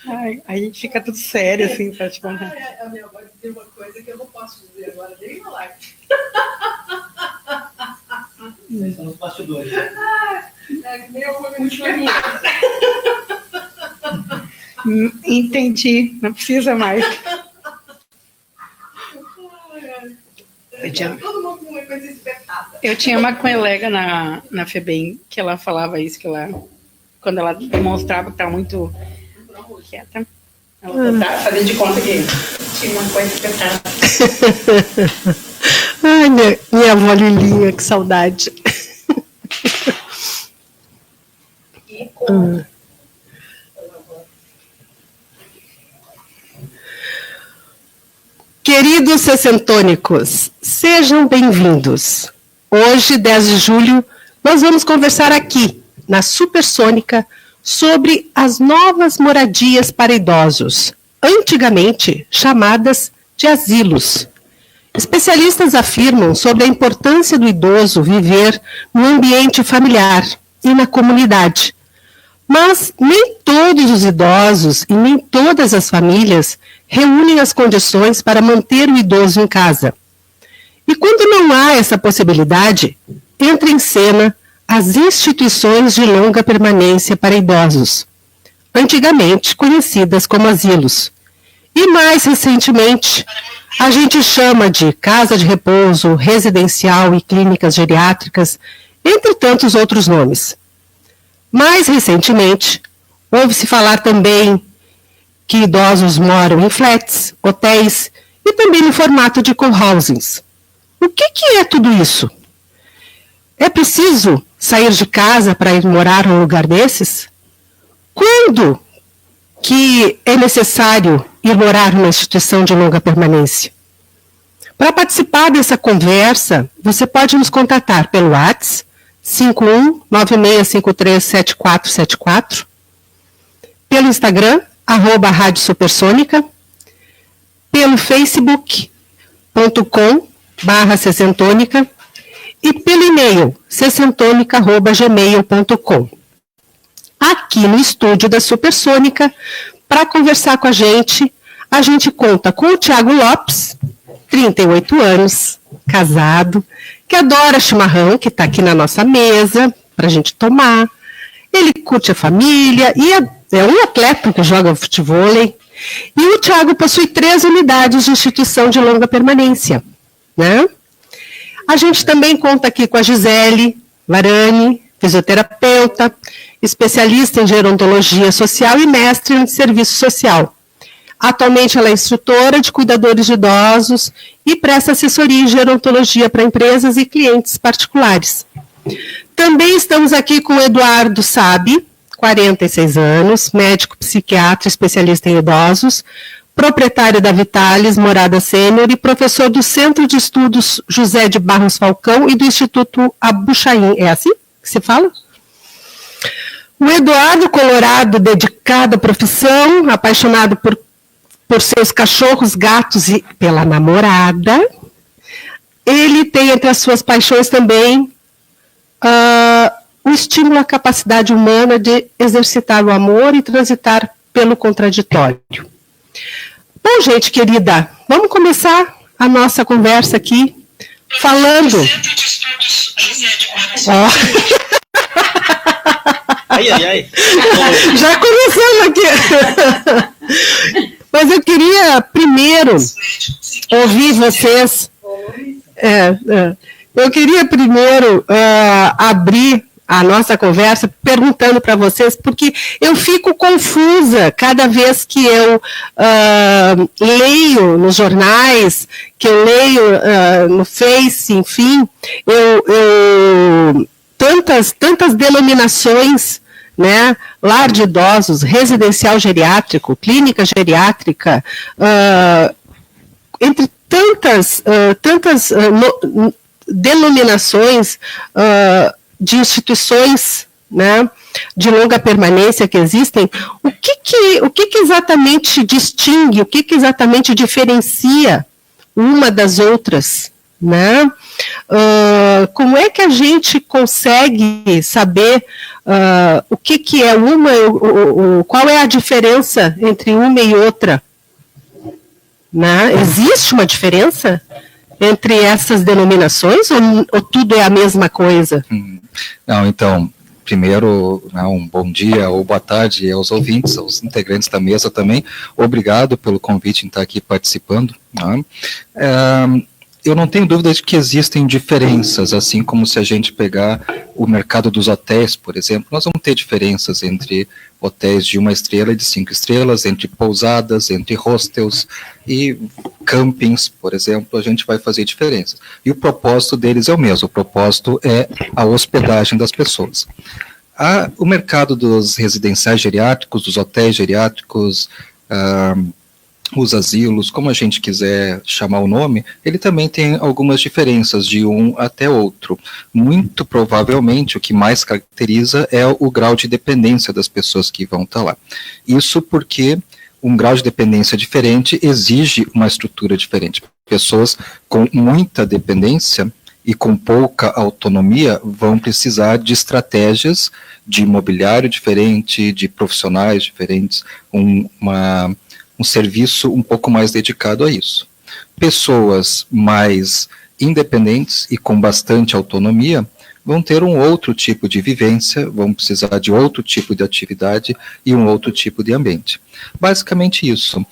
Ai, aí a gente fica tudo sério, assim, praticamente. A minha avó dizia uma coisa que eu não posso dizer agora, nem na live. Vocês são os bastidores. Nem eu vou me enxergar. Entendi, não precisa mais. Todo mundo com uma coisa espetada. Eu tinha uma colega na FEBEM que ela falava isso, que ela, quando ela demonstrava que estava muito quieta, ela fazia de conta que tinha uma coisa espetada. Ai, minha avó Lilinha, que saudade. E como? Queridos sessentônicos, sejam bem-vindos. Hoje, 10 de julho, nós vamos conversar aqui, na Supersônica, sobre as novas moradias para idosos, antigamente chamadas de asilos. Especialistas afirmam sobre a importância do idoso viver no ambiente familiar e na comunidade. Mas nem todos os idosos e nem todas as famílias reúnem as condições para manter o idoso em casa. E quando não há essa possibilidade, entra em cena as instituições de longa permanência para idosos, antigamente conhecidas como asilos. E mais recentemente, a gente chama de casa de repouso, residencial e clínicas geriátricas, entre tantos outros nomes. Mais recentemente, ouve-se falar também que idosos moram em flats, hotéis e também no formato de cohousings. O que é tudo isso? É preciso sair de casa para ir morar num lugar desses? Quando que é necessário ir morar numa instituição de longa permanência? Para participar dessa conversa, você pode nos contatar pelo WhatsApp 5196537474, pelo Instagram, @Rádio Supersônica, pelo facebook.com/sessentônica e pelo e-mail sessentônica@gmail.com. Aqui no estúdio da Supersônica, para conversar com a gente conta com o Thiago Lopes, 38 anos, casado, que adora chimarrão, que está aqui na nossa mesa para a gente tomar. Ele curte a família e é um atleta que joga futevôlei. E o Thiago possui 3 unidades de instituição de longa permanência, né? A gente também conta aqui com a Gisele Varani, fisioterapeuta, especialista em gerontologia social e mestre em serviço social. Atualmente ela é instrutora de cuidadores de idosos e presta assessoria em gerontologia para empresas e clientes particulares. Também estamos aqui com o Eduardo Sabe, 46 anos, médico psiquiatra, especialista em idosos, proprietário da Vitalis, Morada Sênior e professor do Centro de Estudos José de Barros Falcão e do Instituto Abuchain. É assim que se fala? O Eduardo, colorado, dedicado à profissão, apaixonado por seus cachorros, gatos e pela namorada. Ele tem entre as suas paixões também o estímulo à capacidade humana de exercitar o amor e transitar pelo contraditório. Bom, gente querida, vamos começar a nossa conversa aqui falando... Ai. Já começamos aqui. Mas eu queria primeiro ouvir vocês. Eu queria primeiro abrir a nossa conversa perguntando para vocês, porque eu fico confusa cada vez que eu leio nos jornais, que eu leio no Face, enfim, tantas denominações, né? Lar de idosos, residencial geriátrico, clínica geriátrica, entre tantas denominações de instituições, né, de longa permanência que existem, o que exatamente distingue, o que exatamente diferencia uma das outras, né? Como é que a gente consegue saber o que é uma, qual é a diferença entre uma e outra? Né? Existe uma diferença entre essas denominações ou tudo é a mesma coisa? Não, então, primeiro, um bom dia ou boa tarde aos ouvintes, aos integrantes da mesa também. Obrigado pelo convite em estar aqui participando. Eu não tenho dúvida de que existem diferenças, assim como se a gente pegar o mercado dos hotéis, por exemplo, nós vamos ter diferenças entre hotéis de 1 estrela e de 5 estrelas, entre pousadas, entre hostels e campings, por exemplo, a gente vai fazer diferenças. E o propósito deles é o mesmo, o propósito é a hospedagem das pessoas. O mercado dos residenciais geriátricos, dos hotéis geriátricos, os asilos, como a gente quiser chamar o nome, ele também tem algumas diferenças de um até outro. Muito provavelmente o que mais caracteriza é o grau de dependência das pessoas que vão estar lá. Isso porque um grau de dependência diferente exige uma estrutura diferente. Pessoas com muita dependência e com pouca autonomia vão precisar de estratégias de imobiliário diferente, de profissionais diferentes, um serviço um pouco mais dedicado a isso. Pessoas mais independentes e com bastante autonomia vão ter um outro tipo de vivência, vão precisar de outro tipo de atividade e um outro tipo de ambiente. Basicamente isso.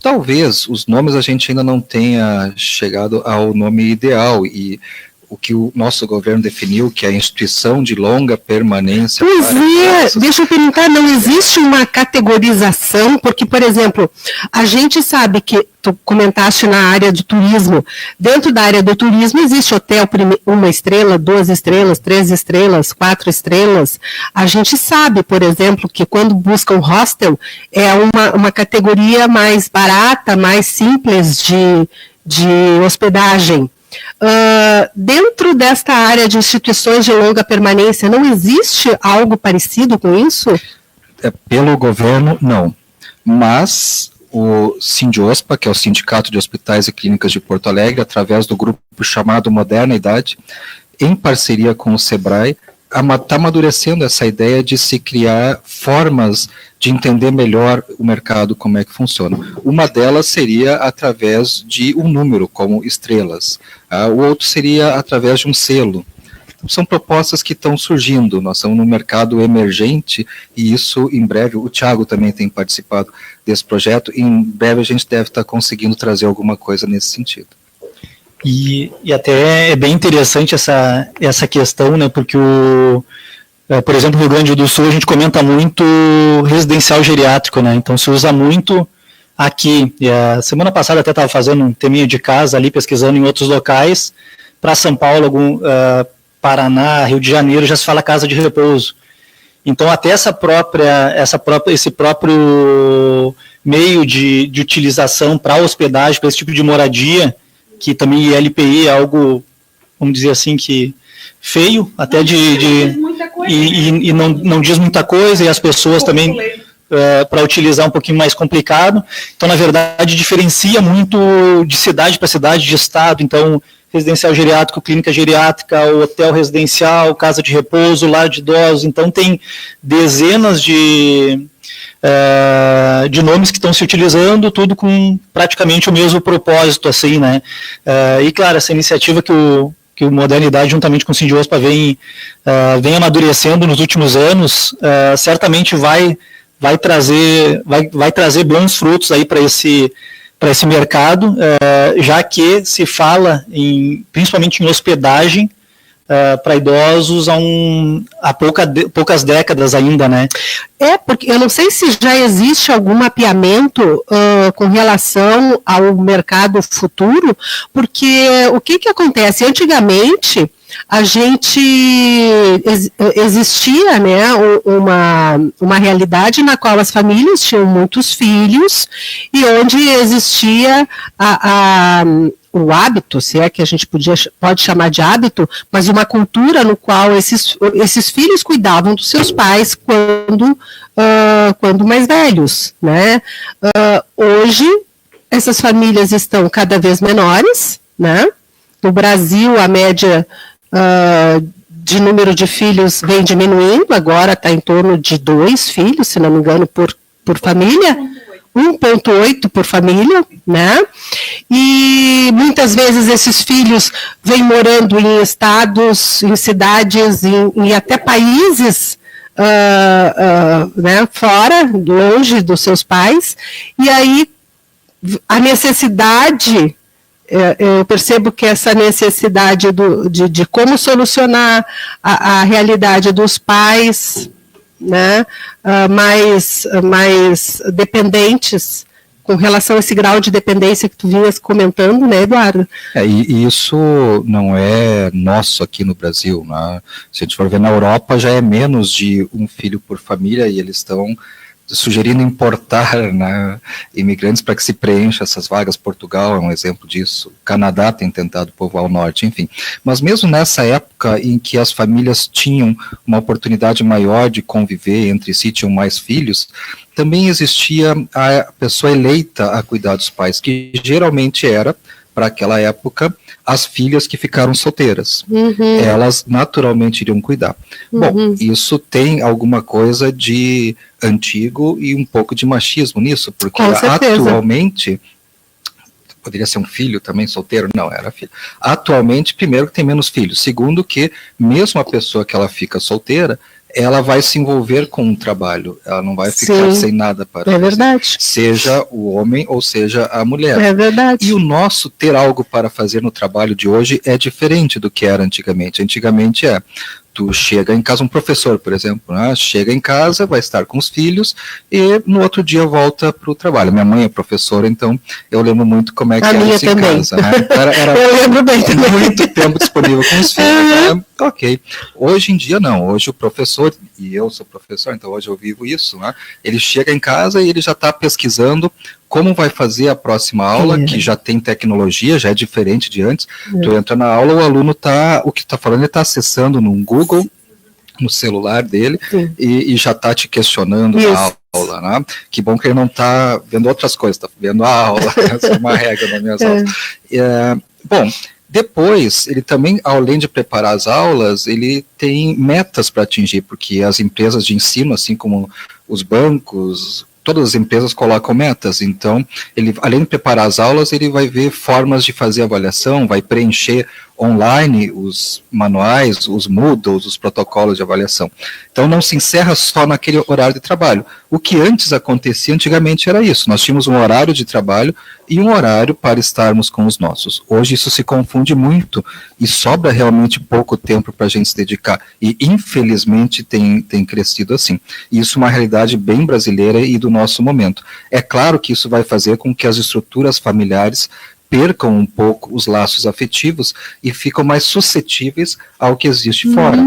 Talvez os nomes a gente ainda não tenha chegado ao nome ideal e o que o nosso governo definiu, que é a instituição de longa permanência. Pois é, deixa eu perguntar, não existe uma categorização, porque, por exemplo, a gente sabe que, tu comentaste na área do turismo, dentro da área do turismo existe hotel 1 estrela, 2 estrelas, 3 estrelas, 4 estrelas, a gente sabe, por exemplo, que quando busca um hostel, é uma categoria mais barata, mais simples de hospedagem. Dentro desta área de instituições de longa permanência, não existe algo parecido com isso? Pelo governo, não. Mas o Sindiospa, que é o Sindicato de Hospitais e Clínicas de Porto Alegre, através do grupo chamado Moderna Idade, em parceria com o SEBRAE, está amadurecendo essa ideia de se criar formas de entender melhor o mercado, como é que funciona. Uma delas seria através de um número, como estrelas. O outro seria através de um selo. São propostas que estão surgindo, nós estamos no mercado emergente e isso em breve, o Thiago também tem participado desse projeto, e em breve a gente deve estar conseguindo trazer alguma coisa nesse sentido. E até é bem interessante essa questão, né, porque por exemplo, no Rio Grande do Sul a gente comenta muito residencial geriátrico, né, então se usa muito aqui, e a semana passada até estava fazendo um teminha de casa ali, pesquisando em outros locais, para São Paulo, Paraná, Rio de Janeiro, já se fala casa de repouso. Então até esse próprio meio de utilização para hospedagem, para esse tipo de moradia, que também LPI é algo, vamos dizer assim, que feio, até e não diz muita coisa, e as pessoas também, para utilizar um pouquinho mais complicado. Então, na verdade, diferencia muito de cidade para cidade, de estado. Então, residencial geriátrico, clínica geriátrica, hotel residencial, casa de repouso, lar de idosos. Então, tem dezenas de nomes que estão se utilizando, tudo com praticamente o mesmo propósito, assim, né? E, claro, essa iniciativa que o Modernidade, juntamente com o Sindiospa, vem amadurecendo nos últimos anos, certamente vai trazer bons frutos aí para esse mercado, já que se fala principalmente em hospedagem para idosos há poucas décadas ainda, né? Porque eu não sei se já existe algum mapeamento com relação ao mercado futuro, porque o que acontece? Antigamente, a gente existia, né, uma realidade na qual as famílias tinham muitos filhos e onde existia o hábito, se é que a gente pode chamar de hábito, mas uma cultura no qual esses filhos cuidavam dos seus pais quando mais velhos, né? Hoje, essas famílias estão cada vez menores, né? No Brasil, a média de número de filhos vem diminuindo, agora está em torno de 2 filhos, se não me engano, por família, 1,8 por família, né? E muitas vezes esses filhos vêm morando em estados, em cidades, em até países né, fora, longe dos seus pais, e aí a necessidade, eu percebo que essa necessidade de como solucionar a realidade dos pais, né, mais dependentes, com relação a esse grau de dependência que tu vinhas comentando, né, Eduardo? E isso não é nosso aqui no Brasil, né? Se a gente for ver na Europa, já é menos de 1 filho por família, e eles estão sugerindo importar, né, imigrantes para que se preencha essas vagas. Portugal é um exemplo disso, o Canadá tem tentado povoar o norte, enfim. Mas mesmo nessa época em que as famílias tinham uma oportunidade maior de conviver entre si, tinham mais filhos, também existia a pessoa eleita a cuidar dos pais, que geralmente era, para aquela época, as filhas que ficaram solteiras. Uhum. Elas naturalmente iriam cuidar. Uhum. Bom, isso tem alguma coisa de antigo e um pouco de machismo nisso, porque atualmente, poderia ser um filho também solteiro? Não, era filho. Atualmente, primeiro que tem menos filhos, segundo que mesmo a pessoa que ela fica solteira, ela vai se envolver com um trabalho, ela não vai ficar sem nada para fazer. Verdade. Seja o homem ou seja a mulher. É verdade. E o nosso ter algo para fazer no trabalho de hoje é diferente do que era antigamente. Antigamente tu chega em casa, um professor, por exemplo, né? Chega em casa, vai estar com os filhos e no outro dia volta para o trabalho. Minha mãe é professora, então eu lembro muito como é que era isso em casa. Né? Era eu lembro bem também. Muito tempo disponível com os filhos. Né? Ok. Hoje em dia não, hoje o professor, e eu sou professor, então hoje eu vivo isso, né? Ele chega em casa e ele já está pesquisando como vai fazer a próxima aula, que já tem tecnologia, já é diferente de antes. Tu entra na aula, o aluno o que está falando, ele está acessando no Google, no celular dele, e já está te questionando a aula, né? Que bom que ele não está vendo outras coisas, está vendo a aula, essa é uma regra nas minhas aulas. Bom, depois, ele também, além de preparar as aulas, ele tem metas para atingir, porque as empresas de ensino, assim como os bancos, todas as empresas colocam metas, então, ele, além de preparar as aulas, ele vai ver formas de fazer avaliação, vai preencher online os manuais, os Moodles, os protocolos de avaliação. Então, não se encerra só naquele horário de trabalho. O que antes acontecia, antigamente, era isso. Nós tínhamos um horário de trabalho e um horário para estarmos com os nossos. Hoje isso se confunde muito e sobra realmente pouco tempo para a gente se dedicar. E, infelizmente, tem crescido assim. E isso é uma realidade bem brasileira e do nosso momento. É claro que isso vai fazer com que as estruturas familiares percam um pouco os laços afetivos e ficam mais suscetíveis ao que existe fora.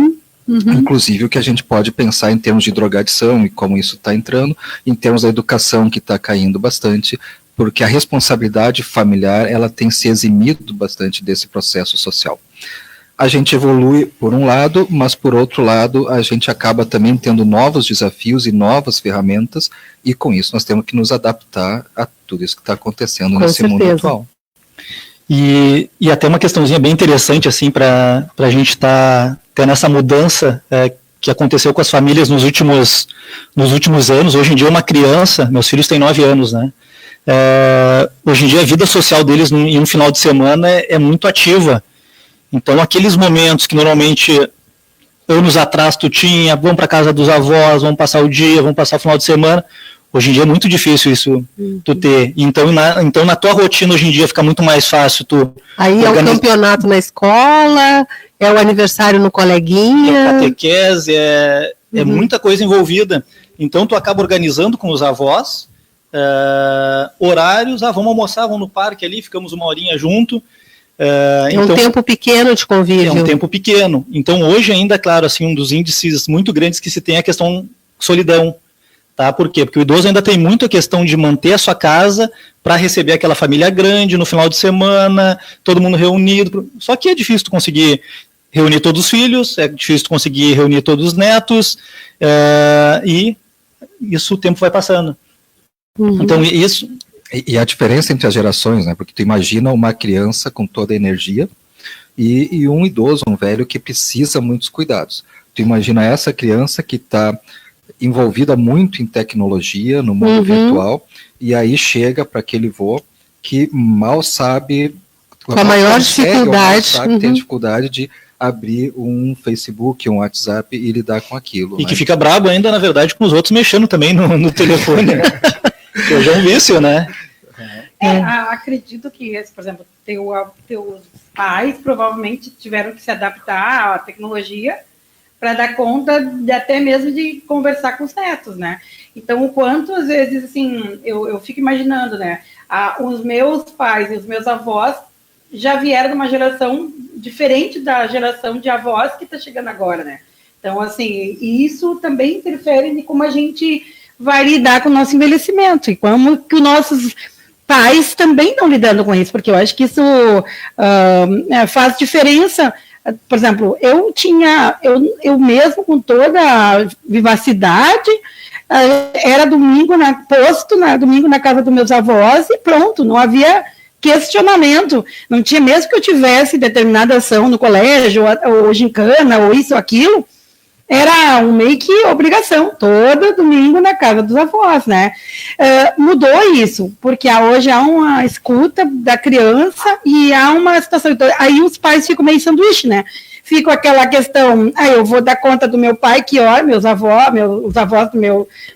Inclusive o que a gente pode pensar em termos de drogadição e como isso está entrando, em termos da educação que está caindo bastante, porque a responsabilidade familiar ela tem se eximido bastante desse processo social. A gente evolui por um lado, mas por outro lado a gente acaba também tendo novos desafios e novas ferramentas, e com isso nós temos que nos adaptar a tudo isso que está acontecendo nesse mundo atual. E até uma questãozinha bem interessante assim para a gente estar tendo essa mudança que aconteceu com as famílias nos últimos anos. Hoje em dia uma criança, meus filhos têm 9 anos, né? Hoje em dia a vida social deles em um final de semana é muito ativa. Então aqueles momentos que normalmente anos atrás tu tinha, vão para casa dos avós, vão passar o dia, vão passar o final de semana. Hoje em dia é muito difícil isso, tu ter. Então na tua rotina hoje em dia fica muito mais fácil tu... Aí é o campeonato na escola, é o aniversário no coleguinha... É catequese, é muita coisa envolvida. Então tu acaba organizando com os avós, horários, vamos almoçar, vamos no parque ali, ficamos uma horinha junto. Um tempo pequeno de convívio. É um tempo pequeno. Então hoje ainda, claro, assim, um dos índices muito grandes que se tem é a questão solidão. Tá? Por quê? Porque o idoso ainda tem muito a questão de manter a sua casa para receber aquela família grande no final de semana, todo mundo reunido. Só que é difícil tu conseguir reunir todos os filhos, é difícil tu conseguir reunir todos os netos, e isso o tempo vai passando. Então isso... E a diferença entre as gerações, né? Porque tu imagina uma criança com toda a energia, e um idoso, um velho que precisa muitos cuidados. Tu imagina essa criança que está envolvida muito em tecnologia, no mundo virtual, e aí chega para aquele vô que mal sabe, com a maior dificuldade, tem dificuldade de abrir um Facebook, um WhatsApp e lidar com aquilo. E que fica brabo ainda, na verdade, com os outros mexendo também no telefone, né? Que hoje é um vício, né? Acredito que, por exemplo, teus pais provavelmente tiveram que se adaptar à tecnologia para dar conta até mesmo de conversar com os netos, né? Então, o quanto, às vezes, assim, eu fico imaginando, né? Os meus pais e os meus avós já vieram de uma geração diferente da geração de avós que está chegando agora, né? Então, assim, isso também interfere em como a gente vai lidar com o nosso envelhecimento e como que os nossos pais também estão lidando com isso, porque eu acho que isso faz diferença. Por exemplo, eu mesmo com toda a vivacidade, era domingo domingo na casa dos meus avós e pronto, não havia questionamento, não tinha, mesmo que eu tivesse determinada ação no colégio, ou gincana, ou isso ou aquilo, era meio que obrigação, todo domingo na casa dos avós, né? Mudou isso, porque hoje há uma escuta da criança e há uma situação, então, aí os pais ficam meio sanduíche, né? Fica aquela questão, eu vou dar conta do meu pai, que olha, os avós dos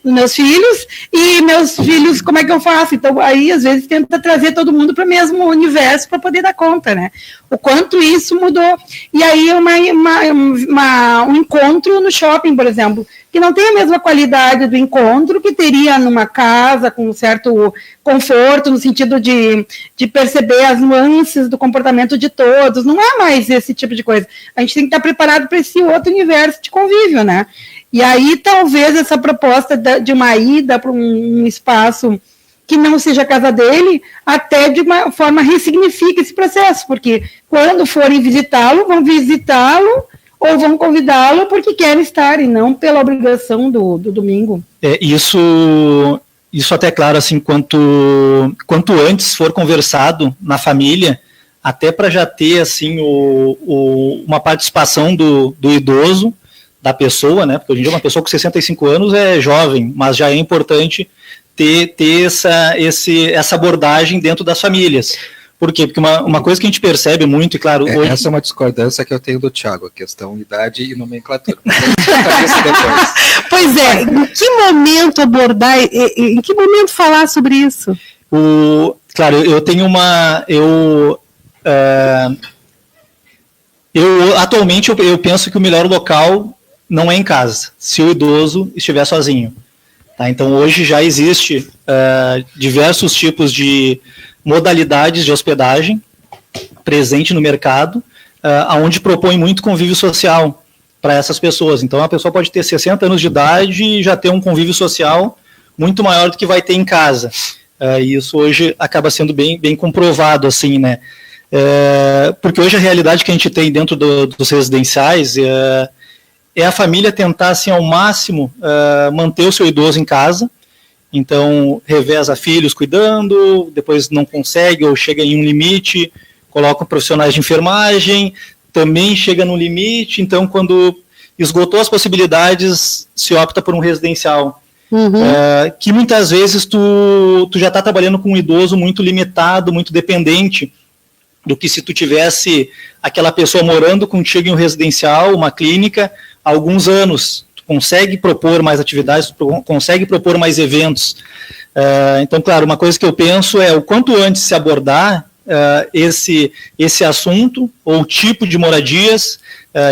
meus filhos, e meus filhos, como é que eu faço? Então, aí, às vezes, tenta trazer todo mundo para o mesmo universo para poder dar conta, né? O quanto isso mudou. E aí, um encontro no shopping, por exemplo, que não tem a mesma qualidade do encontro que teria numa casa, com um certo conforto, no sentido de perceber as nuances do comportamento de todos. Não é mais esse tipo de coisa. A gente tem que estar preparado para esse outro universo de convívio, né? E aí, talvez, essa proposta de uma ida para um espaço que não seja a casa dele, até de uma forma ressignifica esse processo, porque quando forem visitá-lo, vão visitá-lo ou vão convidá-lo porque querem estar, e não pela obrigação do domingo. Isso até claro, assim, quanto antes for conversado na família, até para já ter, assim, uma participação do idoso, da pessoa, né, porque hoje em dia uma pessoa com 65 anos é jovem, mas já é importante ter essa abordagem dentro das famílias. Por quê? Porque uma coisa que a gente percebe muito, e claro... hoje... Essa é uma discordância que eu tenho do Thiago, a questão idade e nomenclatura. Pois é, em que momento abordar, em que momento falar sobre isso? Claro, eu tenho atualmente eu penso que o melhor local não é em casa, se o idoso estiver sozinho. Tá? Então, hoje já existe diversos tipos de modalidades de hospedagem presente no mercado, onde propõe muito convívio social para essas pessoas. Então, a pessoa pode ter 60 anos de idade e já ter um convívio social muito maior do que vai ter em casa. E isso hoje acaba sendo bem comprovado, assim, né? Porque hoje a realidade que a gente tem dentro dos residenciais é a família tentar, assim, ao máximo, manter o seu idoso em casa. Então, reveza filhos cuidando, depois não consegue ou chega em um limite, coloca profissionais de enfermagem, também chega no limite. Então, quando esgotou as possibilidades, se opta por um residencial. Que muitas vezes tu já está trabalhando com um idoso muito limitado, muito dependente, do que se tu tivesse aquela pessoa morando contigo em um residencial, uma clínica, há alguns anos. Consegue propor mais atividades, consegue propor mais eventos. Então, claro, uma coisa que eu penso é o quanto antes se abordar esse assunto, ou tipo de moradias,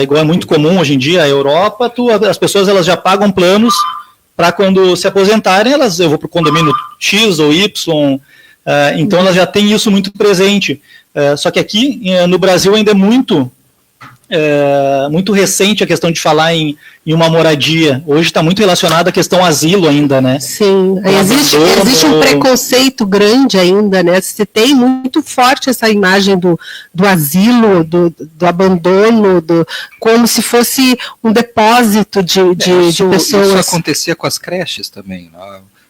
igual é muito comum hoje em dia, a Europa, as pessoas elas já pagam planos para quando se aposentarem, eu vou para o condomínio X ou Y, então elas já têm isso muito presente. Só que aqui no Brasil ainda é muito recente a questão de falar em uma moradia. Hoje está muito relacionado à questão asilo ainda, né? Sim, existe um preconceito grande ainda, né? Se tem muito forte essa imagem do asilo, do abandono, como se fosse um depósito de pessoas. Isso acontecia com as creches também, né?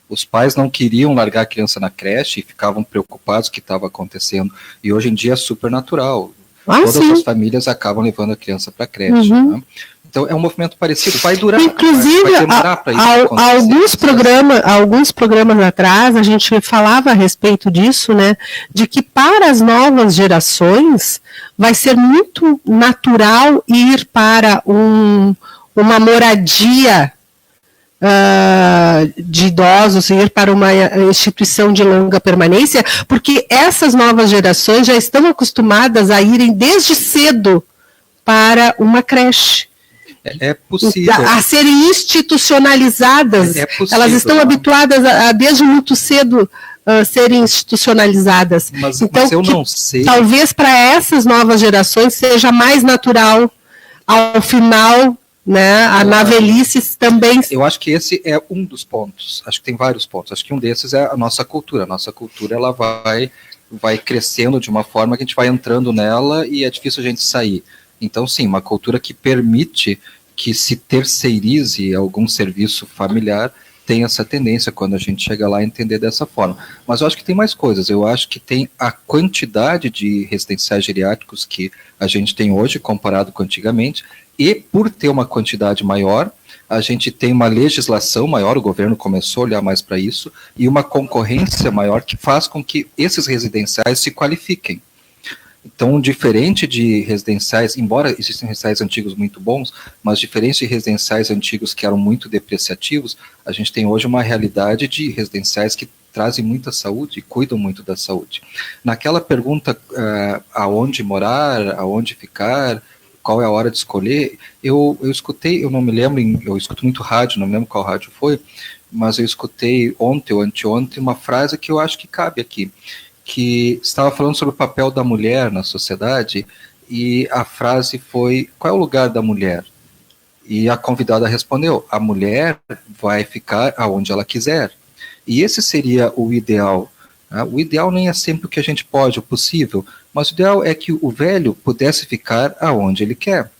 Os pais não queriam largar a criança na creche e ficavam preocupados com o que estava acontecendo. E hoje em dia é super natural. todas sim. as famílias acabam levando a criança para a creche. Uhum. Né? Então é um movimento parecido, vai durar. Inclusive, vai demorar para isso acontecer. alguns programas atrás, a gente falava a respeito disso, né, de que para as novas gerações vai ser muito natural ir para uma moradia de idosos, ir para uma instituição de longa permanência, porque essas novas gerações já estão acostumadas a irem desde cedo para uma creche. É possível. A serem institucionalizadas. É possível, elas estão habituadas a desde muito cedo serem institucionalizadas. Mas então, eu não sei. Talvez para essas novas gerações seja mais natural, ao final, né, na velhice também. Eu acho que esse é um dos pontos. Acho que tem vários pontos. Acho que um desses é a nossa cultura. A nossa cultura, ela vai crescendo de uma forma que a gente vai entrando nela e é difícil a gente sair. Então, sim, uma cultura que permite que se terceirize algum serviço familiar tem essa tendência quando a gente chega lá a entender dessa forma. Mas eu acho que tem mais coisas. Eu acho que tem a quantidade de residenciais geriátricos que a gente tem hoje comparado com antigamente, e por ter uma quantidade maior, a gente tem uma legislação maior, o governo começou a olhar mais para isso, e uma concorrência maior que faz com que esses residenciais se qualifiquem. Então, diferente de residenciais, embora existam residenciais antigos muito bons, mas diferente de residenciais antigos que eram muito depreciativos, a gente tem hoje uma realidade de residenciais que trazem muita saúde e cuidam muito da saúde. Naquela pergunta, aonde morar, aonde ficar, qual é a hora de escolher, eu escutei, eu não me lembro, eu escuto muito rádio, não me lembro qual rádio foi, mas eu escutei ontem ou anteontem uma frase que eu acho que cabe aqui, que estava falando sobre o papel da mulher na sociedade, e a frase foi: qual é o lugar da mulher? E a convidada respondeu: a mulher vai ficar aonde ela quiser. E esse seria o ideal. Né? O ideal nem é sempre o que a gente pode, o possível, mas o ideal é que o velho pudesse ficar aonde ele quer.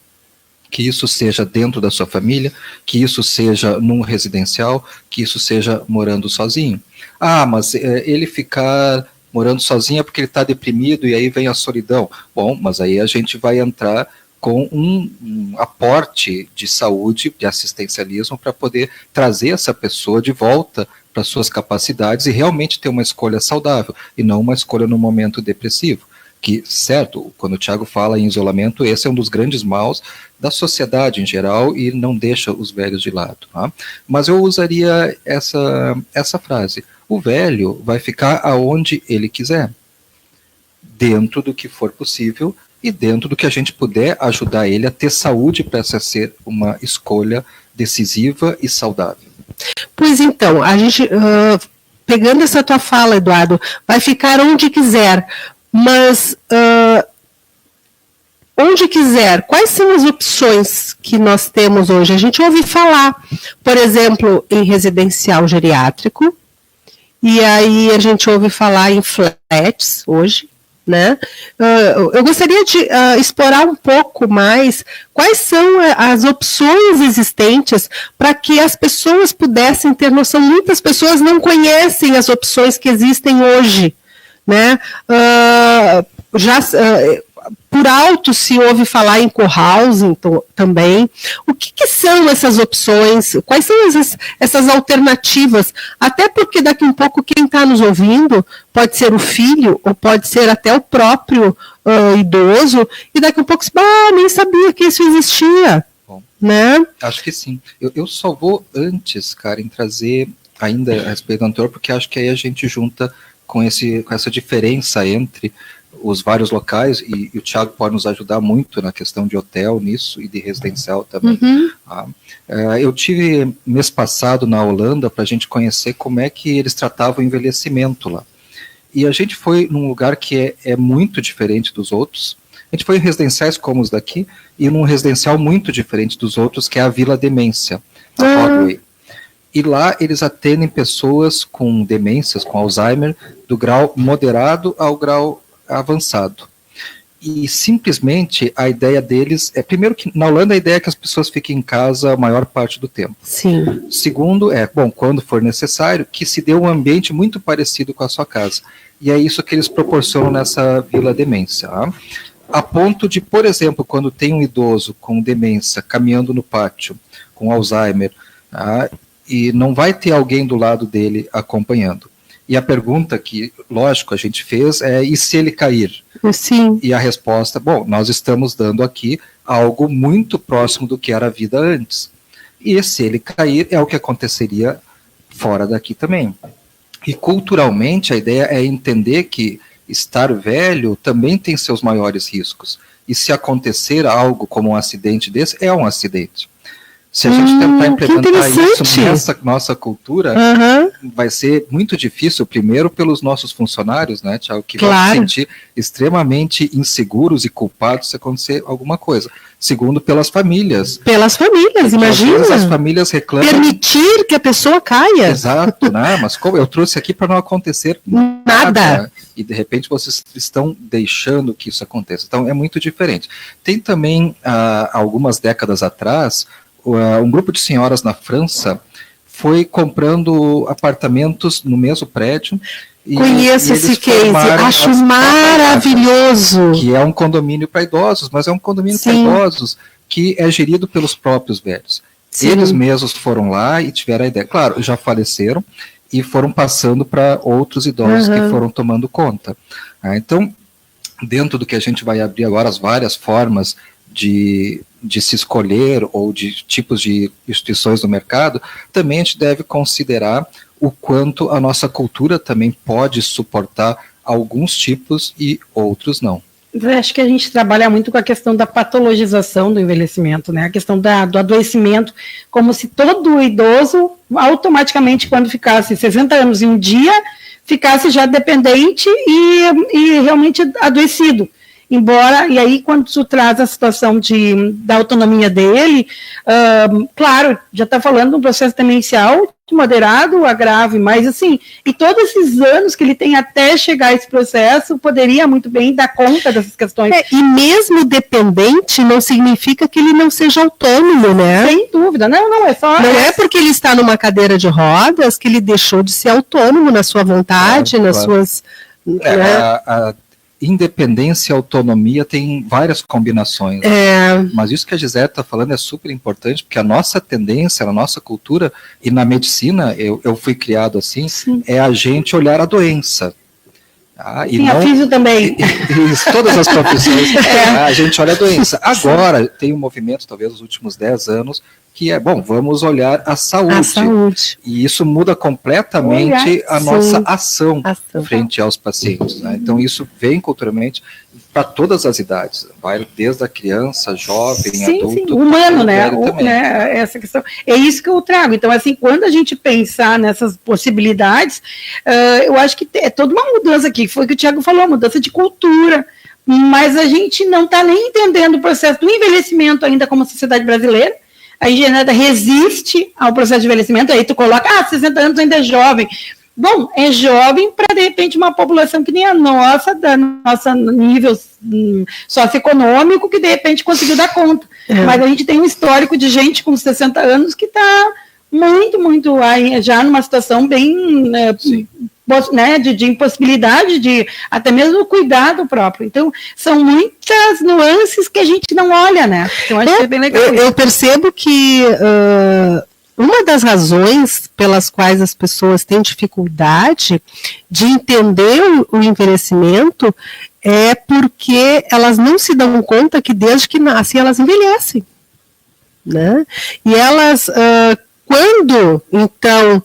Que isso seja dentro da sua família, que isso seja num residencial, que isso seja morando sozinho. Ah, mas ele ficar morando sozinho é porque ele está deprimido e aí vem a solidão. Bom, mas aí a gente vai entrar com um aporte de saúde, de assistencialismo, para poder trazer essa pessoa de volta para suas capacidades e realmente ter uma escolha saudável, e não uma escolha no momento depressivo. Que, certo, quando o Tiago fala em isolamento, esse é um dos grandes maus da sociedade em geral e não deixa os velhos de lado. Tá? Mas eu usaria essa frase: o velho vai ficar aonde ele quiser, dentro do que for possível e dentro do que a gente puder ajudar ele a ter saúde para essa ser uma escolha decisiva e saudável. Pois então, a gente, pegando essa tua fala, Eduardo, vai ficar onde quiser, mas onde quiser, quais são as opções que nós temos hoje? A gente ouve falar, por exemplo, em residencial geriátrico, e aí a gente ouve falar em flats hoje, né? Eu gostaria de explorar um pouco mais quais são as opções existentes para que as pessoas pudessem ter noção. Muitas pessoas não conhecem as opções que existem hoje, né? Por alto se ouve falar em co-housing também. O que são essas opções? Quais são essas alternativas? Até porque daqui um pouco quem está nos ouvindo pode ser o filho, ou pode ser até o próprio idoso, e daqui um pouco nem sabia que isso existia. Bom, né? Acho que sim. Eu só vou antes, Karen, trazer ainda a respeito do anterior, porque acho que aí a gente junta com essa diferença entre os vários locais, e o Tiago pode nos ajudar muito na questão de hotel nisso, e de residencial também. Uhum. Eu tive mês passado na Holanda para a gente conhecer como é que eles tratavam o envelhecimento lá. E a gente foi num lugar que é muito diferente dos outros. A gente foi em residenciais como os daqui, e num residencial muito diferente dos outros, que é a Vila Demência, a Broadway. E lá eles atendem pessoas com demências, com Alzheimer, do grau moderado ao grau avançado. E simplesmente a ideia deles é, primeiro, que na Holanda a ideia é que as pessoas fiquem em casa a maior parte do tempo. Sim. Segundo quando for necessário, que se dê um ambiente muito parecido com a sua casa. E é isso que eles proporcionam nessa Vila Demência. a ponto de, por exemplo, quando tem um idoso com demência caminhando no pátio, com Alzheimer, e não vai ter alguém do lado dele acompanhando. E a pergunta que, lógico, a gente fez é, e se ele cair? Sim. E a resposta, bom, nós estamos dando aqui algo muito próximo do que era a vida antes. E se ele cair, é o que aconteceria fora daqui também. E culturalmente a ideia é entender que estar velho também tem seus maiores riscos. E se acontecer algo como um acidente desse, é um acidente. Se a gente tentar implementar isso nessa nossa cultura, vai ser muito difícil, primeiro pelos nossos funcionários, né, Thiago, que vão se sentir extremamente inseguros e culpados se acontecer alguma coisa. Segundo, pelas famílias. Pelas famílias, imagina. Às vezes as famílias reclamam. Permitir que a pessoa caia. Exato, né? Mas como eu trouxe aqui para não acontecer nada. E de repente vocês estão deixando que isso aconteça. Então é muito diferente. Tem também, algumas décadas atrás, um grupo de senhoras na França foi comprando apartamentos no mesmo prédio. Conheço esse case, acho maravilhoso. Que é um condomínio para idosos, mas é um condomínio para idosos que é gerido pelos próprios velhos. Sim. Eles mesmos foram lá e tiveram a ideia. Claro, já faleceram e foram passando para outros idosos que foram tomando conta. Então, dentro do que a gente vai abrir agora, as várias formas de se escolher ou de tipos de instituições no mercado, também a gente deve considerar o quanto a nossa cultura também pode suportar alguns tipos e outros não. Eu acho que a gente trabalha muito com a questão da patologização do envelhecimento, né? A questão do adoecimento, como se todo idoso, automaticamente, quando ficasse 60 anos em um dia, ficasse já dependente e realmente adoecido. Embora, e aí quando tu traz a situação da autonomia dele, claro, já está falando de um processo demencial moderado a grave, mas assim, e todos esses anos que ele tem até chegar a esse processo, poderia muito bem dar conta dessas questões. E mesmo dependente não significa que ele não seja autônomo, né? Sem dúvida, não é só... Não é porque ele está numa cadeira de rodas que ele deixou de ser autônomo na sua vontade, nas suas... A independência e autonomia tem várias combinações. Mas isso que a Gisele está falando é super importante, porque a nossa tendência, na nossa cultura, e na medicina, eu fui criado assim, é a gente olhar a doença. Sim, a físio também. Todas as profissões, a gente olha a doença. Agora, tem um movimento, talvez nos últimos 10 anos, que é, bom, vamos olhar a saúde. E isso muda completamente a nossa ação frente aos pacientes. Né? Então, isso vem culturalmente para todas as idades, vai desde a criança, jovem, adulto. Humano, né? Essa questão. É isso que eu trago. Então, assim, quando a gente pensar nessas possibilidades, eu acho que é toda uma mudança aqui, foi o que o Thiago falou, mudança de cultura, mas a gente não está nem entendendo o processo do envelhecimento ainda como sociedade brasileira. A engenharia resiste ao processo de envelhecimento, aí tu coloca, 60 anos ainda é jovem. Bom, é jovem para, de repente, uma população que nem a nossa, da nossa nível socioeconômico, que, de repente, conseguiu dar conta. Mas a gente tem um histórico de gente com 60 anos que está muito já numa situação bem... de impossibilidade de até mesmo cuidado próprio. Então, são muitas nuances que a gente não olha, né? Então, acho que é bem legal. Eu percebo que uma das razões pelas quais as pessoas têm dificuldade de entender o envelhecimento é porque elas não se dão conta que desde que nascem elas envelhecem, né? E elas... quando, então,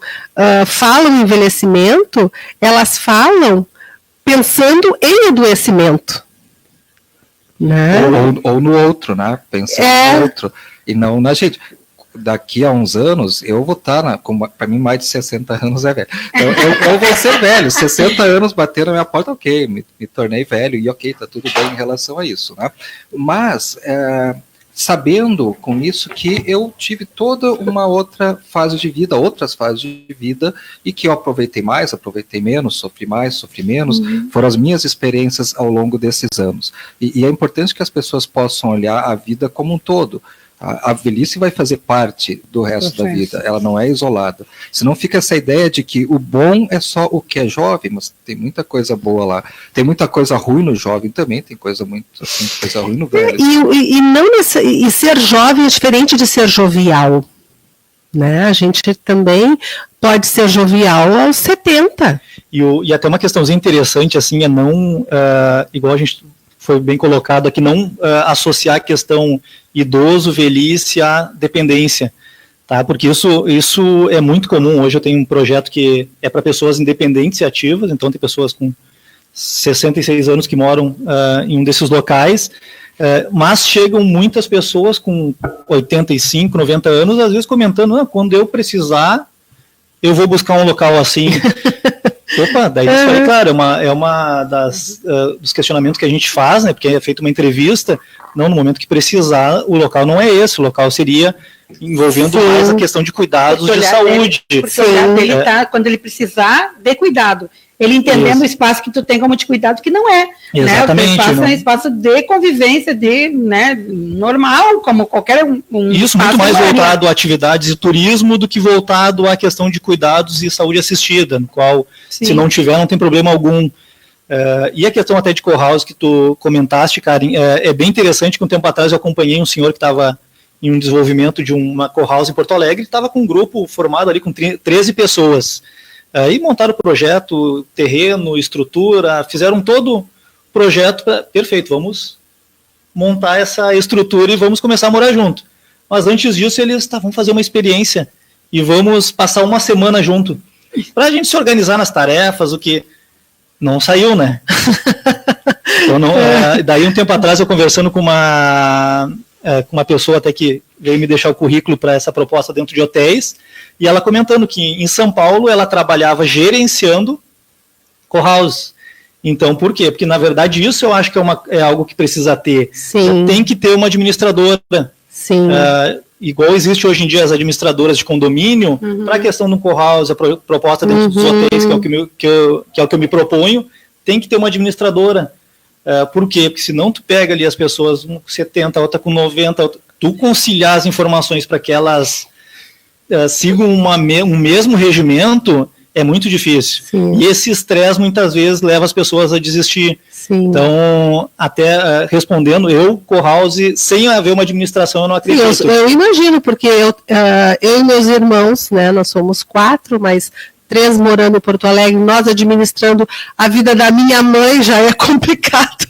falam em envelhecimento, elas falam pensando em adoecimento. Né? Ou no outro, né? Pensando no outro, e não na gente. Daqui a uns anos, eu vou estar, para mim, mais de 60 anos é velho. Então, eu vou ser velho, 60 anos bateram na minha porta, ok, me tornei velho, e ok, está tudo bem em relação a isso. Né? Mas... sabendo com isso que eu tive toda uma outra fase de vida, outras fases de vida, e que eu aproveitei mais, aproveitei menos, sofri mais, sofri menos, foram as minhas experiências ao longo desses anos. E é importante que as pessoas possam olhar a vida como um todo. A velhice vai fazer parte do resto da vida, ela não é isolada. Senão fica essa ideia de que o bom é só o que é jovem, mas tem muita coisa boa lá. Tem muita coisa ruim no jovem também, tem coisa coisa ruim no velho. E ser jovem é diferente de ser jovial. Né? A gente também pode ser jovial aos 70. E até uma questãozinha interessante, assim, é não, igual a gente foi bem colocado aqui, não associar a questão idoso, velhice à dependência, tá? Porque isso é muito comum. Hoje eu tenho um projeto que é para pessoas independentes e ativas, então tem pessoas com 66 anos que moram em um desses locais, mas chegam muitas pessoas com 85, 90 anos, às vezes comentando, quando eu precisar, eu vou buscar um local assim. Opa, daí isso aí, claro, é uma dos questionamentos que a gente faz, né, porque é feita uma entrevista, não, no momento que precisar, o local não é esse, o local seria envolvendo mais a questão de cuidados de saúde. Porque o olhar dele tá, quando ele precisar, dê cuidado. Ele entendendo o espaço que tu tem como de cuidado, que não é. Exatamente. Né? O espaço é um espaço de convivência, normal, como qualquer um. Isso muito mais voltado a atividades e turismo do que voltado à questão de cuidados e saúde assistida, no qual, se não tiver, não tem problema algum. E a questão até de co-house que tu comentaste, Karen, é bem interessante que um tempo atrás eu acompanhei um senhor que estava em um desenvolvimento de uma co-house em Porto Alegre, ele estava com um grupo formado ali com 13 pessoas. E montaram o projeto, terreno, estrutura, fizeram todo o projeto, perfeito, vamos montar essa estrutura e vamos começar a morar junto. Mas antes disso eles vamos fazer uma experiência e vamos passar uma semana junto, para a gente se organizar nas tarefas, o que não saiu, né? Então, daí um tempo atrás eu conversando com uma pessoa até que veio me deixar o currículo para essa proposta dentro de hotéis, e ela comentando que em São Paulo ela trabalhava gerenciando co-house. Então, por quê? Porque, na verdade, isso eu acho que é algo que precisa ter. Sim. Tem que ter uma administradora. Sim. Igual existe hoje em dia as administradoras de condomínio, para a questão do co-house, a proposta dentro dos hotéis, que é o que eu me proponho, tem que ter uma administradora. Por quê? Porque senão tu pega ali as pessoas com 70, outra com 90, tu conciliar as informações para que elas sigam um mesmo regimento é muito difícil. Sim. E esse estresse muitas vezes leva as pessoas a desistir. Sim. Então, até respondendo, co-house, sem haver uma administração, eu não acredito. Sim, eu imagino, porque eu e meus irmãos, né, nós somos 4, mas 3 morando em Porto Alegre, nós administrando a vida da minha mãe já é complicado.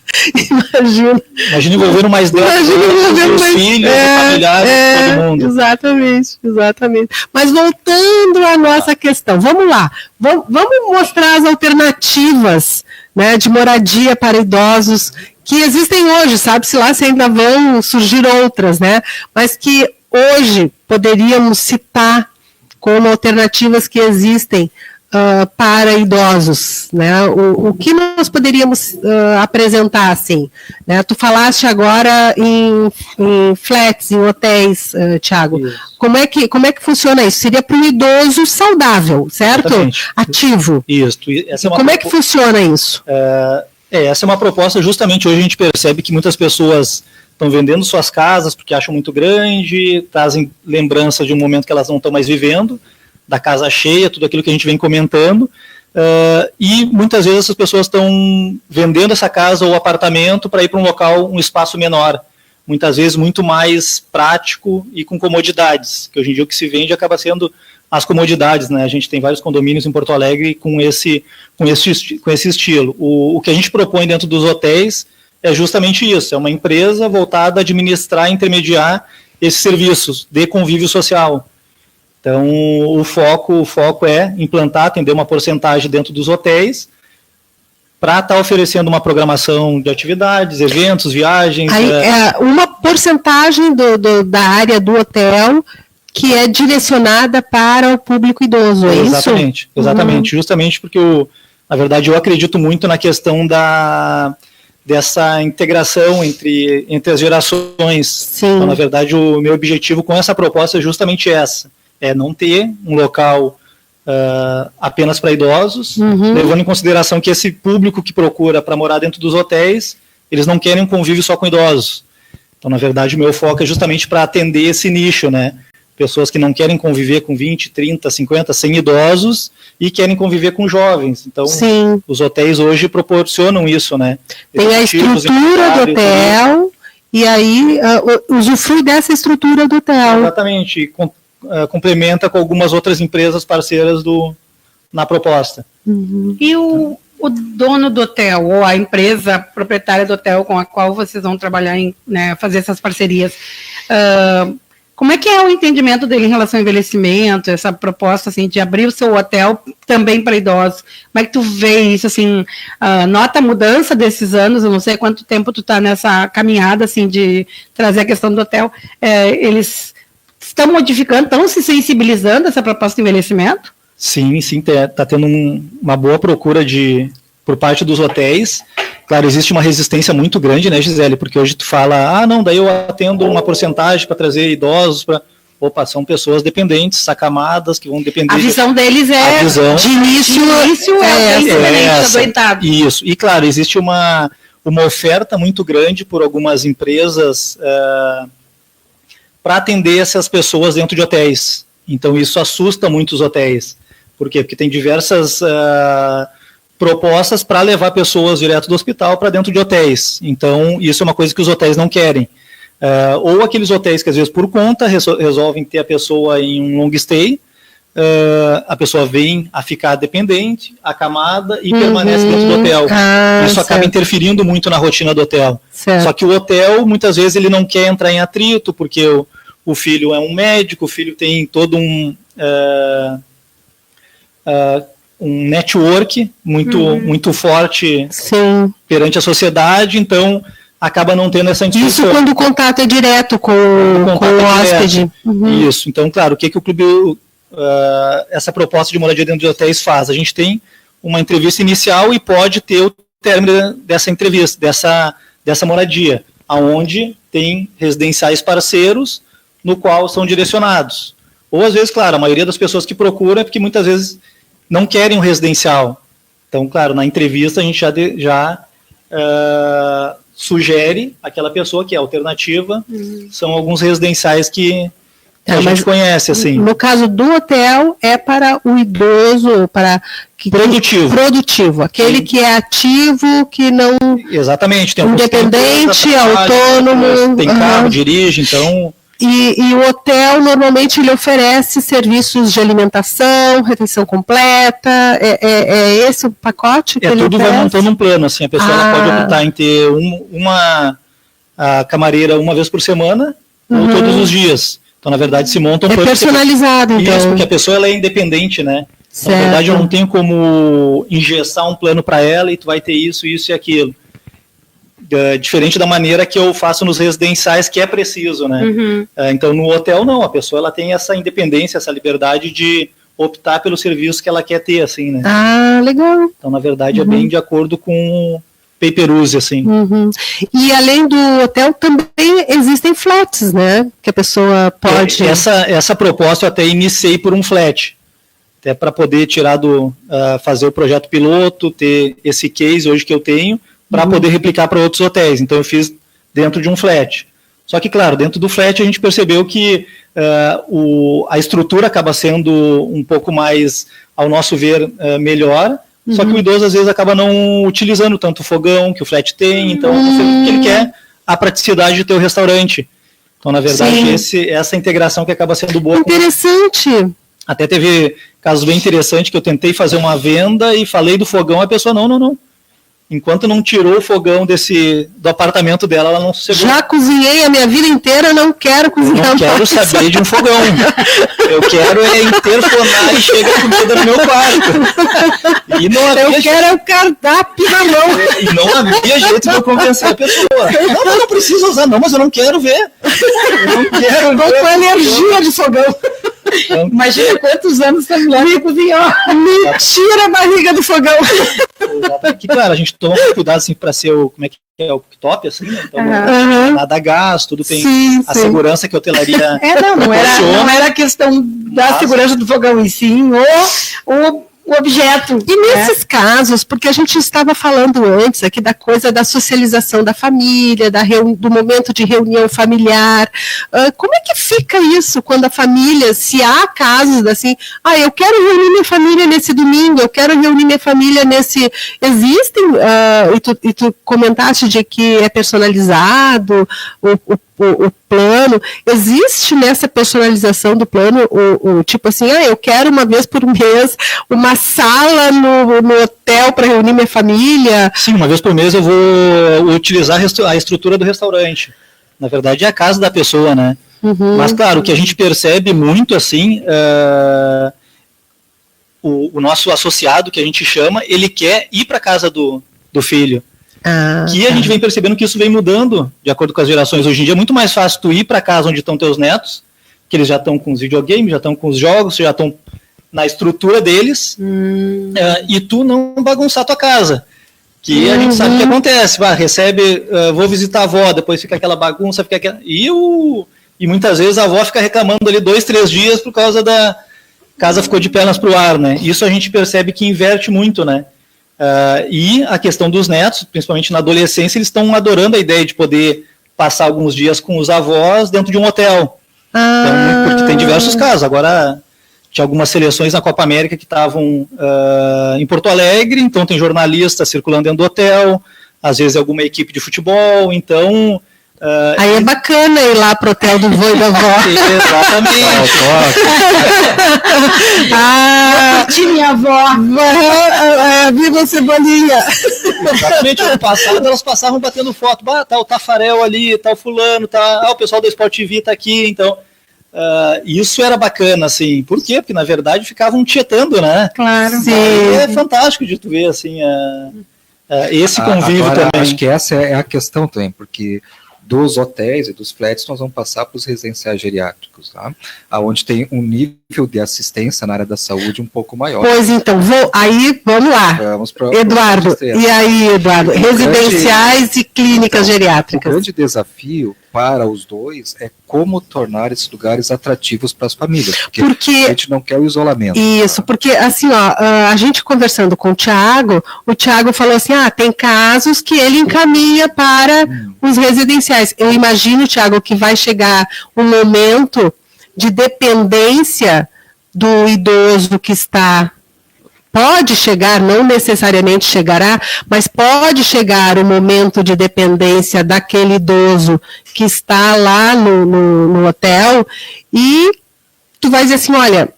Imagina envolvendo mais 10 os filhos, familiares, todo mundo. Exatamente. Mas voltando à nossa questão, vamos lá. Vamos mostrar as alternativas, né, de moradia para idosos que existem hoje, sabe-se lá se ainda vão surgir outras, né? Mas que hoje poderíamos citar como alternativas que existem para idosos, né? O que nós poderíamos apresentar, assim, né? Tu falaste agora em flats, em hotéis, Thiago. Como é que funciona isso? Seria para um idoso saudável, certo? Exatamente. Ativo. Isso. Como é que funciona isso? Essa é uma proposta, justamente hoje a gente percebe que muitas pessoas estão vendendo suas casas porque acham muito grande, trazem lembrança de um momento que elas não estão mais vivendo, da casa cheia, tudo aquilo que a gente vem comentando, e muitas vezes essas pessoas estão vendendo essa casa ou apartamento para ir para um local, um espaço menor, muitas vezes muito mais prático e com comodidades, que hoje em dia o que se vende acaba sendo as comodidades, né? A gente tem vários condomínios em Porto Alegre com esse estilo. O que a gente propõe dentro dos hotéis é justamente isso, é uma empresa voltada a administrar e intermediar esses serviços de convívio social. Então, o foco é implantar, atender uma porcentagem dentro dos hotéis para estar oferecendo uma programação de atividades, eventos, viagens. Aí, uma porcentagem da área do hotel que é direcionada para o público idoso, é isso? Exatamente. Justamente porque, na verdade, eu acredito muito na questão dessa integração entre as gerações. Sim. Então, na verdade, o meu objetivo com essa proposta é justamente essa. É não ter um local apenas para idosos, levando em consideração que esse público que procura para morar dentro dos hotéis, eles não querem um convívio só com idosos. Então, na verdade, o meu foco é justamente para atender esse nicho, né? Pessoas que não querem conviver com 20, 30, 50, 100 idosos e querem conviver com jovens. Então, Sim. os hotéis hoje proporcionam isso, né? Tem a estrutura do hotel e aí usufrui dessa estrutura do hotel. Exatamente. E complementa com algumas outras empresas parceiras na proposta. Uhum. E o dono do hotel, ou a empresa proprietária do hotel com a qual vocês vão trabalhar, né, fazer essas parcerias, como é que é o entendimento dele em relação ao envelhecimento, essa proposta assim, de abrir o seu hotel também para idosos? Como é que tu vê isso? Assim, nota a mudança desses anos? Eu não sei quanto tempo tu está nessa caminhada assim, de trazer a questão do hotel. Eles estão modificando, estão se sensibilizando a essa proposta de envelhecimento? Sim, está tendo uma boa procura por parte dos hotéis. Claro, existe uma resistência muito grande, né, Gisele? Porque hoje tu fala, não, daí eu atendo uma porcentagem para trazer idosos para... Opa, são pessoas dependentes, acamadas, que vão depender... A visão deles de início adoentado. Isso, e claro, existe uma oferta muito grande por algumas empresas para atender essas pessoas dentro de hotéis. Então isso assusta muito os hotéis. Por quê? Porque tem diversas... propostas para levar pessoas direto do hospital para dentro de hotéis. Então, isso é uma coisa que os hotéis não querem. Ou aqueles hotéis que, às vezes, por conta, resolvem ter a pessoa em um long stay, a pessoa vem a ficar dependente, acamada e permanece dentro do hotel. Isso acaba interferindo muito na rotina do hotel. Certo. Só que o hotel, muitas vezes, ele não quer entrar em atrito, porque o filho é um médico, o filho tem todo um network muito forte. Sim. Perante a sociedade, então acaba não tendo essa intuição. Isso quando o contato é direto com o hóspede. Uhum. Isso, então, claro, o que o clube, essa proposta de moradia dentro de hotéis faz? A gente tem uma entrevista inicial e pode ter o término dessa entrevista, dessa moradia, aonde tem residenciais parceiros no qual são direcionados. Ou, às vezes, claro, a maioria das pessoas que procuram é porque muitas vezes não querem um residencial. Então, claro, na entrevista a gente já sugere aquela pessoa que é alternativa. São alguns residenciais que a gente conhece, assim. No caso do hotel, é para o idoso, produtivo, aquele que é ativo, que não... Exatamente. Tem independente, autônomo. Tem carro, dirige, então... E o hotel, normalmente, ele oferece serviços de alimentação, refeição completa, é esse o pacote que ele tudo oferece? Vai montando um plano, assim, a pessoa ela pode optar em ter uma camareira uma vez por semana, ou todos os dias. Então, na verdade, se monta um plano. É personalizado, então. Isso, porque a pessoa ela é independente, né? Certo. Na verdade, eu não tenho como engessar um plano para ela e tu vai ter isso e aquilo. Diferente da maneira que eu faço nos residenciais, que é preciso, né? Então, no hotel, não. A pessoa ela tem essa independência, essa liberdade de optar pelo serviço que ela quer ter, assim, né? Legal. Então, na verdade, é bem de acordo com o pay-per-use, assim. E, além do hotel, também existem flats, né? Que a pessoa pode... Essa proposta eu até iniciei por um flat. Até para poder fazer o projeto piloto, ter esse case hoje que eu tenho, para poder replicar para outros hotéis. Então, eu fiz dentro de um flat. Só que, claro, dentro do flat a gente percebeu que a estrutura acaba sendo um pouco mais, ao nosso ver, melhor, só que o idoso, às vezes, acaba não utilizando tanto o fogão que o flat tem, então, o que ele quer, a praticidade de ter o restaurante. Então, na verdade, essa integração que acaba sendo boa. Interessante! Até teve casos bem interessantes que eu tentei fazer uma venda e falei do fogão, a pessoa, não. Enquanto não tirou o fogão do apartamento dela, ela não sossegou. Já cozinhei a minha vida inteira, não quero cozinhar. Eu não quero saber de um fogão. Eu quero interfonar e chega a comida no meu quarto. E não havia eu quero o cardápio na mão. E não havia jeito de eu convencer a pessoa. Não precisa usar, não, mas eu não quero ver. Eu não quero ver. Com energia de fogão. Então, imagina quantos anos essa mulher me cozinhou. Me tira a barriga do fogão. Aqui, claro, a gente toma cuidado assim, para ser o cooktop, assim, né? Então, nada gás, tudo tem a segurança que a hotelaria não era questão da segurança do fogão em si, ou o objeto. E nesses casos, porque a gente estava falando antes aqui da coisa da socialização da família, do momento de reunião familiar, como é que fica isso quando a família, se há casos assim, eu quero reunir minha família nesse domingo, eu quero reunir minha família nesse... Existem, e tu comentaste de que é personalizado o plano, existe nessa personalização do plano o tipo assim, eu quero uma vez por mês uma sala no hotel para reunir minha família. Sim, uma vez por mês eu vou utilizar a estrutura do restaurante. Na verdade é a casa da pessoa, né? Uhum. Mas claro, o que a gente percebe muito assim, o nosso associado, que a gente chama, ele quer ir para a casa do filho. Que a gente vem percebendo que isso vem mudando de acordo com as gerações. Hoje em dia é muito mais fácil tu ir para casa onde estão teus netos, que eles já estão com os videogames, já estão com os jogos, já estão na estrutura deles, e tu não bagunçar tua casa. Que a gente sabe o que acontece, recebe, vou visitar a avó, depois fica aquela bagunça, fica aquela... E muitas vezes a avó fica reclamando ali 2, 3 dias por causa da casa ficou de pernas pro ar, né? Isso a gente percebe que inverte muito, né? E a questão dos netos, principalmente na adolescência, eles estão adorando a ideia de poder passar alguns dias com os avós dentro de um hotel. Então, porque tem diversos casos. Agora, tinha algumas seleções na Copa América que estavam em Porto Alegre, então tem jornalistas circulando dentro do hotel, às vezes alguma equipe de futebol, então... Aí é bacana ir lá pro hotel do vô e da avó. Exatamente. Eu curti minha avó. Viva Cebolinha. Exatamente, ano passado elas passavam batendo foto, tá o Tafarel ali, tá o fulano, o pessoal da Sport TV tá aqui, então isso era bacana, assim, por quê? Porque na verdade ficavam tietando, né? Claro. Sim. É fantástico de tu ver, assim, esse convívio agora, também. Acho que essa é a questão também, porque dos hotéis e dos flats nós vamos passar para os residenciais geriátricos, tá? Onde tem um nível de assistência na área da saúde um pouco maior. Pois então, vamos lá. Vamos pra, Eduardo, e aí, Eduardo? Residenciais e clínicas geriátricas. O grande desafio para os dois é como tornar esses lugares atrativos para as famílias, porque a gente não quer o isolamento. Isso, porque assim, a gente conversando com o Thiago falou assim, tem casos que ele encaminha para os residenciais. Eu imagino, Thiago, que vai chegar um momento de dependência do idoso que está... Pode chegar, não necessariamente chegará, mas pode chegar o momento de dependência daquele idoso que está lá no hotel e tu vai dizer assim, olha,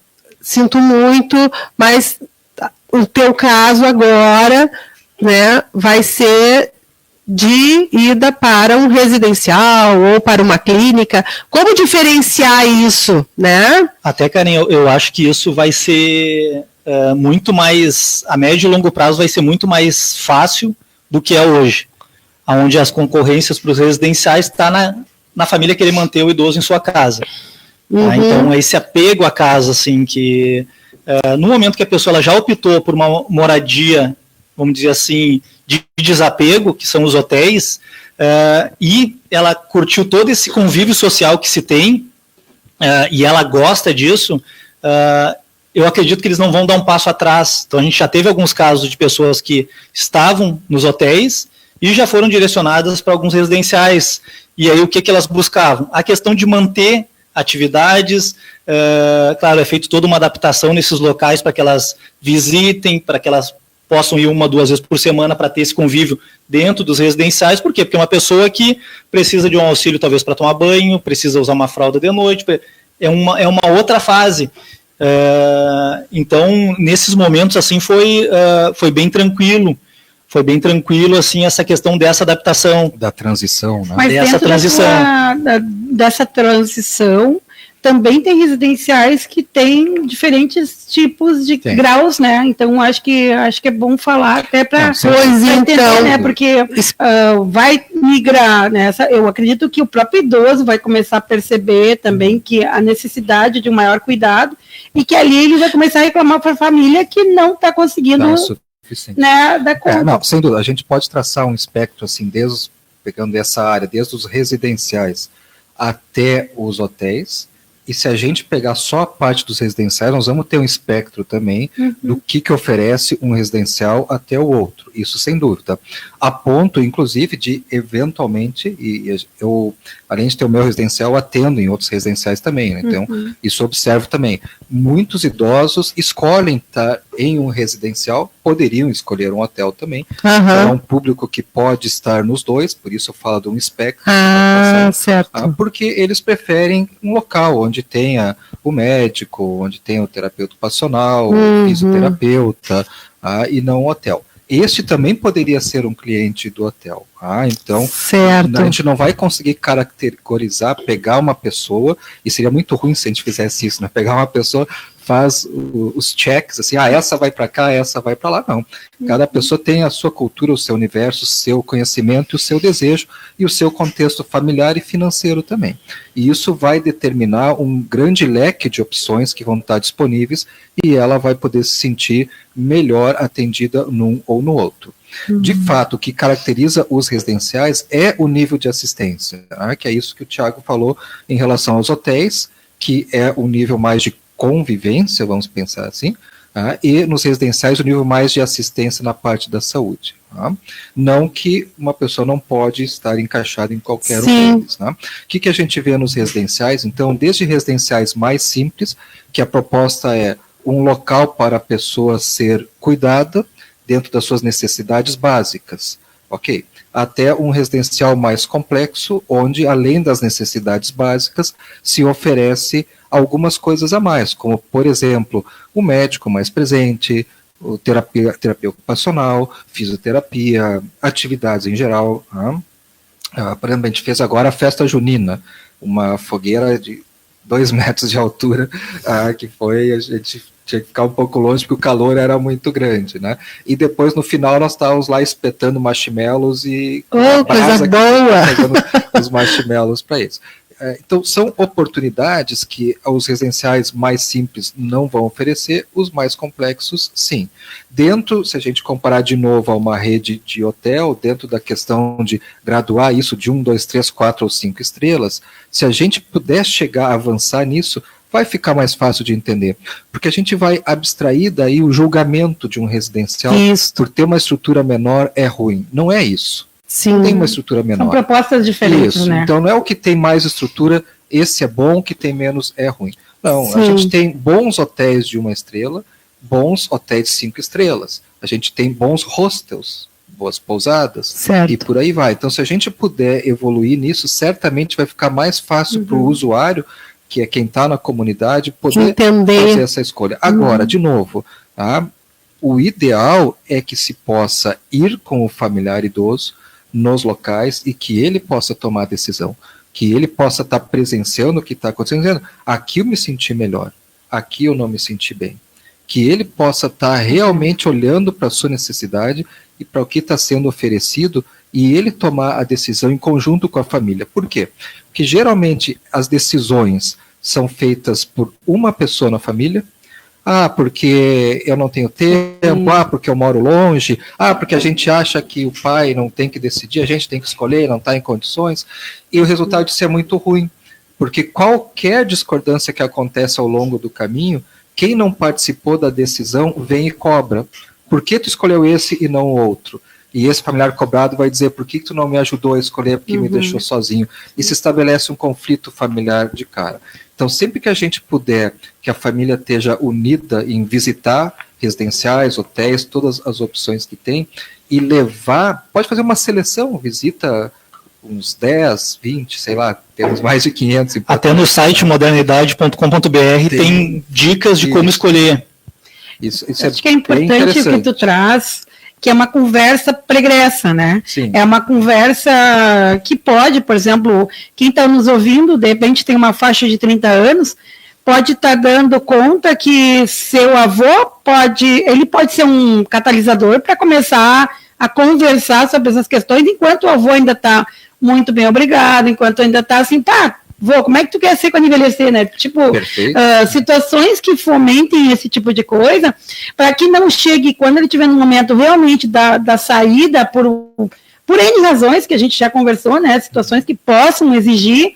sinto muito, mas o teu caso agora, né, vai ser de ida para um residencial ou para uma clínica. Como diferenciar isso, né? Até, Karen, eu acho que isso vai ser... muito mais, a médio e longo prazo vai ser muito mais fácil do que é hoje, onde as concorrências para os residenciais está na família querer manter o idoso em sua casa. Tá? Então, esse apego à casa, assim, que no momento que a pessoa ela já optou por uma moradia, vamos dizer assim, de desapego, que são os hotéis, e ela curtiu todo esse convívio social que se tem, e ela gosta disso, eu acredito que eles não vão dar um passo atrás. Então a gente já teve alguns casos de pessoas que estavam nos hotéis e já foram direcionadas para alguns residenciais. E aí o que elas buscavam? A questão de manter atividades, claro, é feito toda uma adaptação nesses locais para que elas visitem, para que elas possam ir 1, 2 vezes por semana para ter esse convívio dentro dos residenciais. Por quê? Porque é uma pessoa que precisa de um auxílio talvez para tomar banho, precisa usar uma fralda de noite, é uma outra fase. Então, nesses momentos, assim, foi bem tranquilo. Foi bem tranquilo, assim, essa questão dessa adaptação. Da transição, né? Mas dessa transição. Dessa transição, também tem residenciais que têm diferentes tipos de graus, né? Então, acho que é bom falar até para entender, né? Porque vai migrar, né? Eu acredito que o próprio idoso vai começar a perceber também que a necessidade de um maior cuidado e que ali ele vai começar a reclamar para a família que não está conseguindo, né, dar conta. Não, sem dúvida, a gente pode traçar um espectro, assim, pegando essa área, desde os residenciais até os hotéis, E se a gente pegar só a parte dos residenciais, nós vamos ter um espectro também do que oferece um residencial até o outro, isso sem dúvida. A ponto, inclusive, de eventualmente, e eu, além de ter o meu residencial, atendo em outros residenciais também, né? Então, isso observo também. Muitos idosos escolhem estar em um residencial, poderiam escolher um hotel também. Então, é um público que pode estar nos dois, por isso eu falo de um espectro. Certo. Porque eles preferem um local onde tenha o médico, onde tenha o terapeuta ocupacional, o fisioterapeuta, e não um hotel. Este também poderia ser um cliente do hotel. Então, a gente não vai conseguir caracterizar, pegar uma pessoa, e seria muito ruim se a gente fizesse isso, né? Pegar uma pessoa, faz os checks, assim, essa vai para cá, essa vai para lá. Não. Cada pessoa tem a sua cultura, o seu universo, o seu conhecimento, o seu desejo e o seu contexto familiar e financeiro também. E isso vai determinar um grande leque de opções que vão estar disponíveis e ela vai poder se sentir melhor atendida num ou no outro. De fato, o que caracteriza os residenciais é o nível de assistência, que é isso que o Tiago falou em relação aos hotéis, que é o nível mais de convivência, vamos pensar assim, e nos residenciais o nível mais de assistência na parte da saúde. Não que uma pessoa não pode estar encaixada em qualquer um deles. O que a gente vê nos residenciais? Então, desde residenciais mais simples, que a proposta é um local para a pessoa ser cuidada dentro das suas necessidades básicas, ok? Até um residencial mais complexo, onde, além das necessidades básicas, se oferece algumas coisas a mais, como, por exemplo, o médico mais presente, o terapia ocupacional, fisioterapia, atividades em geral. Por exemplo, a gente fez agora a festa junina, uma fogueira de 2 metros de altura, que foi, a gente tinha que ficar um pouco longe porque o calor era muito grande, né? E depois, no final, nós estávamos lá espetando marshmallows e coisa boa! Pegando os marshmallows para eles. Então, são oportunidades que os residenciais mais simples não vão oferecer, os mais complexos, sim. Dentro, se a gente comparar de novo a uma rede de hotel, dentro da questão de graduar isso de 1, 2, 3, 4 ou 5 estrelas, se a gente puder chegar a avançar nisso, vai ficar mais fácil de entender, porque a gente vai abstrair daí o julgamento de um residencial por ter uma estrutura menor é ruim. Não é isso. Sim. Tem uma estrutura menor. São propostas diferentes, isso, né? Então não é o que tem mais estrutura, esse é bom, o que tem menos é ruim. Não, Sim. A gente tem bons hotéis de 1 estrela, bons hotéis de 5 estrelas. A gente tem bons hostels, boas pousadas, certo. E por aí vai. Então se a gente puder evoluir nisso, certamente vai ficar mais fácil para o usuário, que é quem está na comunidade, poder fazer essa escolha. Agora, de novo, o ideal é que se possa ir com o familiar idoso nos locais e que ele possa tomar a decisão, que ele possa estar presenciando o que está acontecendo, dizendo, aqui eu me senti melhor, aqui eu não me senti bem. Que ele possa estar realmente olhando para a sua necessidade e para o que está sendo oferecido e ele tomar a decisão em conjunto com a família. Por quê? Porque geralmente as decisões são feitas por uma pessoa na família, porque eu não tenho tempo, porque eu moro longe, porque a gente acha que o pai não tem que decidir, a gente tem que escolher, não está em condições, e o resultado disso é muito ruim, porque qualquer discordância que acontece ao longo do caminho, quem não participou da decisão vem e cobra. Por que tu escolheu esse e não o outro? E esse familiar cobrado vai dizer, por que tu não me ajudou a escolher, porque me deixou sozinho? E se estabelece um conflito familiar de cara. Então, sempre que a gente puder que a família esteja unida em visitar residenciais, hotéis, todas as opções que tem, e levar, pode fazer uma seleção, visita uns 10, 20, sei lá, temos mais de 500. Até no site modernidade.com.br tem dicas de como escolher. Isso acho que é importante o que tu traz, que é uma conversa pregressa, né? Sim. É uma conversa que pode, por exemplo, quem está nos ouvindo, de repente tem uma faixa de 30 anos, pode estar dando conta que seu avô ele pode ser um catalisador para começar a conversar sobre essas questões, enquanto o avô ainda está muito bem obrigado, enquanto ainda está assim, vô, como é que tu quer ser quando envelhecer, né? Tipo, situações que fomentem esse tipo de coisa, para que não chegue, quando ele estiver no momento realmente da saída, por N razões que a gente já conversou, né? Situações que possam exigir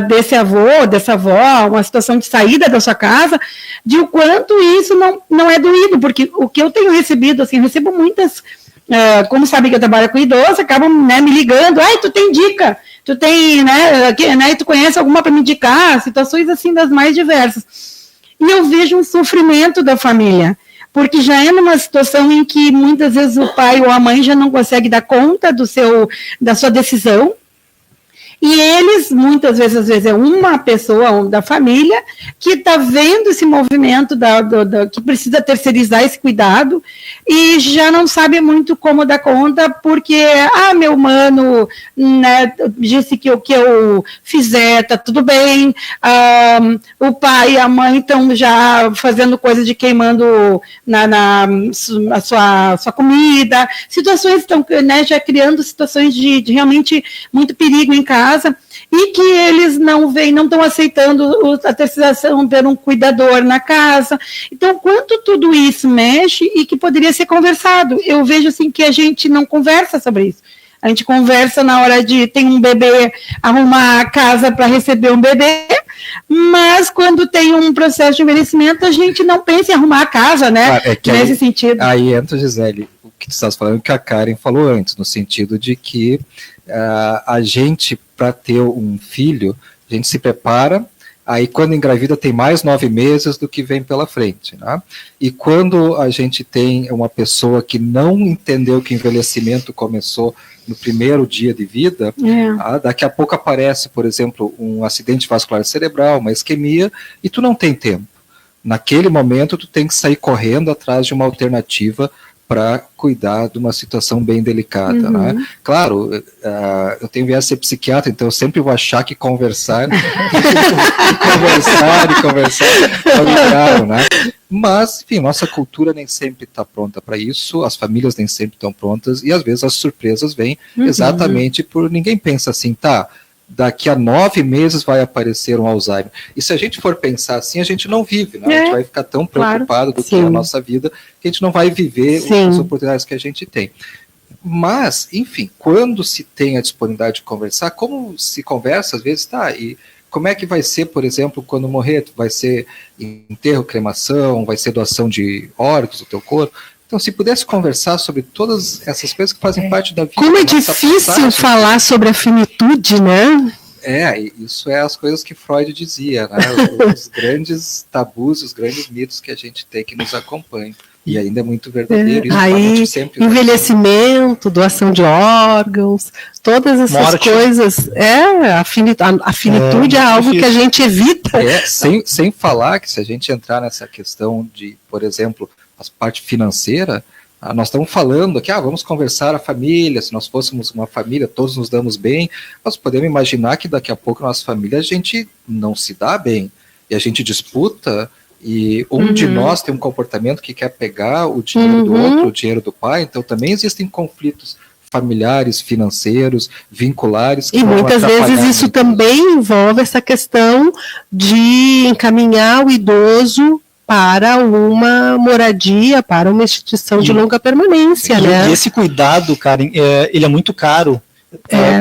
desse avô, dessa avó, uma situação de saída da sua casa, de o quanto isso não é doído, porque o que eu tenho recebido, assim, eu recebo muitas, como sabem que eu trabalho com idoso, acabam, né, me ligando, tu tem dica, tu tem, tu conhece alguma para me indicar, situações assim das mais diversas. E eu vejo um sofrimento da família, porque já é numa situação em que muitas vezes o pai ou a mãe já não consegue dar conta da sua decisão, e eles, muitas vezes, às vezes é uma pessoa da família que está vendo esse movimento que precisa terceirizar esse cuidado e já não sabe muito como dar conta, porque, meu mano, né, disse que o que eu fizer está tudo bem, o pai e a mãe estão já fazendo coisa de queimando a sua comida, situações estão, né, já criando situações de realmente muito perigo em casa, e que eles não estão aceitando a terceirização ter um cuidador na casa. Então, quanto tudo isso mexe e que poderia ser conversado. Eu vejo assim que a gente não conversa sobre isso. A gente conversa na hora de tem um bebê, arrumar a casa para receber um bebê, mas quando tem um processo de envelhecimento, a gente não pensa em arrumar a casa, né? Nesse sentido. Aí entra, Gisele, o que tu estás falando, que a Karen falou antes, no sentido de que a gente, para ter um filho, a gente se prepara, aí quando engravida tem mais 9 meses do que vem pela frente, né? E quando a gente tem uma pessoa que não entendeu que o envelhecimento começou no primeiro dia de vida, daqui a pouco aparece, por exemplo, um acidente vascular cerebral, uma isquemia, e tu não tem tempo. Naquele momento tu tem que sair correndo atrás de uma alternativa para cuidar de uma situação bem delicada, né? Claro, eu tenho viés de ser psiquiatra, então eu sempre vou achar que conversar é o ideal, né? Mas, enfim, nossa cultura nem sempre está pronta para isso, as famílias nem sempre estão prontas, e às vezes as surpresas vêm exatamente por ninguém pensa assim, daqui a 9 meses vai aparecer um Alzheimer. E se a gente for pensar assim, a gente não vive, né? A gente vai ficar tão preocupado do que é a nossa vida, que a gente não vai viver as oportunidades que a gente tem. Mas, enfim, quando se tem a disponibilidade de conversar, como se conversa, às vezes, e como é que vai ser, por exemplo, quando morrer? Vai ser enterro, cremação, vai ser doação de órgãos do teu corpo? Então, se pudesse conversar sobre todas essas coisas que fazem parte da vida. Como é difícil falar sobre a finitude, né? Isso é as coisas que Freud dizia, né? Os grandes tabus, os grandes mitos que a gente tem que nos acompanham. E ainda é muito verdadeiro. Isso aí, envelhecimento, doação de órgãos, todas essas coisas. A finitude é algo difícil. Que a gente evita. Sem falar que se a gente entrar nessa questão de, por exemplo, a parte financeira, nós estamos falando aqui, vamos conversar a família, se nós fôssemos uma família, todos nos damos bem, nós podemos imaginar que daqui a pouco na nossa família a gente não se dá bem, e a gente disputa, e um de nós tem um comportamento que quer pegar o dinheiro do outro, o dinheiro do pai, então também existem conflitos familiares, financeiros, vinculares. E muitas vezes isso também envolve essa questão de encaminhar o idoso para uma moradia, para uma instituição de longa permanência, né? E esse cuidado, Karen, ele é muito caro.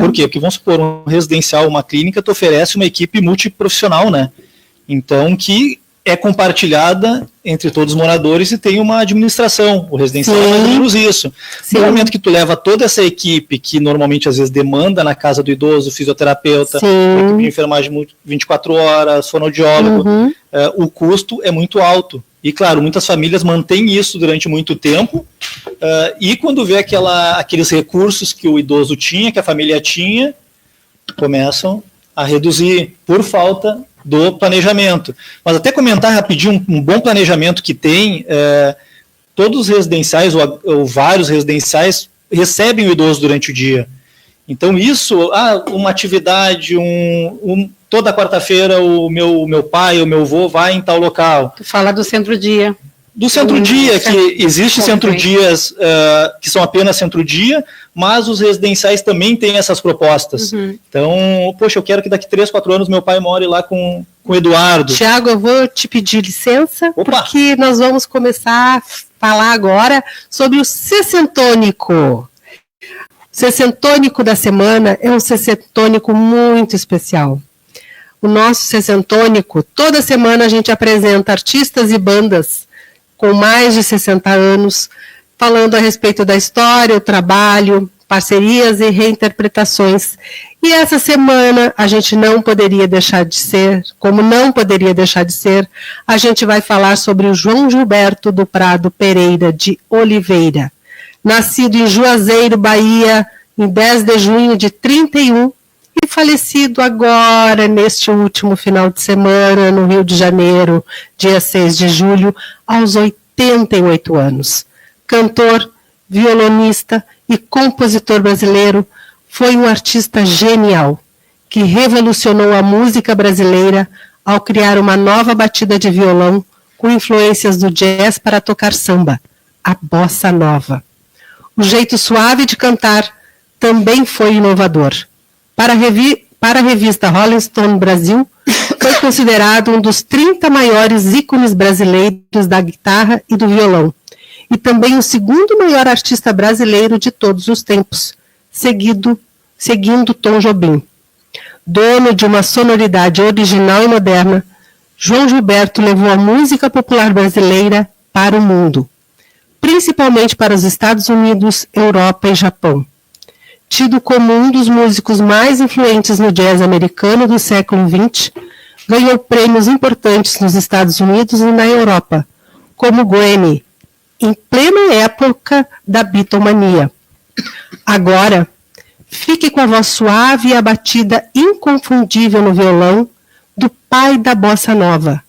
Por quê? Porque, vamos supor, um residencial, uma clínica, te oferece uma equipe multiprofissional, né? Então, que é compartilhada entre todos os moradores e tem uma administração. O residencial é mais ou menos isso. No momento que tu leva toda essa equipe, que normalmente às vezes demanda na casa do idoso, fisioterapeuta, equipe de enfermagem 24 horas, fonoaudiólogo, o custo é muito alto. E claro, muitas famílias mantêm isso durante muito tempo, e quando vê aqueles recursos que o idoso tinha, que a família tinha, começam a reduzir por falta do planejamento. Mas até comentar rapidinho, um bom planejamento que tem, todos os residenciais, ou vários residenciais, recebem o idoso durante o dia. Então isso, uma atividade, toda quarta-feira o meu pai, o meu avô vai em tal local. Tu fala do centro-dia. Do centro-dia, que existe centro-dias que são apenas centro-dia, mas os residenciais também têm essas propostas. Então, poxa, eu quero que daqui 3, 4 anos meu pai more lá com o Eduardo. Tiago, eu vou te pedir licença, porque nós vamos começar a falar agora sobre o sessentônico. O sessentônico da semana é um sessentônico muito especial. o nosso sessentônico, toda semana a gente apresenta artistas e bandas com mais de 60 anos, falando a respeito da história, o trabalho, parcerias e reinterpretações. E essa semana a gente não poderia deixar de ser, como não poderia deixar de ser, a gente vai falar sobre o João Gilberto do Prado Pereira de Oliveira, nascido em Juazeiro, Bahia, em 10 de junho de 31, e falecido agora, neste último final de semana, no Rio de Janeiro, dia 6 de julho, aos 88 anos. Cantor, violonista e compositor brasileiro, foi um artista genial, que revolucionou a música brasileira ao criar uma nova batida de violão com influências do jazz para tocar samba, a bossa nova. O jeito suave de cantar também foi inovador. Para a revista Rolling Stone Brasil, foi considerado um dos 30 maiores ícones brasileiros da guitarra e do violão, e também o segundo maior artista brasileiro de todos os tempos, seguindo Tom Jobim. Dono de uma sonoridade original e moderna, João Gilberto levou a música popular brasileira para o mundo, principalmente para os Estados Unidos, Europa e Japão. Tido como um dos músicos mais influentes no jazz americano do século XX, ganhou prêmios importantes nos Estados Unidos e na Europa, como o Grammy, em plena época da Beatlemania. Agora, fique com a voz suave e a batida inconfundível no violão do pai da bossa nova,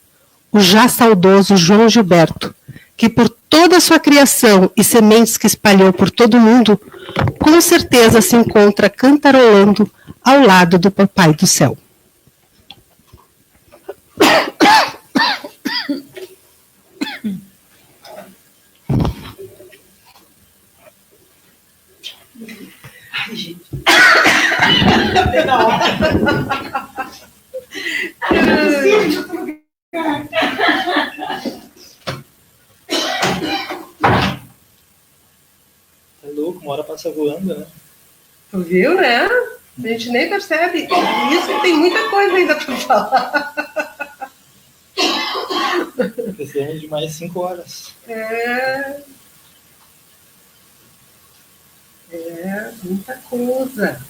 o já saudoso João Gilberto, que por toda a sua criação e sementes que espalhou por todo o mundo, com certeza se encontra cantarolando ao lado do Papai do Céu. Ai, gente. É louco, uma hora passa voando, né? Tu viu, né? A gente nem percebe. Isso que tem muita coisa ainda para falar. Precisamos de mais 5 horas. Muita coisa.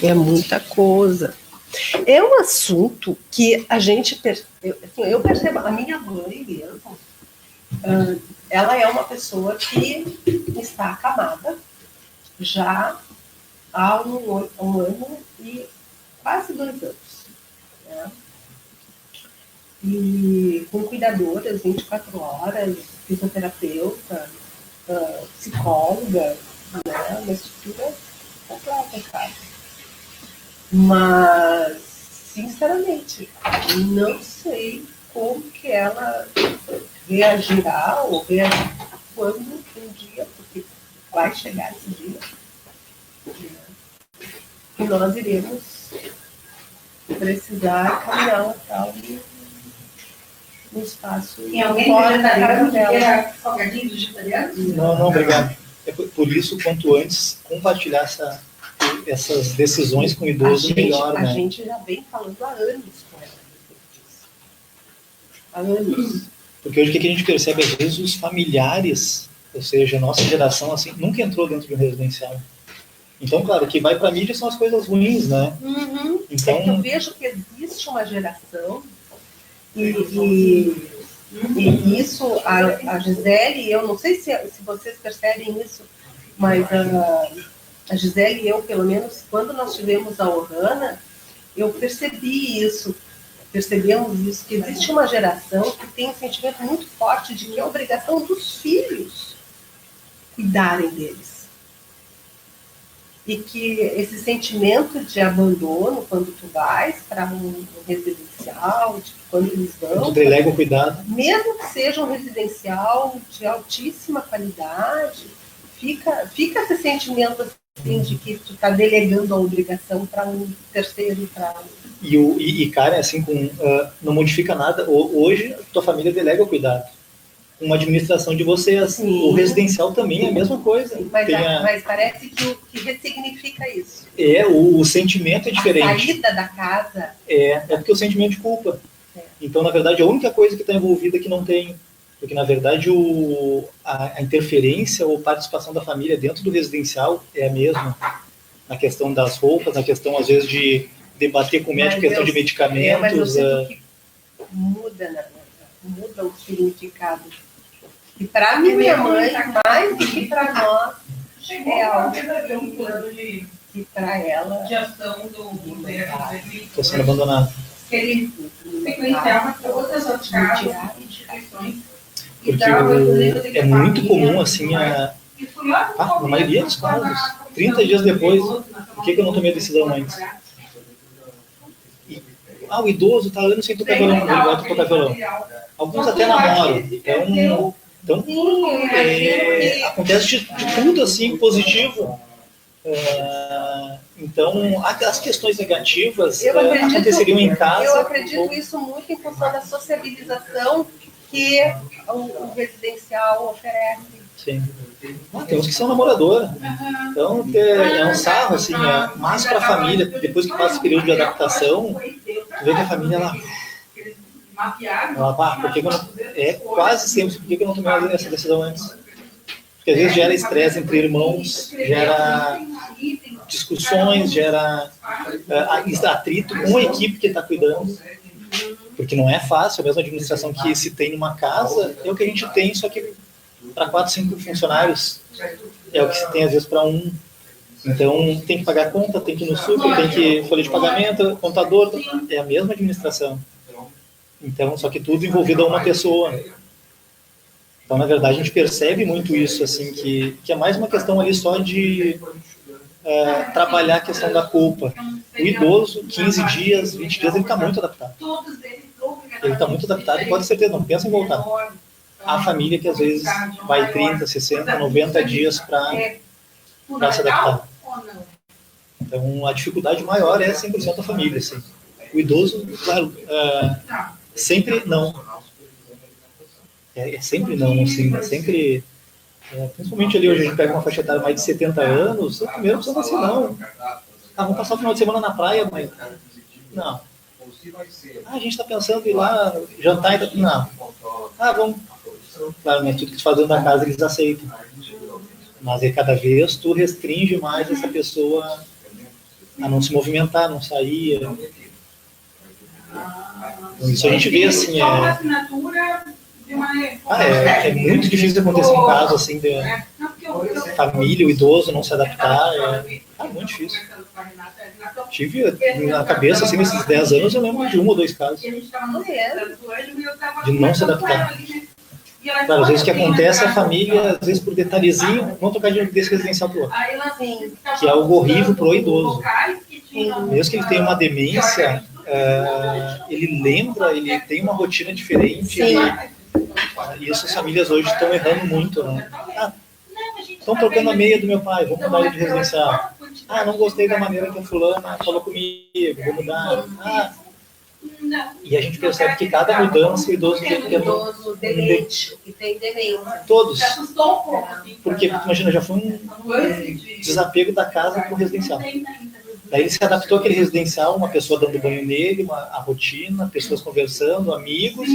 É muita coisa. É um assunto que a gente eu percebo, a minha mãe mesmo, ela é uma pessoa que está acamada já há um ano e quase 2 anos. Né? E com cuidadoras 24 horas, fisioterapeuta, psicóloga, né? Uma estrutura completa, cara. Mas, sinceramente, não sei como que ela reagirá ou quando um dia, porque vai chegar esse dia, que nós iremos precisar caminhar tal no espaço. Tem alguém que já está falando que é salgadinho vegetariano? Não, obrigado. É por isso, quanto antes, compartilhar essas decisões com o idoso melhor, né? A gente já vem falando há anos com ela. Há anos. Porque hoje o que a gente percebe, às vezes, os familiares, ou seja, a nossa geração, assim, nunca entrou dentro de um residencial. Então, claro, o que vai para a mídia são as coisas ruins, né? Uhum. Então, é que eu vejo que existe uma geração e isso, a Gisele, eu não sei se vocês percebem isso, mas a Gisele e eu, pelo menos, quando nós tivemos a Ohana, eu percebemos isso, que existe uma geração que tem um sentimento muito forte de que é obrigação dos filhos cuidarem deles. E que esse sentimento de abandono, quando tu vais para um residencial, quando eles vão... tu delega o cuidado. Mesmo que seja um residencial de altíssima qualidade, fica esse sentimento assim, de que tu está delegando a obrigação para um terceiro. E cara, assim, não modifica nada. Hoje, tua família delega o cuidado. uma administração de vocês. Sim. O residencial também é a mesma coisa. Mas parece que o que ressignifica isso. O sentimento é A diferente. saída da casa. É porque o sentimento de culpa. Então, na verdade, a única coisa que está envolvida é que não tem. Porque, na verdade, a interferência ou participação da família dentro do residencial é a mesma. Na questão das roupas, na questão, às vezes, de debater com o médico questão de medicamentos. Mas eu sinto que muda o significado. E para minha mãe, mais do que para nós, é algo que para ela de ação do está sendo abandonado. ele sequenciava todas as casas, instituições. Porque é muito comum, assim, na maioria dos casos, 30 dias depois, por que eu não tomei a decisão antes? O idoso está anos sem tocar violão, ele volta a tocar violão. Alguns até namoram. Então acontece de tudo, assim, positivo. Então, as questões negativas aconteceriam em casa. Eu acredito isso muito em função da sociabilização que o residencial oferece. Sim. Tem uns que são namoradores. Então, é um sarro, assim, mas para a família, depois que passa esse período de adaptação, tu vê que a família, por que eu não, quase sempre, por que eu não tomei essa decisão antes? Porque às vezes gera estresse entre irmãos, gera discussões, gera atrito com a equipe que está cuidando. Porque não é fácil, a mesma administração que se tem numa casa é o que a gente tem, só que para 4, 5 funcionários é o que se tem às vezes para um. Então tem que pagar conta, tem que ir no super, tem que folha de pagamento, contador, é a mesma administração. Então, só que tudo envolvido a uma pessoa. Então, na verdade, a gente percebe muito isso, assim, que é mais uma questão ali só de trabalhar a questão da culpa. O idoso, 15 dias, 20 dias, ele está muito adaptado. Ele está muito adaptado e pode ser certeza, não pensa em voltar. A família que às vezes vai 30, 60, 90 dias para se adaptar. Então, a dificuldade maior é 100% a família. Assim. O idoso, claro, sempre não. É sempre não, assim, é sempre... principalmente ali hoje a gente pega uma faixa etária mais de 70 anos, primeiro precisa assim, não. Vamos passar o final de semana na praia, mas... Não. A gente está pensando em ir lá jantar e... Não. Vamos... Claro, mas tudo que tu faz dentro da casa eles aceitam. Mas cada vez tu restringe mais essa pessoa a não se movimentar, a não sair. Então, isso a gente vê assim... É muito difícil de acontecer um caso assim de família, o idoso não se adaptar. É muito difícil. Tive na cabeça, assim, nesses 10 anos, eu lembro de 1 ou 2 casos de não se adaptar. Claro, às vezes o que acontece é a família, às vezes por detalhezinho, vão tocar de um desse residencial para o outro. Que é algo horrível para o idoso. Mesmo que ele tenha uma demência, ele lembra, ele tem uma rotina diferente. E essas famílias hoje estão errando muito, né? Estão trocando a meia do meu pai, vou mudar ele de residencial. Não gostei da maneira que a fulana falou comigo, vou mudar. E a gente percebe que cada mudança o idoso tem que tem demência. Todos. Porque, imagina, já foi um desapego da casa para o residencial. Daí ele se adaptou àquele residencial, uma pessoa dando banho nele, a rotina, pessoas conversando, amigos.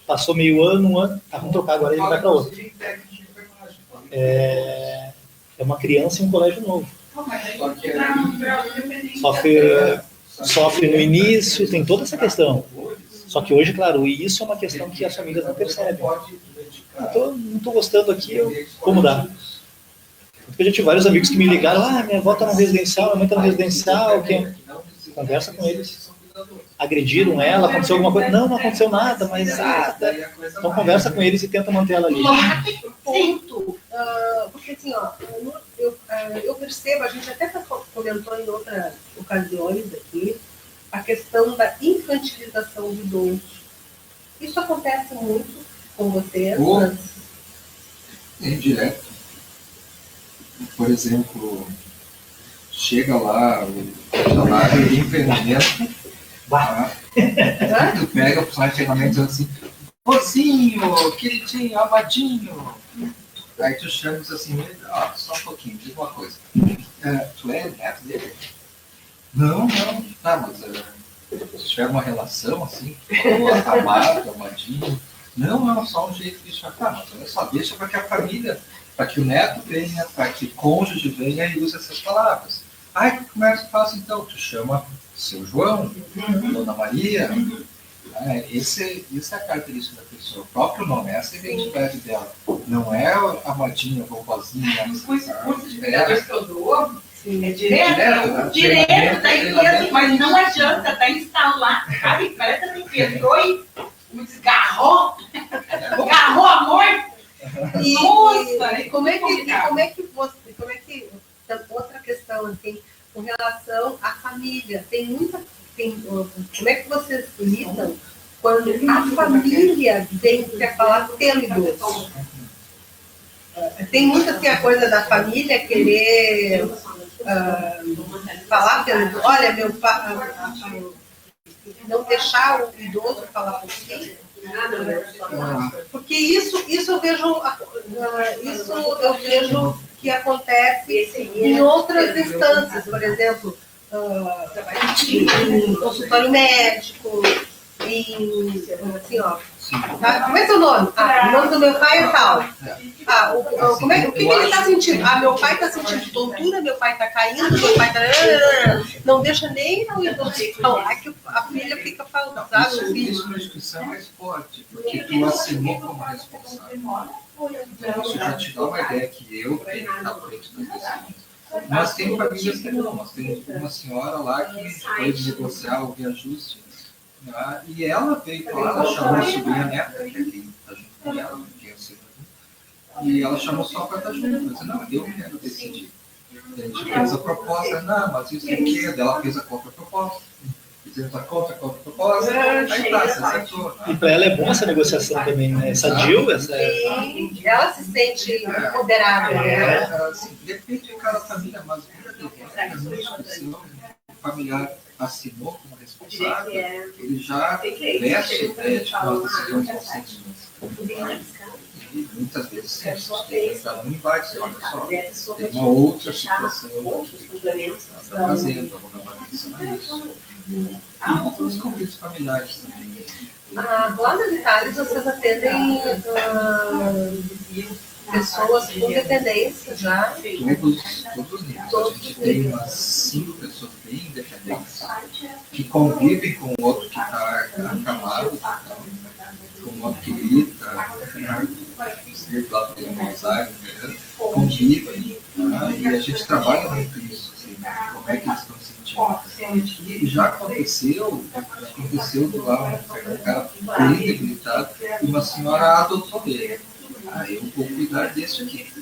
Passou meio ano, um ano, vamos trocar agora, ele vai para outro. É uma criança em um colégio novo. Sofre no início, tem toda essa questão. Só que hoje, claro, isso é uma questão que as famílias não percebem. Não estou gostando aqui, eu vou mudar. Porque eu já tive vários amigos que me ligaram, minha avó está no residencial, minha mãe está no residencial, conversa com eles. Agrediram ela, aconteceu alguma coisa? Não aconteceu nada, mas então conversa com eles e tenta manter ela ali. Ponto. Porque assim, eu percebo, a gente até comentou em outras ocasiões aqui, a questão da infantilização do idoso. Isso acontece muito com vocês? É direto. Por exemplo, chega lá o salário de empreendimento, tu pega o salário de empreendimento assim, Rosinho, queridinho, amadinho. Aí tu chamas assim, só um pouquinho, diz uma coisa. Tu é neto dele? Não. Tá, mas se tiver uma relação assim, amado, amadinho. Não, só um jeito de chamar. Tá, mas olha só, deixa para que a família, para que o neto venha, para que o cônjuge venha e use essas palavras. Ai, como é que faz então? Tu chama seu João, Dona Maria. Essa é a característica da pessoa, o próprio nome, essa é a identidade dela. Não é a modinha, a vovozinha. Os cursos de pedagogia que eu dou é direto da empresa, mas não adianta, tá instalado lá. Sabe? Parece que entrou e me desgarrou. Desgarrou a mãe. E como é que outra questão assim, com relação à família, como é que vocês lidam quando a família vem quer falar pelo idoso? Tem muito assim a coisa da família querer falar pelo idoso. Olha, meu pai, não deixar o idoso falar por si. Porque isso eu vejo que acontece em outras instâncias, por exemplo, em consultório médico, assim, ó. Como é seu nome? O nome do meu pai é tal. O que ele está sentindo? Meu pai está sentindo tontura, meu pai está caindo, meu pai está... Não deixa nem o idoso falar que a filha fica falando, sabe? Isso na instituição é mais forte, porque tu assinou como responsável. Então, isso já te dá uma ideia que eu tenho que estar à frente das decisões. Mas tem famílias que não. Nós temos uma senhora lá que foi negociar o reajuste. E ela veio falar, ela chamou a sobrinha neta, que é quem está junto com ela, quem é o segundo, e ela chamou só para estar junto. Eu disse, não, eu quero decidir. A gente fez a proposta, não, mas isso aqui, ela fez a contraproposta. Fizemos a contraproposta, aí tá, você acertou. E para ela é bom essa negociação também, né? Sadio, Sim, ela se sente empoderada, né? Assim, depende de cada família, mas a minha instituição familiar assinou como responsável, ele já veste a ideia de que as decisões vão ser suas. E muitas vezes cada um vai dizer, olha só, tem uma outra situação que está fazendo, vamos dar uma atenção a isso. E os conflitos familiares também. Lá nas Itálias vocês atendem pessoas com dependência já? Todos os níveis. A gente tem umas 5 pessoas bem independentes que convivem com o outro que está acamado, com o outro que grita, lá do Buenos Aires, convivem. E a gente trabalha muito isso, assim, como é que eles estão se sentindo. E já aconteceu do lá um cara bem debilitado e uma senhora adotou ele. Eu vou cuidar desse aqui.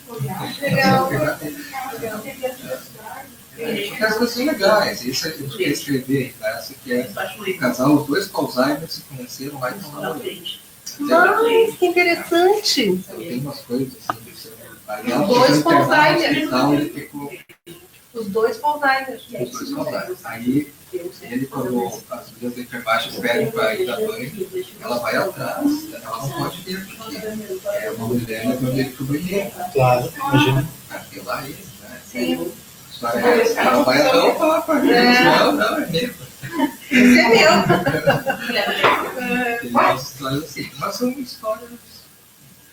Legal. As coisas são legais. Isso a gente quer escrever. Parece que é o casal, os dois com Alzheimer se conheceram lá em São Paulo. Que interessante. Tem umas coisas assim. Os dois com Alzheimer. Ele ficou... Os dois com Alzheimer. Os dois com Alzheimer. Aí, ele, quando as meninas da enfermagem pedem para ir dar banho, ela vai atrás. Ela não pode vir, porque é uma mulher levando ele para o banheiro. Claro, imagina. Aquilo lá, né? Sim. Ela vai até o papo. Não, é meu. Esse é meu. Tem umas histórias assim, mas são histórias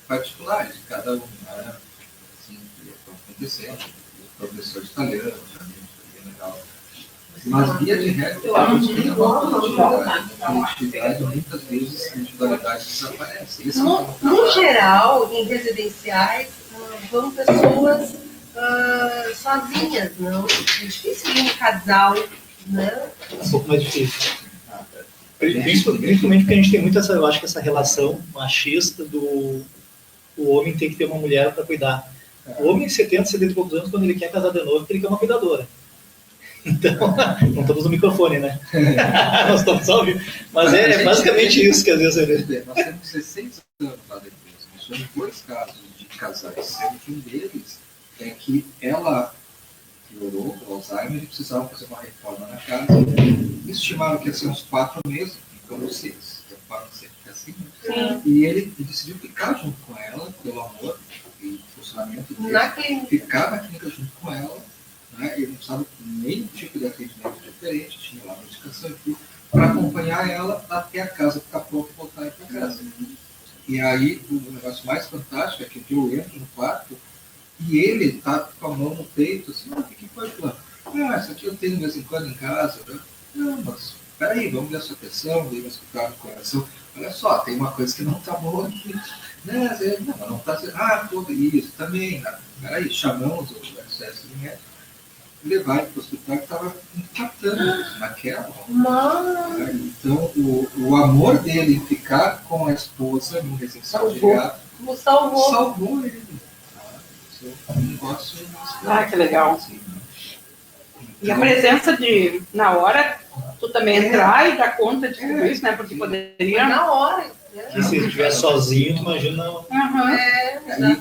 particulares de cada um, né? Assim, que estão acontecendo. Professor de italiano, bem legal. Mas, via de regra, a gente tem uma coletividade. Na coletividade, muitas vezes, a individualidade desaparece. No geral, em residenciais, vão pessoas sozinhas, não? É difícil ir um casal, né? É um pouco mais difícil. Principalmente porque a gente tem muito eu acho que essa relação machista do o homem tem que ter uma mulher para cuidar. O homem de 70 e poucos anos, quando ele quer casar de novo, ele quer uma cuidadora. Então, não estamos no microfone, né? Nós estamos ao vivo. Mas é basicamente isso que às vezes é. Nós temos 16 anos lá dentro. Nós tivemos 2 casos de casais, sendo que um deles é que ela piorou com Alzheimer e precisava fazer uma reforma na casa. Estimaram que ia ser uns 4 meses, então vocês. Não sei ficar assim. Sim. E ele decidiu ficar junto com ela, pelo amor e funcionamento dele. Na clínica. Ficar na clínica junto com ela, né? Ele não precisava nenhum tipo de atendimento diferente, tinha lá medicação e tudo, para acompanhar ela até a casa ficar pronta e voltar para casa. E aí, o negócio mais fantástico é que eu entro no quarto e ele tá com a mão no peito, assim, o que foi, Fulano? Isso aqui eu tenho de vez em quando em casa. Né? Não, mas peraí, vamos ver a sua pressão, vamos escutar o coração. Olha só, tem uma coisa que não tá boa aqui. Né? Não tá tudo isso também. Né? Peraí, chamamos o excesso de médico. Levar ele para o hospital que estava impactando naquela. Né? Então, o amor dele em ficar com a esposa no residencial geriátrico salvou ele. Isso é um negócio. Que legal. Assim, né? E a presença de, na hora, tu também entrar e dar conta de tudo isso, né? Porque poderia. Na hora. E se ele estiver sozinho, tu imagina.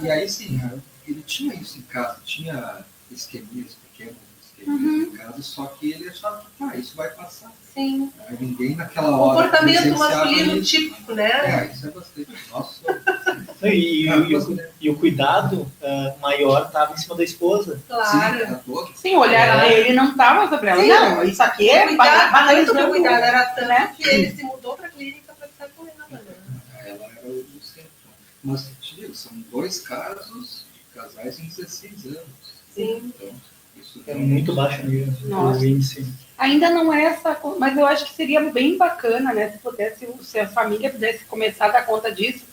E aí, sim, ele tinha isso em casa, tinha esqueminhas pequenos em casa, só que ele achava que isso vai passar. Sim. Ninguém naquela hora. Comportamento masculino típico, né? Isso é bastante. Nossa. E o cuidado maior estava em cima da esposa. Claro. Sim, o olhar dele não estava sobre ela. Sim. Não, isso aqui é banalizando. Cuidado era tanto que ele se mudou para a clínica para ficar com ela. Né? Ela era o centro. Mas, são 2 casos de casais em 16 anos. Sim. Então, isso É muito baixo o índice. Ainda não é essa, mas eu acho que seria bem bacana, né, se a família pudesse começar a dar conta disso,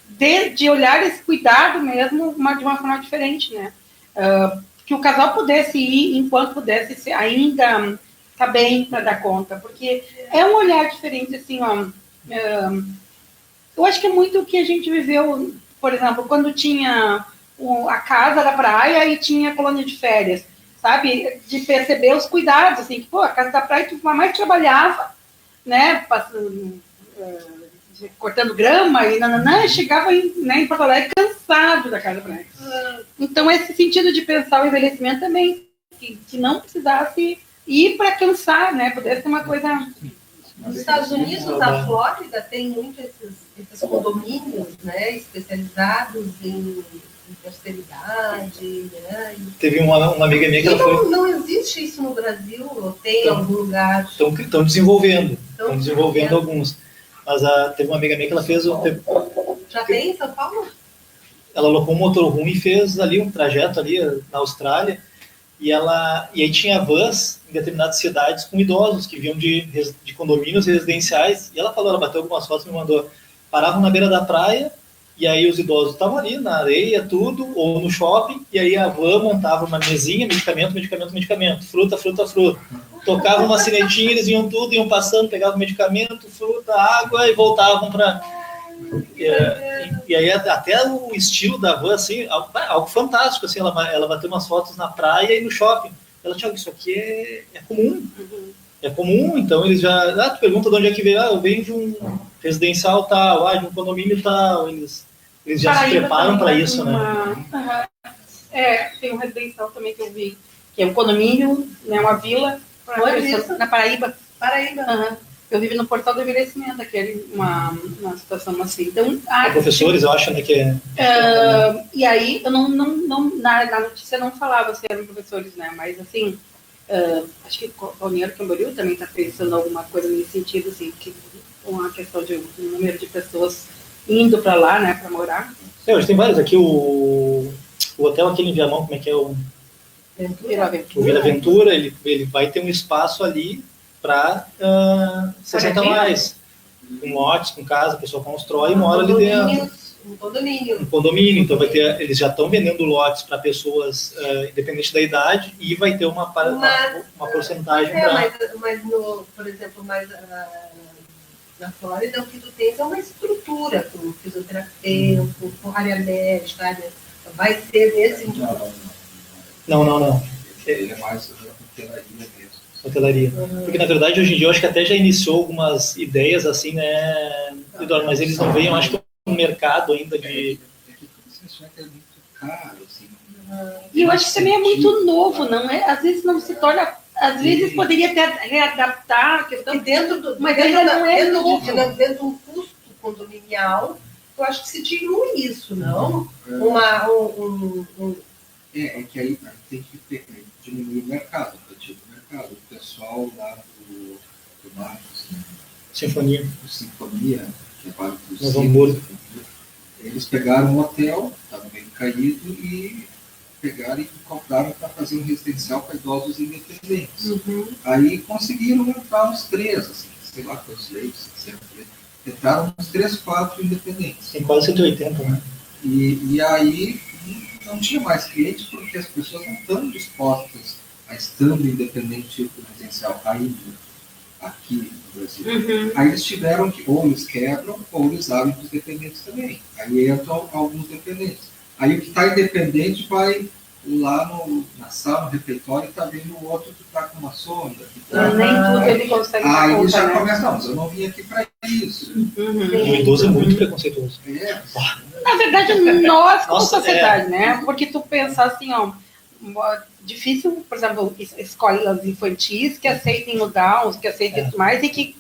de olhar esse cuidado mesmo de uma forma diferente, né? Que o casal pudesse ir enquanto pudesse ainda estar bem para dar conta, porque é um olhar diferente, assim, eu acho que é muito o que a gente viveu, por exemplo, quando tinha a casa da praia e tinha a colônia de férias, sabe? De perceber os cuidados, assim, que, a casa da praia, tu mais trabalhava, né? Cortando grama e chegava em Porto Alegre cansado da casa da praia. Então, esse sentido de pensar o envelhecimento também, que não precisasse ir para cansar, né? Pudesse ser uma coisa... Nos Estados Unidos, na Flórida, tem muito esses condomínios, né? Especializados em terceira idade, né? Teve uma amiga minha que ela foi... Não existe isso no Brasil, ou tem em algum lugar? Estão desenvolvendo. Estão desenvolvendo alguns. Mas teve uma amiga minha que ela fez... Já tem em São Paulo? Ela alocou um motorhome e fez ali um trajeto ali na Austrália. E aí tinha vans em determinadas cidades com idosos que vinham de condomínios residenciais. E ela bateu algumas fotos e me mandou. Paravam na beira da praia. E aí os idosos estavam ali na areia, tudo, ou no shopping, e aí a van montava uma mesinha, medicamento, fruta. Tocava uma sinetinha, eles iam iam passando, pegavam medicamento, fruta, água e voltavam para... E aí até o estilo da van, assim, algo fantástico, assim, ela bateu umas fotos na praia e no shopping. Ela tinha, isso aqui é comum. É comum, então eles já... tu pergunta de onde é que veio, eu venho de um residencial tal, de um condomínio tal, eles já se preparam para isso, né? Tem um residencial também que eu vi, que é um condomínio, né, uma vila, na Paraíba. Eu vivo no Portal do Envelhecimento, uma situação assim. Então, professores, eu acho, né, que é... E aí, eu na notícia não falava se eram professores, né, mas assim, acho que o Balneário Camboriú também está pensando alguma coisa nesse sentido, assim, que com a questão de um número de pessoas indo para lá, né, para morar. Hoje tem vários aqui, o hotel aquele em Viamão, como é que é o Vila Aventura, ele vai ter um espaço ali para 60 mais, com lotes, com casa, a pessoa constrói e mora ali dentro. Um condomínio, então eles já estão vendendo lotes para pessoas independente da idade e vai ter uma porcentagem mas por exemplo, na Flórida, o que tu tens é uma estrutura com fisioterapeuta, com área médica, vai ser nesse... Não. Ele é mais hotelaria mesmo. Hotelaria. Porque, na verdade, hoje em dia, eu acho que até já iniciou algumas ideias, assim, né, Eduardo, mas eles não veem, eu acho que um mercado ainda de... É muito caro, assim. E eu acho que também é muito novo, não é? Às vezes não se torna... Às vezes poderia readaptar a questão dentro do... Mas ainda não é novo. Dentro de um custo condominial condominial, eu acho que se dilui isso, não? É que aí tem que diminuir o mercado, o pessoal lá do Marcos, né? Sinfonia. Sinfonia, que é parte do Novo Hamburgo. Eles pegaram um hotel, estava bem caído, e pegaram e compraram para fazer um residencial para idosos independentes. Aí conseguiram entrar uns 3, assim, sei lá quantos leitos, entraram uns 3, 4 independentes. Tem quase 180, né? E aí não tinha mais clientes porque as pessoas não estão dispostas a estando independente residencial ainda aqui no Brasil. Aí eles tiveram que, ou eles quebram, ou eles abrem para os dependentes também. Aí entram alguns dependentes. Aí o que está independente vai lá na sala, no refeitório, e está vendo o outro que está com uma sonda. Nem tudo ele consegue dar Aí conta, já né? começa, não, mas eu não vim aqui para isso. O idoso é muito preconceituoso. Na verdade, nós como Nossa, sociedade, né? Porque tu pensa assim, ó, difícil, por exemplo, escolas infantis que aceitem o Down, que aceitem tudo mais e que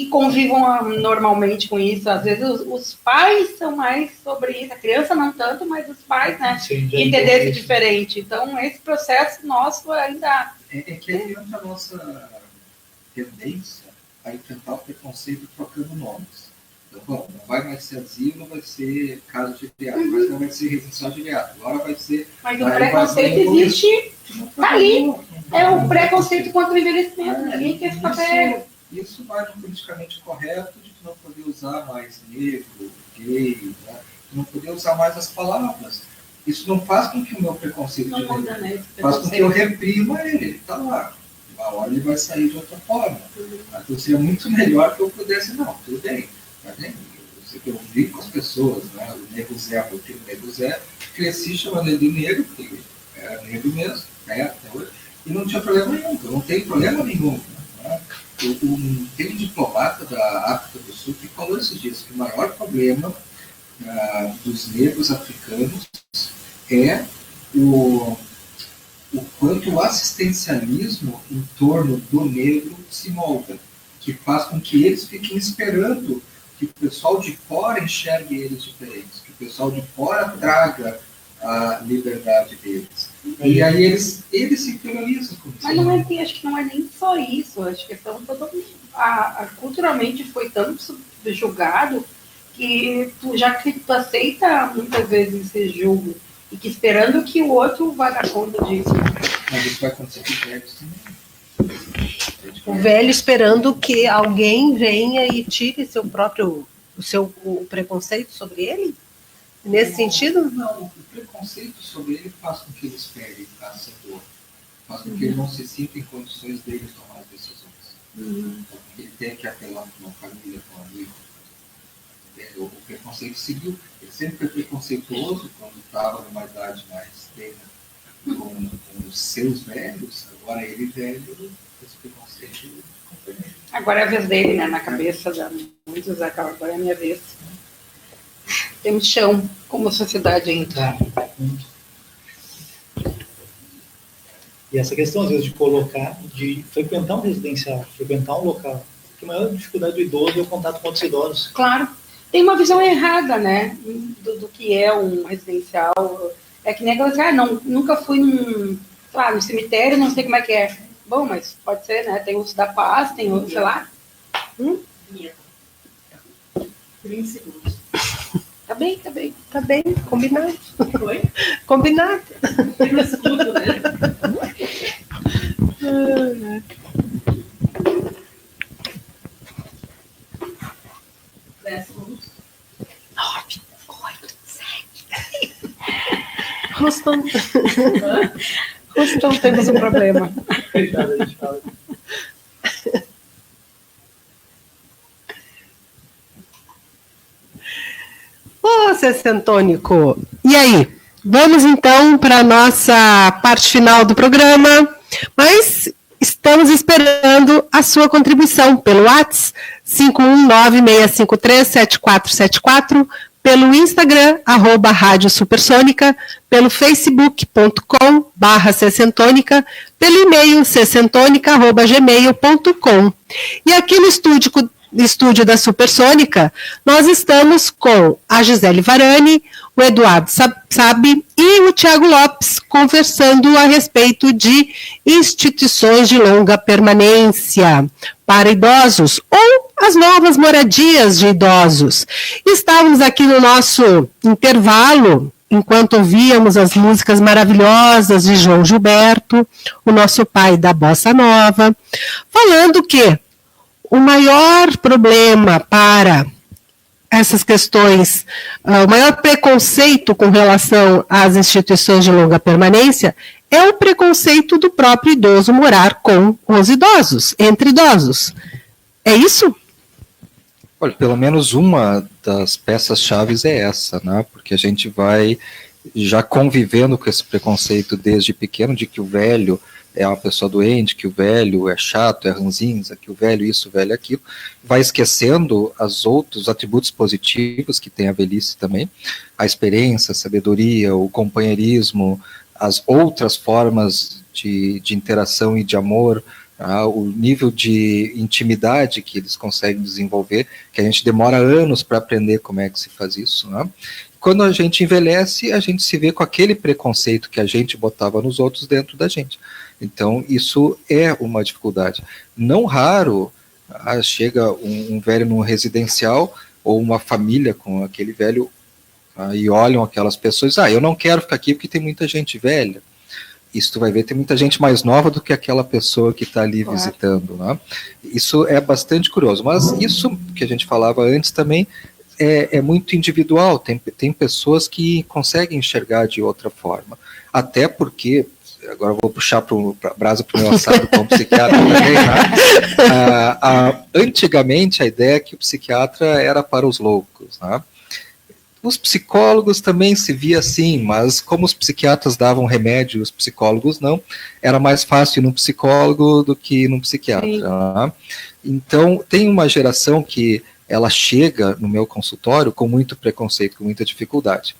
convivam normalmente com isso. Às vezes os pais são mais sobre isso, a criança não tanto, mas os pais, né? Sim, entender isso diferente. Então, esse processo nosso ainda... É que aí entra a nossa tendência a enfrentar o preconceito trocando nomes. Então, bom, não vai mais ser asilo, vai ser casa de geriátrico, mas não vai ser residencial geriátrico. Agora vai ser... Mas o preconceito existe, tá ali. É o preconceito contra o envelhecimento. Ninguém quer ficar velho. Isso vai no politicamente correto de não poder usar mais negro, gay, né? Não poder usar mais as palavras. Isso não faz com que o meu preconceito Não muda, né? faz com que eu reprima ele está lá. Uma hora ele vai sair de outra forma. Então seria muito melhor que eu pudesse, não, tudo bem. Eu vi com as pessoas, né? O Nego Zé, porque o Nego Zé cresci chamando ele de negro, porque ele era negro mesmo, né? Até hoje, e não tinha problema nenhum, eu não tenho problema nenhum. Né? Tem um diplomata da África do Sul que falou esses dias que o maior problema dos negros africanos é o quanto o assistencialismo em torno do negro se molda, que faz com que eles fiquem esperando que o pessoal de fora enxergue eles diferentes, que o pessoal de fora traga a liberdade deles. E aí eles se interiorizam com isso. Mas não é, acho que não é nem só isso. Acho que culturalmente foi tão subjugado que tu aceita muitas vezes esse julgo e que esperando que o outro vá dar conta disso. Mas isso vai acontecer com os velhos também. O velho esperando que alguém venha e tire o preconceito sobre ele? Nesse sentido? Não, o preconceito sobre ele faz com que ele espere a ser dor. Faz com que ele não se sinta em condições dele tomar as decisões. Porque ele tem que apelar para uma família, para um amigo. O preconceito seguiu. Ele sempre foi preconceituoso quando estava numa idade mais plena com os seus velhos. Agora ele velho, esse preconceito. Agora é a vez dele, né? Na cabeça de muitos, agora é a minha vez. Temos chão como sociedade ainda. E essa questão, às vezes, de frequentar um residencial, frequentar um local. Porque a maior dificuldade do idoso é o contato com outros idosos. Claro. Tem uma visão errada, né? Do que é um residencial. É que nem aquela nunca fui no cemitério, não sei como é que é. Bom, mas pode ser, né? Tem os da paz, tem os, sei lá. 30 segundos. Tá bem. Tá bem, combinado. Foi? Combinado. Tudo, né? 10 segundos. 9, 8, 7. Rostão, temos um problema. Ô, Sessentônico, e aí? Vamos então para a nossa parte final do programa, mas estamos esperando a sua contribuição pelo WhatsApp 519-653-7474, pelo Instagram, @Rádio Supersônica, pelo facebook.com/Sessentônica, pelo e-mail sessentônica@gmail.com. E aqui no estúdio estúdio da Supersônica, nós estamos com a Gisele Varani, o Eduardo Sabe e o Tiago Lopes conversando a respeito de instituições de longa permanência para idosos ou as novas moradias de idosos. Estávamos aqui no nosso intervalo, enquanto ouvíamos as músicas maravilhosas de João Gilberto, o nosso pai da Bossa Nova, falando que o maior problema para essas questões, o maior preconceito com relação às instituições de longa permanência é o preconceito do próprio idoso morar com os idosos, entre idosos. É isso? Olha, pelo menos uma das peças-chave é essa, né? Porque a gente vai já convivendo com esse preconceito desde pequeno de que o velho é uma pessoa doente, que o velho é chato, é ranzinza, que o velho isso, o velho aquilo, vai esquecendo os outros atributos positivos que tem a velhice também, a experiência, a sabedoria, o companheirismo, as outras formas de interação e de amor, o nível de intimidade que eles conseguem desenvolver, que a gente demora anos para aprender como é que se faz isso, né? Quando a gente envelhece, a gente se vê com aquele preconceito que a gente botava nos outros dentro da gente. Então, isso é uma dificuldade. Não raro, chega um velho num residencial ou uma família com aquele velho e olham aquelas pessoas, eu não quero ficar aqui porque tem muita gente velha. Isso tu vai ver, tem muita gente mais nova do que aquela pessoa que está ali visitando, né? Isso é bastante curioso, mas isso que a gente falava antes também é muito individual, tem pessoas que conseguem enxergar de outra forma, até porque, agora eu vou puxar a brasa para o meu assado como psiquiatra também, né? Antigamente a ideia é que o psiquiatra era para os loucos, né? Os psicólogos também se via assim, mas como os psiquiatras davam remédio e os psicólogos não, era mais fácil ir num psicólogo do que ir num psiquiatra. Né? Então, tem uma geração que ela chega no meu consultório com muito preconceito, com muita dificuldade.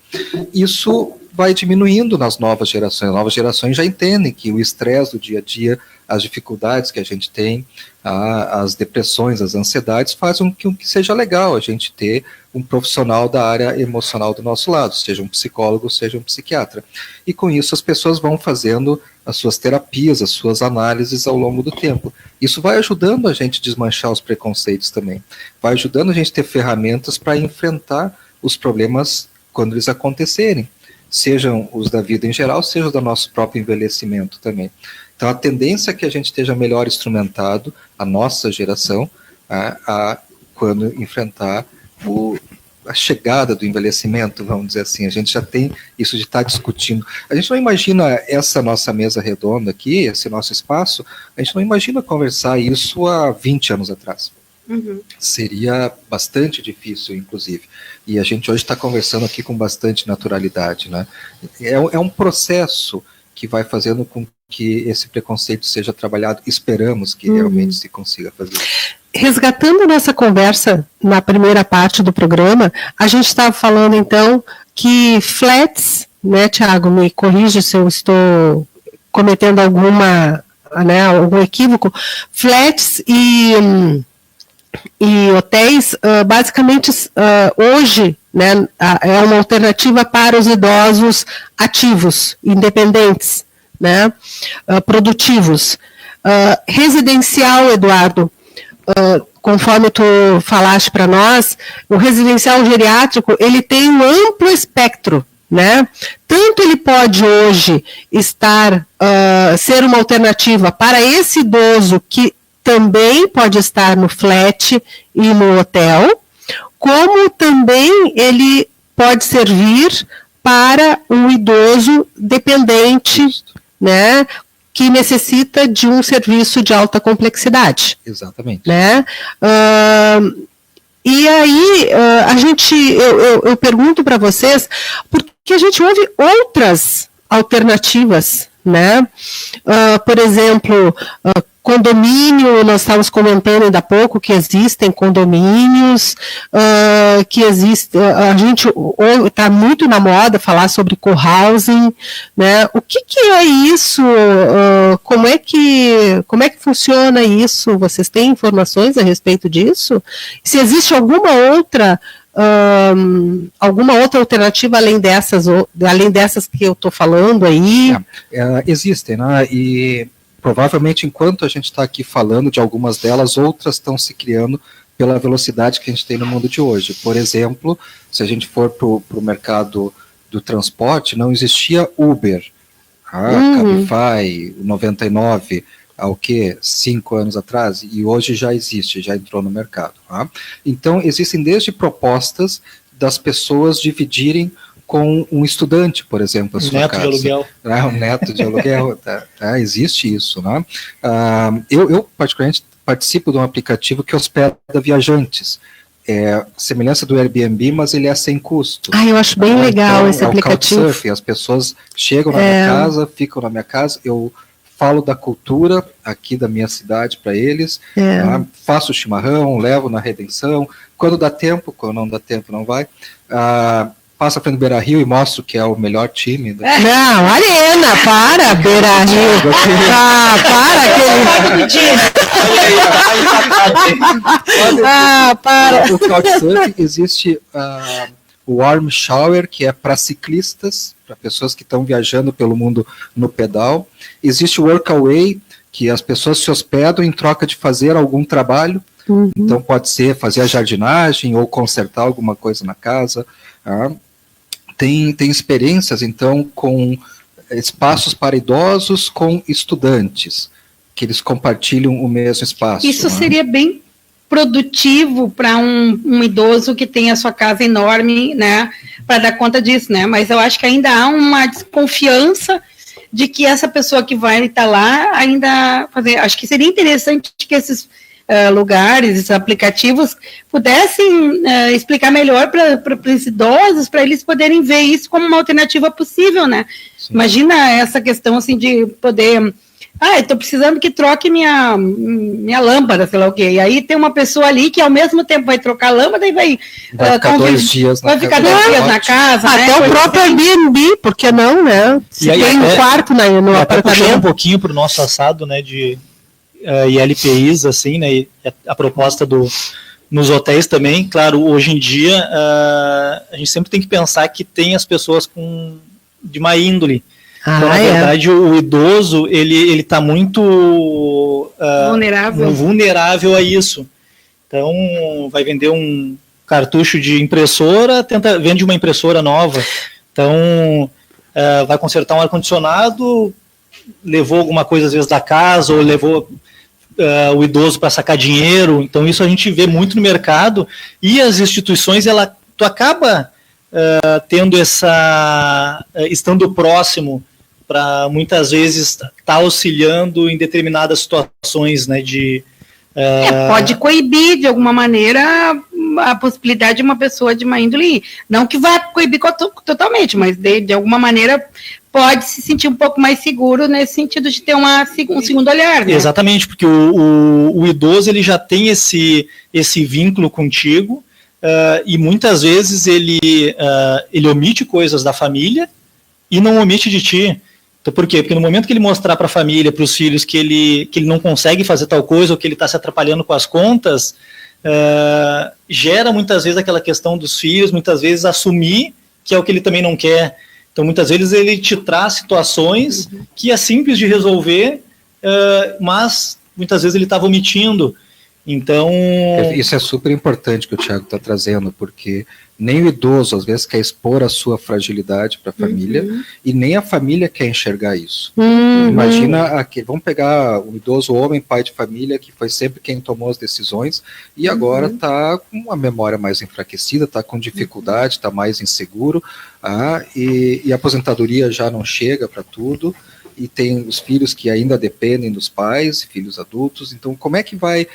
Isso vai diminuindo nas novas gerações. As novas gerações já entendem que o estresse do dia a dia, as dificuldades que a gente tem, as depressões, as ansiedades, fazem com que seja legal a gente ter um profissional da área emocional do nosso lado, seja um psicólogo, seja um psiquiatra. E com isso as pessoas vão fazendo as suas terapias, as suas análises ao longo do tempo. Isso vai ajudando a gente a desmanchar os preconceitos também. Vai ajudando a gente a ter ferramentas para enfrentar os problemas quando eles acontecerem. Sejam os da vida em geral, seja os do nosso próprio envelhecimento também. Então a tendência é que a gente esteja melhor instrumentado, a nossa geração, quando enfrentar a chegada do envelhecimento, vamos dizer assim. A gente já tem isso de estar discutindo. A gente não imagina essa nossa mesa redonda aqui, esse nosso espaço, a gente não imagina conversar isso há 20 anos atrás. Uhum. Seria bastante difícil, inclusive. E a gente hoje está conversando aqui com bastante naturalidade, né? É um processo que vai fazendo com que esse preconceito seja trabalhado. Esperamos que realmente se consiga fazer. Resgatando a nossa conversa na primeira parte do programa, a gente estava falando, então, que flats, né, Tiago, me corrige se eu estou cometendo algum equívoco, flats e hotéis, basicamente, hoje, né, é uma alternativa para os idosos ativos, independentes, né, produtivos. Residencial, Eduardo, conforme tu falaste para nós, o residencial geriátrico, ele tem um amplo espectro, né? Tanto ele pode hoje ser uma alternativa para esse idoso que também pode estar no flat e no hotel, como também ele pode servir para um idoso dependente, né, que necessita de um serviço de alta complexidade. Exatamente. Né? E aí, eu pergunto para vocês, porque a gente ouve outras alternativas, né? Por exemplo, condomínio, nós estávamos comentando ainda há pouco que existem condomínios, que existe, a gente está muito na moda falar sobre co-housing, né? O que é isso? Como é que funciona isso? Vocês têm informações a respeito disso? Se existe alguma outra alternativa além dessas que eu estou falando aí? Existem, né? E provavelmente, enquanto a gente está aqui falando de algumas delas, outras estão se criando pela velocidade que a gente tem no mundo de hoje. Por exemplo, se a gente for para o mercado do transporte, não existia Uber, Cabify, 99, há o quê? 5 anos atrás, e hoje já existe, já entrou no mercado. Tá? Então, existem desde propostas das pessoas dividirem com um estudante, por exemplo, a sua neto casa. de aluguel. Um neto de aluguel, existe isso. Né? Eu, particularmente, participo de um aplicativo que hospeda viajantes. Semelhança do Airbnb, mas ele é sem custo. Eu acho bem legal então, esse aplicativo. Couchsurfing, as pessoas chegam na minha casa, ficam na minha casa, eu falo da cultura aqui da minha cidade para eles, faço chimarrão, levo na Redenção, quando dá tempo, quando não dá tempo não vai, passo à frente do Beira-Rio e mostro que é o melhor time. Não, Arena, para, Beira-Rio. Para. O Couchsurfing existe o Warm Shower, que é para ciclistas, para pessoas que estão viajando pelo mundo no pedal. Existe o Workaway, que as pessoas se hospedam em troca de fazer algum trabalho. Então pode ser fazer a jardinagem ou consertar alguma coisa na casa. Tem experiências, então, com espaços para idosos com estudantes, que eles compartilham o mesmo espaço. Isso seria bem produtivo para um idoso que tem a sua casa enorme, né, para dar conta disso, né, mas eu acho que ainda há uma desconfiança de que essa pessoa que vai estar lá ainda fazer, acho que seria interessante que esses lugares, esses aplicativos pudessem explicar melhor para os idosos, para eles poderem ver isso como uma alternativa possível, né? Sim. Imagina essa questão assim de poder, eu estou precisando que troque minha lâmpada, sei lá o quê, e aí tem uma pessoa ali que ao mesmo tempo vai trocar a lâmpada e vai ficar 2 dias na casa. Até né? O próprio Airbnb, por que não, né? Se aí, tem um quarto no apartamento. Puxando um pouquinho para o nosso assado, né, de ILPIs, assim, né, e a proposta nos hotéis também, claro, hoje em dia a gente sempre tem que pensar que tem as pessoas de má índole. Então, na verdade, o idoso, ele está muito vulnerável a isso. Então, vai vender um cartucho de impressora, vende uma impressora nova. Então, vai consertar um ar-condicionado, levou alguma coisa às vezes da casa, ou levou o idoso para sacar dinheiro. Então isso a gente vê muito no mercado, e as instituições, tu acaba tendo estando próximo para muitas vezes estar auxiliando em determinadas situações, né, pode coibir de alguma maneira a possibilidade de uma pessoa de má índole, não que vá coibir totalmente, mas de alguma maneira pode se sentir um pouco mais seguro nesse sentido de ter um segundo olhar. Né? Exatamente, porque o idoso ele já tem esse vínculo contigo, e muitas vezes ele omite coisas da família e não omite de ti. Então, por quê? Porque no momento que ele mostrar para a família, para os filhos, que ele não consegue fazer tal coisa, ou que ele está se atrapalhando com as contas, gera muitas vezes aquela questão dos filhos, muitas vezes assumir que é o que ele também não quer. Então, muitas vezes ele te traz situações que é simples de resolver, mas muitas vezes ele estava omitindo. Então... Isso é super importante que o Thiago está trazendo, porque nem o idoso, às vezes, quer expor a sua fragilidade para a família, e nem a família quer enxergar isso. Imagina, vamos pegar um idoso homem, pai de família, que foi sempre quem tomou as decisões, e agora está com uma memória mais enfraquecida, está com dificuldade, está mais inseguro, e a aposentadoria já não chega para tudo, e tem os filhos que ainda dependem dos pais, filhos adultos. Então, como é que vai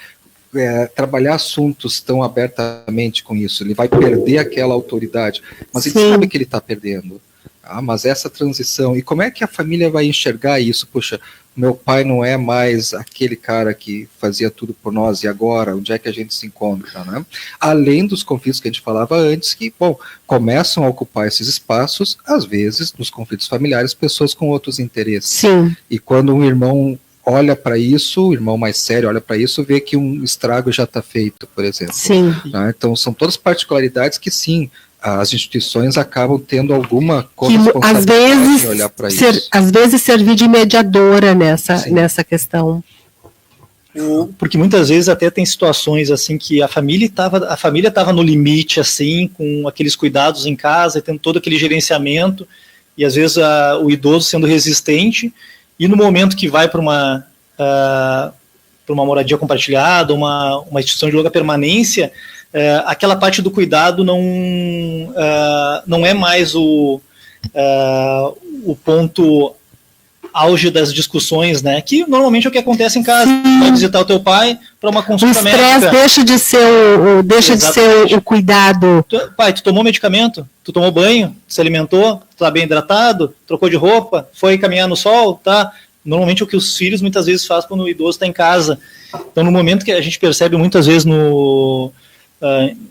trabalhar assuntos tão abertamente com isso? Ele vai perder aquela autoridade, mas ele sabe que ele está perdendo. Mas essa transição, e como é que a família vai enxergar isso? Puxa, meu pai não é mais aquele cara que fazia tudo por nós, e agora, onde é que a gente se encontra, né? Além dos conflitos que a gente falava antes, que, bom, começam a ocupar esses espaços, às vezes, nos conflitos familiares, pessoas com outros interesses. Sim. E quando um irmão olha para isso, o irmão mais sério olha para isso, vê que um estrago já está feito, por exemplo. Sim. Né? Então, são todas particularidades que, sim, as instituições acabam tendo alguma Que corresponsabilidade em olhar para isso. Às vezes servir de mediadora nessa questão. Porque muitas vezes até tem situações assim que a família estava no limite, assim, com aqueles cuidados em casa, tendo todo aquele gerenciamento, e às vezes o idoso sendo resistente, e no momento que vai para uma moradia compartilhada, uma instituição de longa permanência, aquela parte do cuidado não é mais o ponto auge das discussões, né? Que normalmente é o que acontece em casa. Sim. Vai visitar o teu pai para uma consulta médica. O estresse deixa de ser o cuidado. Pai, tu tomou medicamento? Tu tomou banho? Tu se alimentou? Tu tá bem hidratado? Trocou de roupa? Foi caminhar no sol? Tá? Normalmente é o que os filhos muitas vezes fazem quando o idoso está em casa. Então, no momento que a gente percebe muitas vezes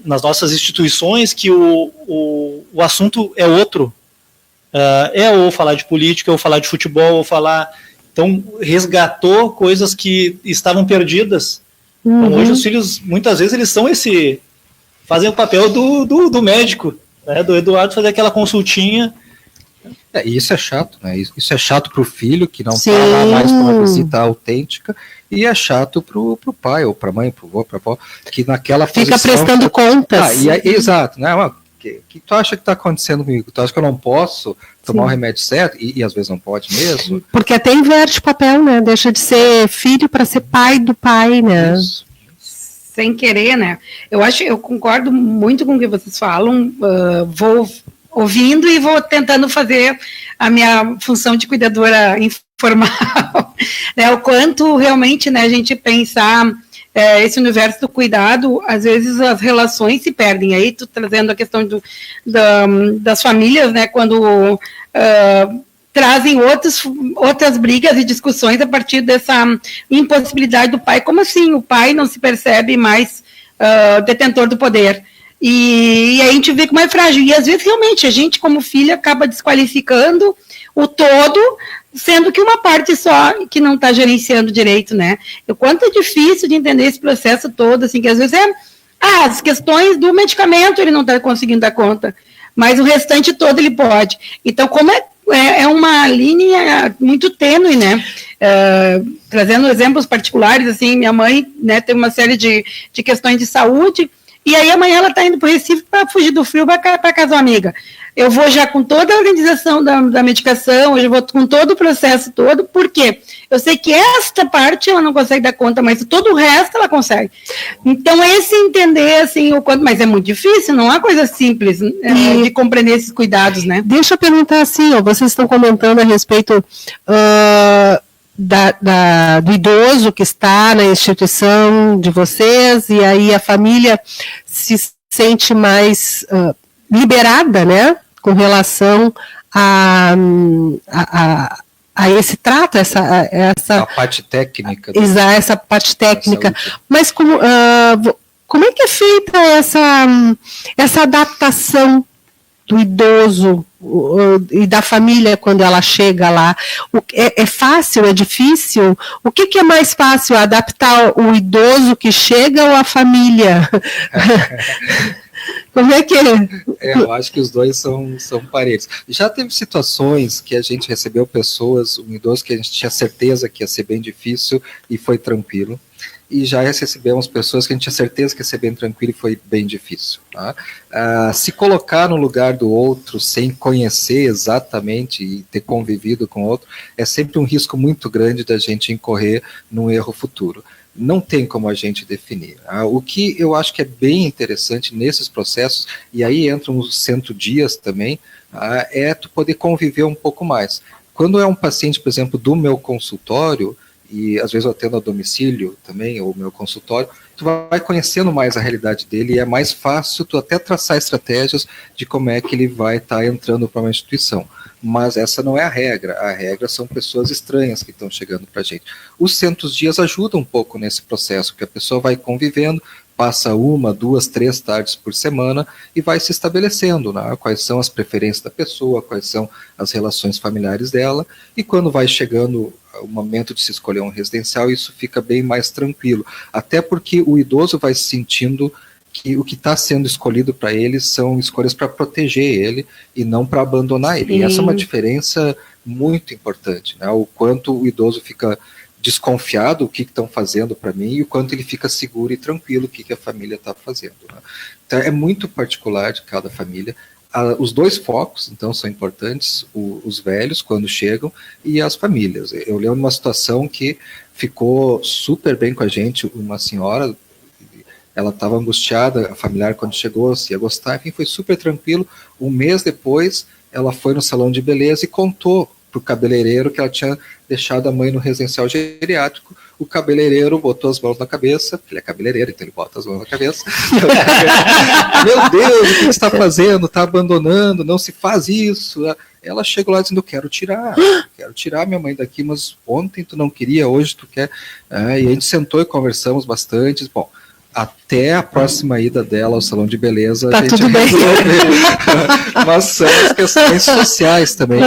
nas nossas instituições que o assunto é outro, ou falar de política, ou falar de futebol, ou falar... Então, resgatou coisas que estavam perdidas. Uhum. Então, hoje os filhos, muitas vezes, eles fazem o papel do médico, né? Do Eduardo fazer aquela consultinha. E isso é chato, né? Isso é chato para o filho, que não Sim. está lá mais para uma visita autêntica, e é chato para o pai, ou para a mãe, para o avô, para a avó, que naquela Fica posição... prestando contas. Exato, né? Que tu acha que está acontecendo comigo? Tu acha que eu não posso tomar o remédio certo? E às vezes não pode mesmo? Porque até inverte o papel, né? Deixa de ser filho para ser pai do pai, né? Isso. Sem querer, né? Eu concordo muito com o que vocês falam, vou ouvindo e vou tentando fazer a minha função de cuidadora informal, né? O quanto realmente, né, a gente pensar esse universo do cuidado, às vezes as relações se perdem. Aí tu trazendo a questão das famílias, né, quando trazem outras brigas e discussões a partir dessa impossibilidade do pai. Como assim o pai não se percebe mais detentor do poder? E aí a gente vê como é frágil. E às vezes realmente a gente como filha acaba desqualificando o todo, sendo que uma parte só que não está gerenciando direito, né? O quanto é difícil de entender esse processo todo, assim, que às vezes as questões do medicamento ele não está conseguindo dar conta, mas o restante todo ele pode. Então, como é uma linha muito tênue, né? Trazendo exemplos particulares, assim, minha mãe, né, tem uma série de questões de saúde, e aí amanhã ela está indo para o Recife para fugir do frio para casa de uma amiga. Eu vou já com toda a organização da medicação, eu já vou com todo o processo todo, por quê? Eu sei que esta parte ela não consegue dar conta, mas todo o resto ela consegue. Então, esse entender, assim, o quanto, mas é muito difícil, não é coisa simples de compreender esses cuidados, né? Deixa eu perguntar assim, vocês estão comentando a respeito do idoso que está na instituição de vocês, e aí a família se sente mais liberada, né, com relação a esse trato, essa parte técnica. Essa parte técnica. Mas como é que é feita essa adaptação do idoso e da família quando ela chega lá? É fácil, é difícil? O que é mais fácil, adaptar o idoso que chega ou a família? Como é que é? Eu acho que os dois são parelhos. Já teve situações que a gente recebeu pessoas, um idoso que a gente tinha certeza que ia ser bem difícil e foi tranquilo. E já recebemos pessoas que a gente tinha certeza que ia ser bem tranquilo e foi bem difícil. Tá? Se colocar no lugar do outro sem conhecer exatamente e ter convivido com o outro, é sempre um risco muito grande da gente incorrer num erro futuro. Não tem como a gente definir. O que eu acho que é bem interessante nesses processos, e aí entram os centro-dias também, é tu poder conviver um pouco mais. Quando é um paciente, por exemplo, do meu consultório, e às vezes eu atendo a domicílio também, ou meu consultório, tu vai conhecendo mais a realidade dele e é mais fácil tu até traçar estratégias de como é que ele vai estar entrando para uma instituição. Mas essa não é a regra são pessoas estranhas que estão chegando para a gente. Os centros dias ajudam um pouco nesse processo, porque a pessoa vai convivendo, passa 1, 2, 3 tardes por semana e vai se estabelecendo, né? Quais são as preferências da pessoa, quais são as relações familiares dela, e quando vai chegando o momento de se escolher um residencial, isso fica bem mais tranquilo, até porque o idoso vai se sentindo que o que está sendo escolhido para ele são escolhas para proteger ele e não para abandonar ele. E essa é uma diferença muito importante, né? O quanto o idoso fica desconfiado o que estão fazendo para mim e o quanto ele fica seguro e tranquilo o que a família está fazendo, né? Então é muito particular de cada família. Os dois focos, então, são importantes, os velhos, quando chegam, e as famílias. Eu lembro de uma situação que ficou super bem com a gente, uma senhora, ela estava angustiada, a familiar, quando chegou, se ia gostar, enfim, foi super tranquilo. Um mês depois, ela foi no salão de beleza e contou para o cabeleireiro que ela tinha deixado a mãe no residencial geriátrico. O cabeleireiro botou as mãos na cabeça, ele é cabeleireiro, então ele bota as mãos na cabeça. Meu Deus, o que você está fazendo? Está abandonando, não se faz isso. Ela chegou lá dizendo, quero tirar minha mãe daqui, mas ontem tu não queria, hoje tu quer. E a gente sentou e conversamos bastante. Bom, até a próxima ida dela ao salão de beleza, tá a gente tudo bem. Mas são as questões sociais também, que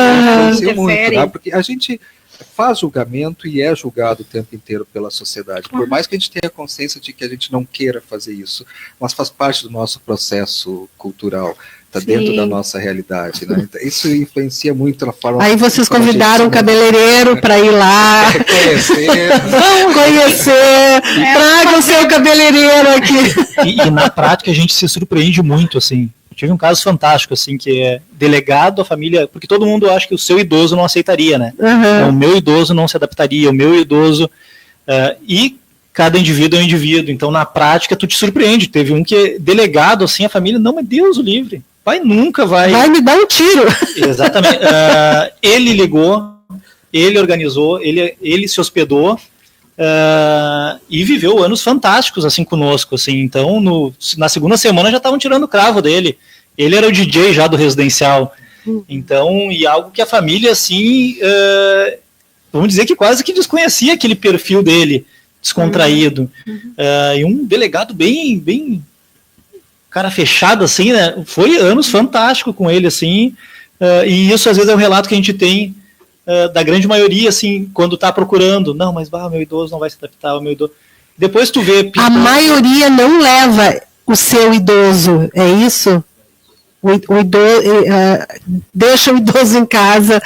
influenciam muito, né? Porque a gente faz julgamento e é julgado o tempo inteiro pela sociedade, por mais que a gente tenha consciência de que a gente não queira fazer isso, mas faz parte do nosso processo cultural, está dentro da nossa realidade, né? Então, isso influencia muito na forma... Aí vocês convidaram um cabeleireiro para ir lá. Vamos conhecer, traga o seu cabeleireiro aqui. E na prática a gente se surpreende muito, assim. Eu tive um caso fantástico, assim, que é delegado à família, porque todo mundo acha que o seu idoso não aceitaria, né? Então, o meu idoso não se adaptaria, o meu idoso... e cada indivíduo é um indivíduo, então na prática tu te surpreende. Teve um que é delegado, assim, a família, não, mas Deus o livre, pai nunca vai... Vai me dar um tiro. Exatamente. Ele ligou, ele organizou, ele se hospedou, e viveu anos fantásticos assim conosco, assim. Então na segunda semana já estavam tirando o cravo dele, ele era o DJ já do residencial, então, e algo que a família assim, vamos dizer que quase que desconhecia aquele perfil dele, descontraído, e um delegado bem cara fechado assim, né, foi anos fantástico com ele assim, e isso às vezes é um relato que a gente tem da grande maioria, assim, quando está procurando, não, mas o meu idoso não vai se adaptar, o meu idoso... Depois tu vê... A maioria não leva o seu idoso, é isso? O idoso, deixa o idoso em casa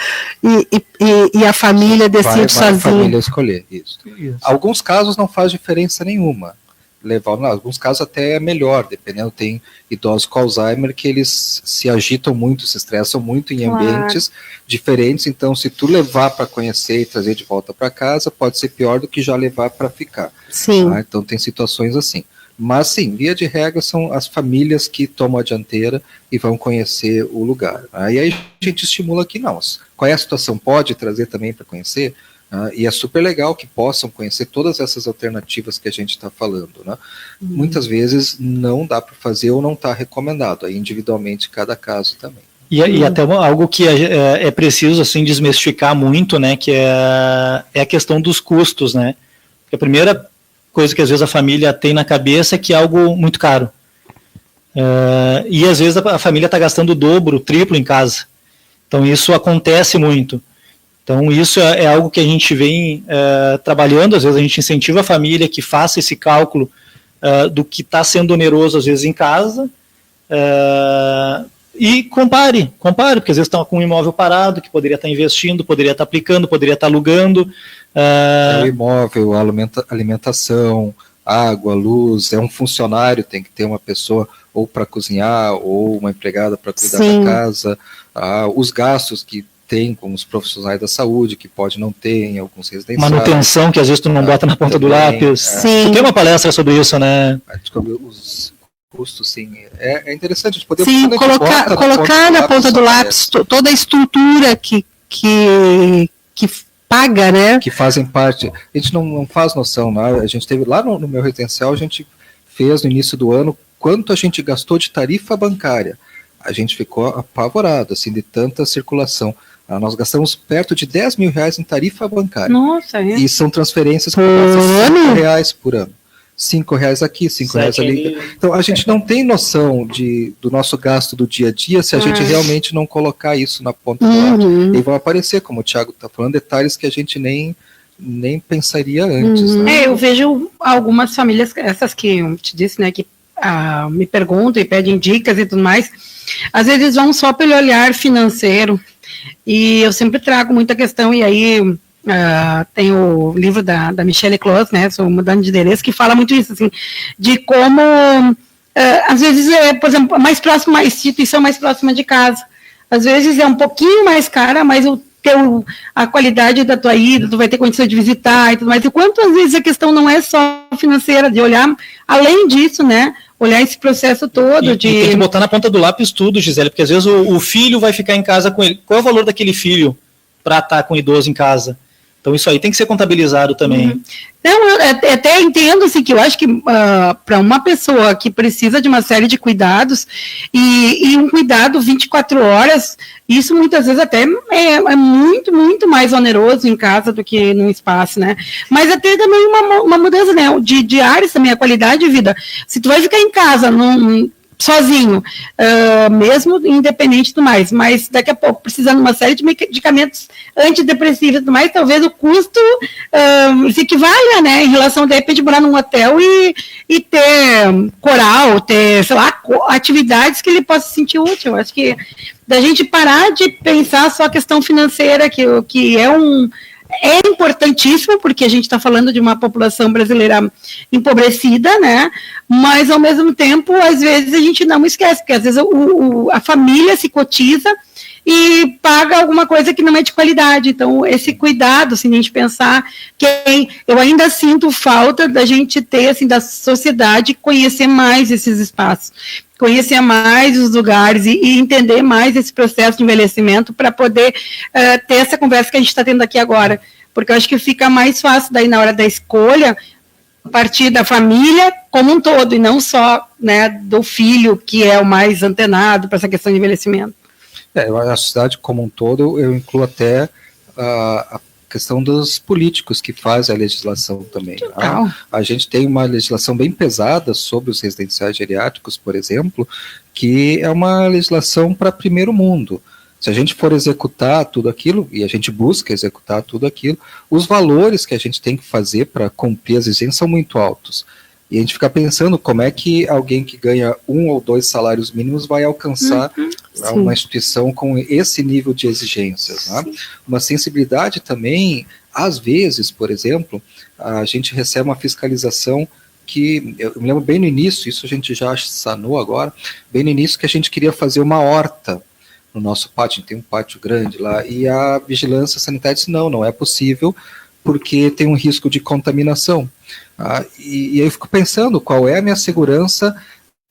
e a família decide sozinha. A família escolher, isso. Alguns casos não faz diferença nenhuma. Alguns casos até é melhor, dependendo, tem idosos com Alzheimer que eles se agitam muito, se estressam muito em ambientes diferentes, então se tu levar para conhecer e trazer de volta para casa, pode ser pior do que já levar para ficar. Sim. Tá? Então tem situações assim. Mas sim, via de regra são as famílias que tomam a dianteira e vão conhecer o lugar. E aí a gente estimula que não. Qual é a situação? Pode trazer também para conhecer? E é super legal que possam conhecer todas essas alternativas que a gente está falando, né? Muitas vezes não dá para fazer ou não está recomendado, aí individualmente cada caso também. E até algo que é preciso assim desmistificar muito, né, que é a questão dos custos, né? Porque a primeira coisa que às vezes a família tem na cabeça é que é algo muito caro. E às vezes a família está gastando o dobro, o triplo em casa. Então isso acontece muito. Então isso é algo que a gente vem trabalhando, às vezes a gente incentiva a família que faça esse cálculo do que está sendo oneroso às vezes em casa, e compare, porque às vezes está com um imóvel parado, que poderia estar investindo, poderia estar aplicando, poderia estar alugando. O imóvel, a alimentação, água, luz, é um funcionário, tem que ter uma pessoa ou para cozinhar, ou uma empregada para cuidar da casa, os gastos que tem com os profissionais da saúde, que pode não ter em alguns residenciais. Manutenção, que às vezes tu não bota na ponta do lápis. Sim. Tu tem uma palestra sobre isso, né? Os custos, sim. É interessante a gente poder... Sim, colocar na ponta do lápis toda a estrutura que paga, né? Que fazem parte. A gente não faz noção, né? A gente teve lá no meu residencial, a gente fez no início do ano quanto a gente gastou de tarifa bancária. A gente ficou apavorado, assim, de tanta circulação. Nós gastamos perto de 10 mil reais em tarifa bancária. Nossa, é. E são transferências que custam 5 reais por ano. 5 reais aqui, 5 reais ali. Então a gente não tem noção do nosso gasto do dia a dia se a gente realmente não colocar isso na ponta do lápis. E vão aparecer, como o Thiago está falando, detalhes que a gente nem pensaria antes. Né? Eu vejo algumas famílias, essas que eu te disse, né, que me perguntam e pedem dicas e tudo mais, às vezes vão só pelo olhar financeiro, e eu sempre trago muita questão, e aí tem o livro da Michelle Close, né, sobre Mudando de Endereço, que fala muito isso, assim, de como, às vezes, por exemplo, mais próximo, uma instituição mais próxima de casa, às vezes é um pouquinho mais cara, mas a qualidade da tua ida, tu vai ter condição de visitar e tudo mais, e quantas vezes a questão não é só financeira, de olhar, além disso, né, olhar esse processo todo. E tem que botar na ponta do lápis tudo, Gisele, porque às vezes o filho vai ficar em casa com ele. Qual é o valor daquele filho para estar com o idoso em casa? Então isso aí tem que ser contabilizado também. Não, eu até entendo, assim, que eu acho que para uma pessoa que precisa de uma série de cuidados, e um cuidado 24 horas, isso muitas vezes até é muito, muito mais oneroso em casa do que no espaço, né? Mas até também uma mudança, né, de áreas também, a qualidade de vida. Se tu vai ficar em casa, sozinho, mesmo independente do mais, mas daqui a pouco precisando de uma série de medicamentos antidepressivos e tudo mais, talvez o custo se equivalha, né, em relação, de repente, morar num hotel e ter coral, ter, sei lá, atividades que ele possa se sentir útil. Acho que da gente parar de pensar só a questão financeira, que é importantíssimo, porque a gente está falando de uma população brasileira empobrecida, né? Mas, ao mesmo tempo, às vezes a gente não esquece, porque às vezes a família se cotiza e paga alguma coisa que não é de qualidade. Então, esse cuidado, assim, a gente pensar eu ainda sinto falta da gente ter, assim, da sociedade conhecer mais esses espaços, conhecer mais os lugares e entender mais esse processo de envelhecimento para poder ter essa conversa que a gente está tendo aqui agora, porque eu acho que fica mais fácil daí na hora da escolha, a partir da família como um todo, e não só, né, do filho que é o mais antenado para essa questão de envelhecimento. A sociedade como um todo, eu incluo até a questão dos políticos que fazem a legislação também. A gente tem uma legislação bem pesada sobre os residenciais geriátricos, por exemplo, que é uma legislação para primeiro mundo. Se a gente for executar tudo aquilo, e a gente busca executar tudo aquilo, os valores que a gente tem que fazer para cumprir as exigências são muito altos. E a gente fica pensando como é que alguém que ganha 1 ou 2 salários mínimos vai alcançar uma instituição com esse nível de exigências. Né? Uma sensibilidade também, às vezes, por exemplo, a gente recebe uma fiscalização que, eu me lembro bem no início, isso a gente já sanou agora, bem no início que a gente queria fazer uma horta no nosso pátio, a gente tem um pátio grande lá, e a vigilância sanitária disse, não é possível, porque tem um risco de contaminação. E eu fico pensando qual é a minha segurança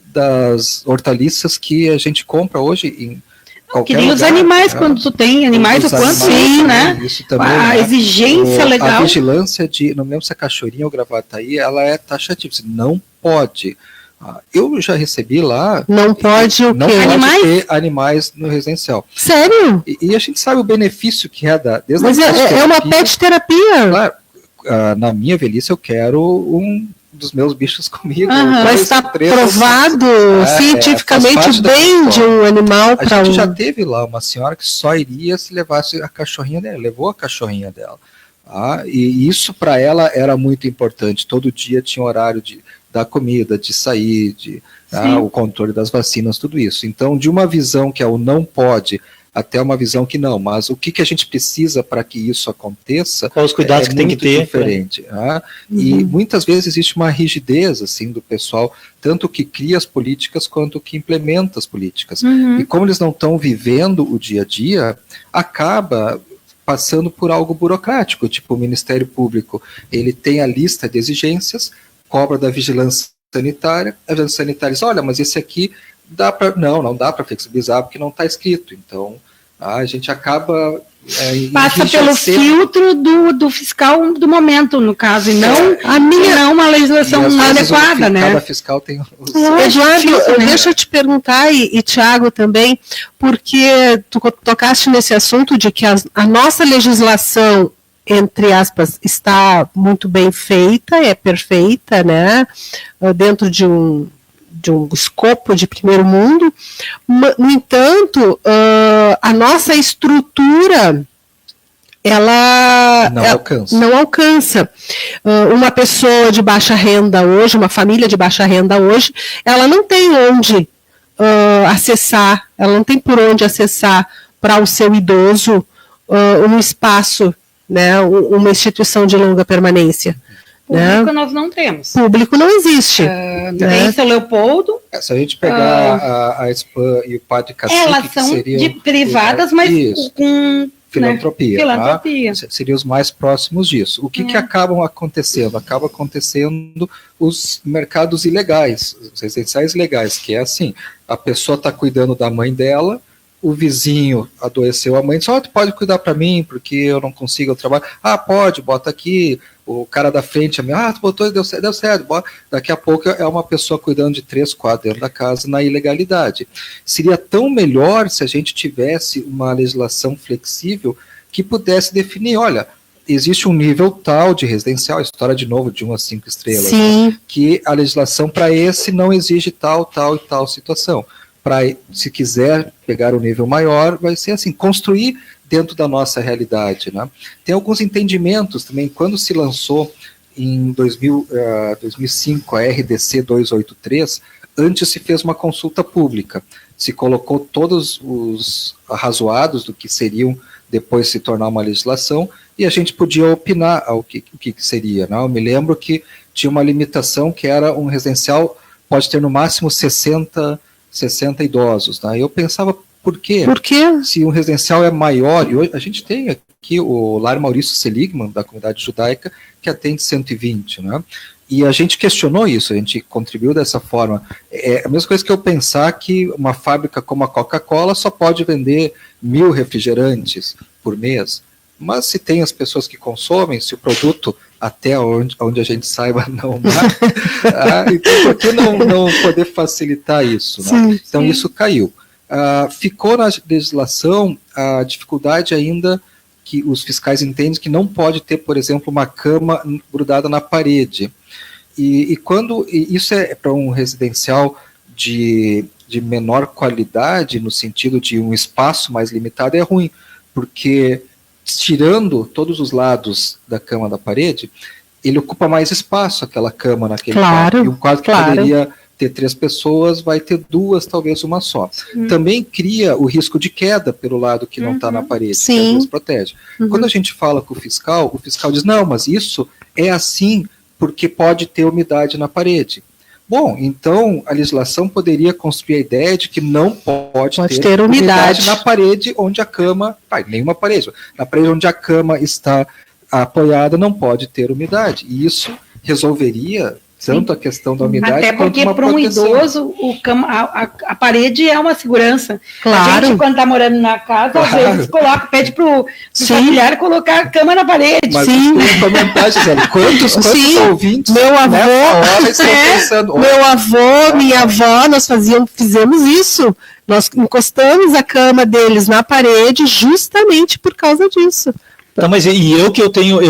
das hortaliças que a gente compra hoje em qualquer lugar. Que nem os animais, quando tu tem animais, o quanto sim, né? Isso também, a exigência legal. A vigilância não me lembro se é Cachoeirinha ou Gravataí, ela é taxativa, não pode. Eu já recebi lá... Não pode o quê? Não pode ter animais no residencial. Sério? E a gente sabe o benefício que é da... Mas é uma pet terapia. Claro, na minha velhice eu quero um dos meus bichos comigo. Mas está provado cientificamente bem de um animal para A gente já teve lá uma senhora que só iria se levasse a cachorrinha dela, levou a cachorrinha dela. E isso para ela era muito importante. Todo dia tinha horário da comida, de sair, o controle das vacinas, tudo isso. Então, de uma visão que é o não pode, até uma visão que não, mas o que a gente precisa para que isso aconteça, quais os cuidados que tem que ter, diferente. E muitas vezes existe uma rigidez assim, do pessoal, tanto que cria as políticas quanto que implementa as políticas. E como eles não estão vivendo o dia a dia, acaba passando por algo burocrático, tipo o Ministério Público, ele tem a lista de exigências, cobra da vigilância sanitária, a vigilância sanitária diz, olha, mas esse aqui dá para... Não dá para flexibilizar porque não está escrito. Então, A gente acaba passa pelo filtro do fiscal do momento, no caso, e não não uma legislação adequada, né? Cada fiscal tem os... Eduardo, deixa eu te perguntar, e Tiago também, porque tu tocaste nesse assunto de que a nossa legislação, entre aspas, está muito bem feita, é perfeita, né? Dentro de um escopo de primeiro mundo. No entanto, a nossa estrutura ela não alcança. Uma pessoa de baixa renda hoje, uma família de baixa renda hoje, ela não tem onde acessar, ela não tem por onde acessar para o seu idoso um espaço, né, uma instituição de longa permanência. Público nós não temos. Público não existe. Tem São Leopoldo. Se a gente pegar a SPAM e o Padre Cacique, elas são que seriam privadas, mas com filantropia. Filantropia. Tá? Seriam os mais próximos disso. O que acabam acontecendo? Acaba acontecendo os mercados ilegais, os residenciais ilegais, que é assim, a pessoa está cuidando da mãe dela, o vizinho adoeceu a mãe, só tu pode cuidar para mim, porque eu não consigo trabalho. Pode, bota aqui. O cara da frente, tu botou e deu certo. Bota. Daqui a pouco é uma pessoa cuidando de 3, 4 dentro da casa na ilegalidade. Seria tão melhor se a gente tivesse uma legislação flexível que pudesse definir, olha, existe um nível tal de residencial, história de novo de 1 a 5 estrelas, né, que a legislação para esse não exige tal e tal situação. Se quiser pegar um nível maior, vai ser assim, construir dentro da nossa realidade, né? Tem alguns entendimentos também, quando se lançou em 2005 a RDC 283, antes se fez uma consulta pública, se colocou todos os arrazoados do que seriam depois se tornar uma legislação, e a gente podia opinar o que seria, né? Eu me lembro que tinha uma limitação que era um residencial pode ter no máximo 60 idosos, né? Eu pensava, por quê? Se um residencial é maior, e hoje a gente tem aqui o Lar Maurício Seligman, da comunidade judaica, que atende 120, né? E a gente questionou isso, a gente contribuiu dessa forma. É a mesma coisa que eu pensar que uma fábrica como a Coca-Cola só pode vender 1.000 refrigerantes por mês. Mas se tem as pessoas que consomem, se o produto, até onde a gente saiba, não dá, então por que não poder facilitar isso? Né? Então isso caiu. Ficou na legislação a dificuldade ainda que os fiscais entendem que não pode ter, por exemplo, uma cama grudada na parede. E quando isso é para um residencial de menor qualidade, no sentido de um espaço mais limitado, é ruim, porque tirando todos os lados da cama da parede, ele ocupa mais espaço, aquela cama naquele quarto. E um quarto que poderia ter 3 pessoas, vai ter 2, talvez uma só. Também cria o risco de queda pelo lado que não está na parede, que às vezes protege. Quando a gente fala com o fiscal diz, não, mas isso é assim porque pode ter umidade na parede. Bom, então a legislação poderia construir a ideia de que não pode ter umidade na parede onde a cama... nenhuma parede. Na parede onde a cama está apoiada não pode ter umidade. E isso resolveria tanto a questão da umidade quanto uma proteção. Até porque para um idoso a parede é uma segurança. A gente, quando está morando na casa, às vezes pede para o familiar colocar a cama na parede. Mas tem comentar, Gisele, quantos ouvintes meu avô, minha avó, nós fizemos isso. Nós encostamos a cama deles na parede justamente por causa disso. Tá, mas eu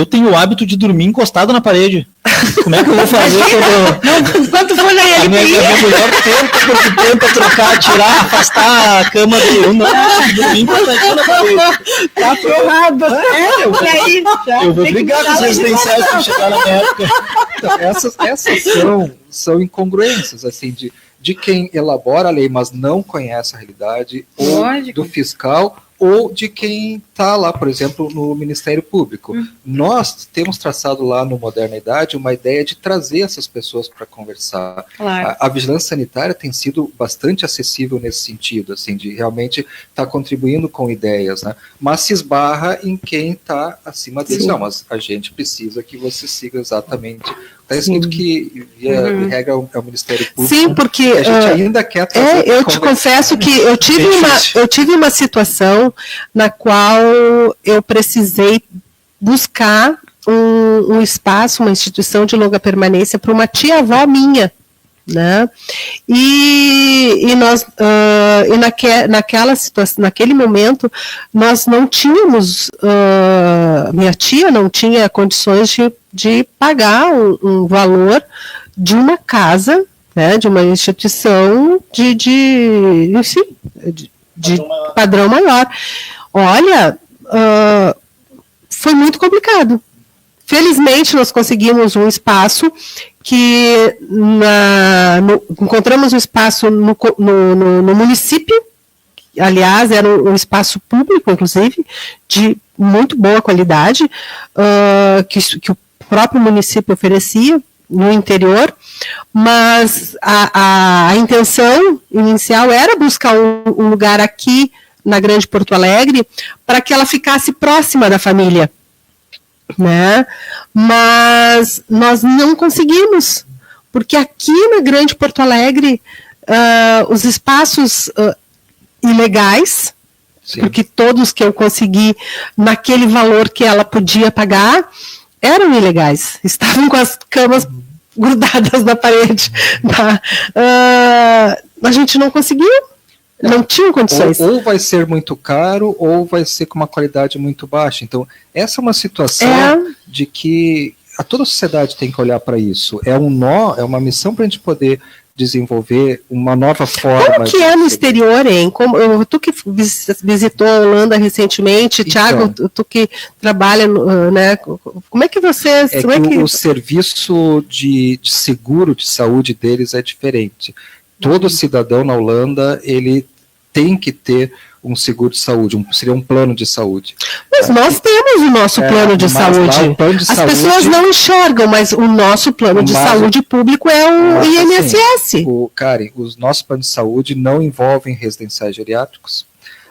tenho o hábito de dormir encostado na parede. Como é que eu vou fazer quando for na a minha mulher tenta trocar, tirar, afastar a cama dele. Eu não, dormir encostado na parede. Tá ferrado. Eu vou brigar com os residenciais para chegar na minha época. Então, essas são incongruências, assim, de quem elabora a lei, mas não conhece a realidade, ou do fiscal, ou de quem está lá, por exemplo, no Ministério Público. Nós temos traçado lá no Moderna Idade uma ideia de trazer essas pessoas para conversar. A vigilância sanitária tem sido bastante acessível nesse sentido, assim, de realmente estar contribuindo com ideias, né? Mas se esbarra em quem está acima deles. Não, mas a gente precisa que você siga exatamente Está escrito que, via regra, é o Ministério Público. Sim, porque a gente ainda quer trazer. eu te confesso que eu tive uma situação na qual eu precisei buscar um espaço, uma instituição de longa permanência para uma tia-avó minha, né? E nós naquela situação, naquele momento, nós não tínhamos, minha tia não tinha condições de pagar um valor de uma casa, né, de uma instituição de padrão maior. Olha, foi muito complicado. Felizmente, nós conseguimos um espaço que encontramos um espaço no município, aliás, era um espaço público, inclusive, de muito boa qualidade, que o próprio município oferecia no interior, mas a intenção inicial era buscar um lugar aqui na Grande Porto Alegre para que ela ficasse próxima da família, né? Mas nós não conseguimos, porque aqui na Grande Porto Alegre os espaços ilegais, sim, porque todos que eu consegui naquele valor que ela podia pagar eram ilegais, estavam com as camas grudadas na parede, tá? A gente não conseguiu. Não tinha condições. Ou vai ser muito caro, ou vai ser com uma qualidade muito baixa. Então, essa é uma situação de que toda a sociedade tem que olhar para isso. É um nó, é uma missão para a gente poder desenvolver uma nova forma. Como que é no exterior, hein? Tu que visitou a Holanda recentemente, então, Thiago, tu que trabalha, né? Como é que vocês... O serviço de seguro de saúde deles é diferente. Todo cidadão na Holanda, ele tem que ter um seguro de saúde, seria um plano de saúde. Mas nós temos o nosso plano de saúde. As pessoas não enxergam, mas o nosso plano de saúde público é o INSS. Karen, os nossos planos de saúde não envolvem residenciais geriátricos.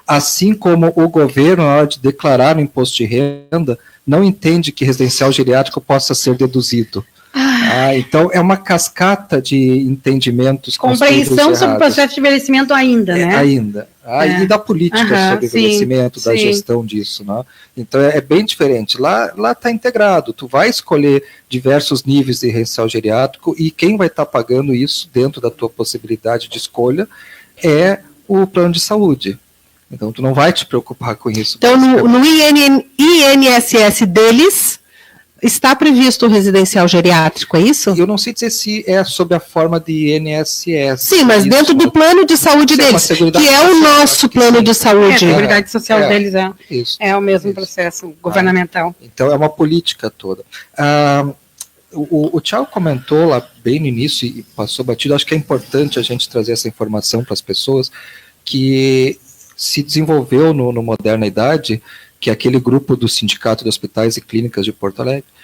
Assim como o governo, na hora de declarar o imposto de renda, não entende que residencial geriátrico possa ser deduzido. Então é uma cascata de entendimentos. Compreensão sobre o processo de envelhecimento ainda, né? E da política sobre envelhecimento, da gestão disso, né? Então é bem diferente. Lá está integrado, tu vai escolher diversos níveis de residencial geriátrico e quem vai estar pagando isso dentro da tua possibilidade de escolha é o plano de saúde. Então tu não vai te preocupar com isso. Então no INSS deles está previsto o residencial geriátrico, é isso? Eu não sei dizer se é sob a forma de INSS. Sim, mas isso, dentro do plano de saúde deles, que é o nosso plano de saúde. A Seguridade Social deles é o mesmo processo governamental. Então é uma política toda. O Thiago comentou lá bem no início e passou batido, acho que é importante a gente trazer essa informação para as pessoas, que se desenvolveu no Moderna Idade, que é aquele grupo do Sindicato de Hospitais e Clínicas de Porto Alegre,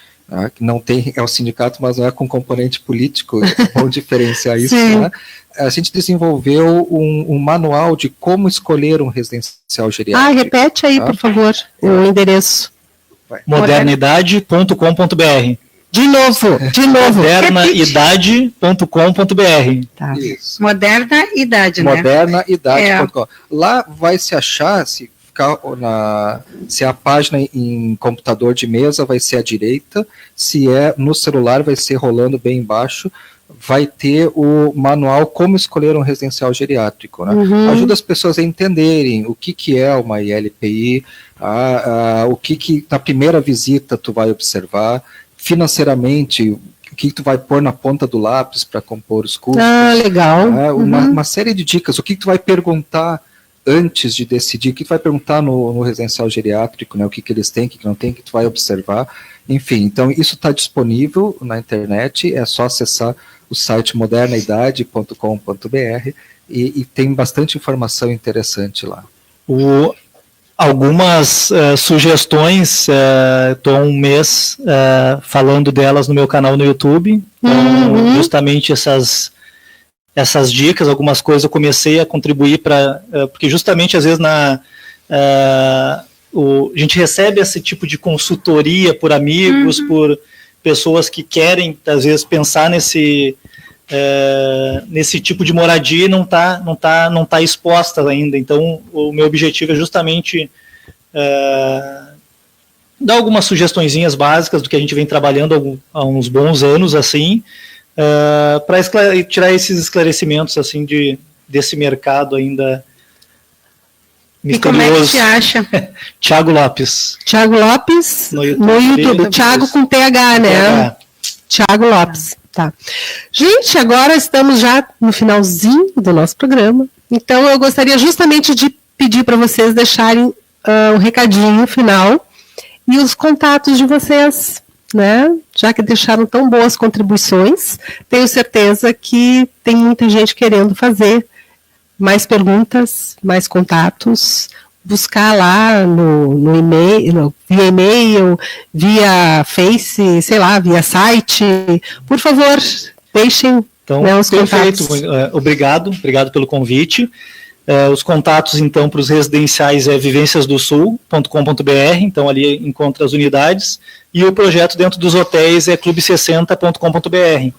que não tem, é um sindicato, mas não é com componente político, é bom diferenciar isso, né? A gente desenvolveu um manual de como escolher um residencial geriátrico. Repete aí, por favor, o endereço. Modernidade.com.br. De novo. Modernaidade.com.br. Tá. Moderna Idade, né? Modernaidade.com. Lá vai se achar, se a página em computador de mesa vai ser à direita, se é no celular vai ser rolando bem embaixo, vai ter o manual como escolher um residencial geriátrico, né? Ajuda as pessoas a entenderem o que é uma ILPI, o que na primeira visita tu vai observar, financeiramente, o que tu vai pôr na ponta do lápis para compor os custos. Legal. Uma série de dicas, o que tu vai perguntar antes de decidir, o que tu vai perguntar no residencial geriátrico, né, o que eles têm, o que não tem, o que tu vai observar, enfim, então isso está disponível na internet, é só acessar o site modernaidade.com.br e tem bastante informação interessante lá. Algumas sugestões, estou um mês falando delas no meu canal no YouTube, então, justamente essas dicas, algumas coisas eu comecei a contribuir para, porque justamente às vezes a gente recebe esse tipo de consultoria por amigos, pessoas que querem, às vezes, pensar nesse tipo de moradia e não tá exposta ainda. Então, o meu objetivo é justamente dar algumas sugestõezinhas básicas do que a gente vem trabalhando há uns bons anos, assim, para tirar esses esclarecimentos, assim, desse mercado ainda misterioso. E como é que te acha? Thiago Lopes. Thiago Lopes no YouTube. Thiago com TH, né? Thiago Lopes. Tá. Gente, agora estamos já no finalzinho do nosso programa. Então, eu gostaria justamente de pedir para vocês deixarem um recadinho final e os contatos de vocês, né? Já que deixaram tão boas contribuições, tenho certeza que tem muita gente querendo fazer mais perguntas, mais contatos, buscar lá no e-mail, via e-mail, via Face, sei lá, via site. Por favor, deixem, então, né, os perfeito. contatos. Obrigado pelo convite. Os contatos, então, para os residenciais é vivenciasdosul.com.br, então ali encontra as unidades, e o projeto dentro dos hotéis é clube60.com.br.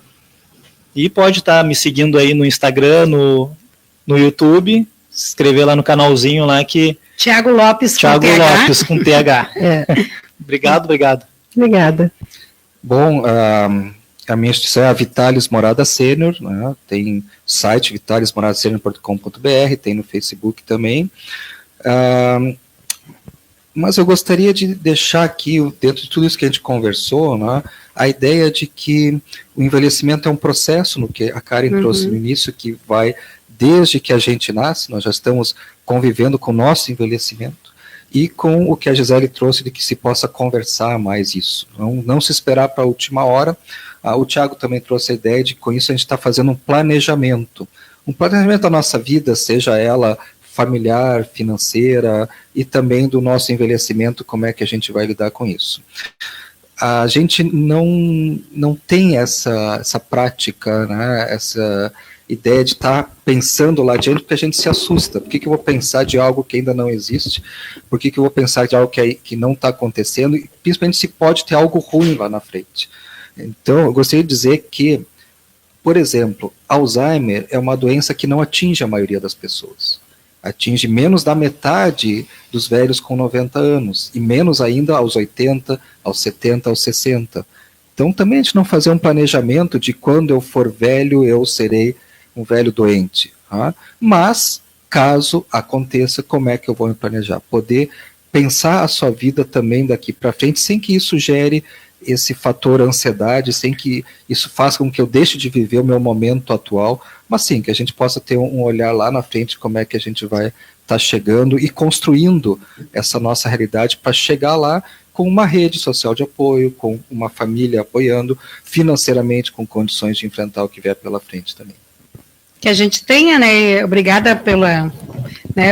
E pode estar me seguindo aí no Instagram, no YouTube, se inscrever lá no canalzinho lá que... Thiago Lopes com TH. Obrigado. Obrigada. Bom, a minha instituição é a Vitalis Morada Sênior, né? Tem site vitalismoradasenior.com.br, tem no Facebook também. Mas eu gostaria de deixar aqui, dentro de tudo isso que a gente conversou, né, a ideia de que o envelhecimento é um processo, no que a Karen trouxe no início, que vai desde que a gente nasce, nós já estamos convivendo com o nosso envelhecimento, e com o que a Gisele trouxe de que se possa conversar mais isso, não se esperar para a última hora. O Thiago também trouxe a ideia de que com isso a gente está fazendo um planejamento da nossa vida, seja ela familiar, financeira, e também do nosso envelhecimento, como é que a gente vai lidar com isso. A gente não tem essa prática, né, essa ideia de estar pensando lá adiante, porque a gente se assusta. Por que eu vou pensar de algo que ainda não existe? Por que eu vou pensar de algo que não está acontecendo? E principalmente se pode ter algo ruim lá na frente. Então, eu gostaria de dizer que, por exemplo, Alzheimer é uma doença que não atinge a maioria das pessoas. Atinge menos da metade dos velhos com 90 anos, e menos ainda aos 80, aos 70, aos 60. Então, também a gente não fazer um planejamento de quando eu for velho, eu serei um velho doente. Tá? Mas, caso aconteça, como é que eu vou me planejar? Poder pensar a sua vida também daqui para frente, sem que isso gere esse fator ansiedade, sem que isso faça com que eu deixe de viver o meu momento atual, mas sim, que a gente possa ter um olhar lá na frente, como é que a gente vai estar chegando e construindo essa nossa realidade para chegar lá com uma rede social de apoio, com uma família apoiando, financeiramente, com condições de enfrentar o que vier pela frente também. Que a gente tenha, né? Obrigada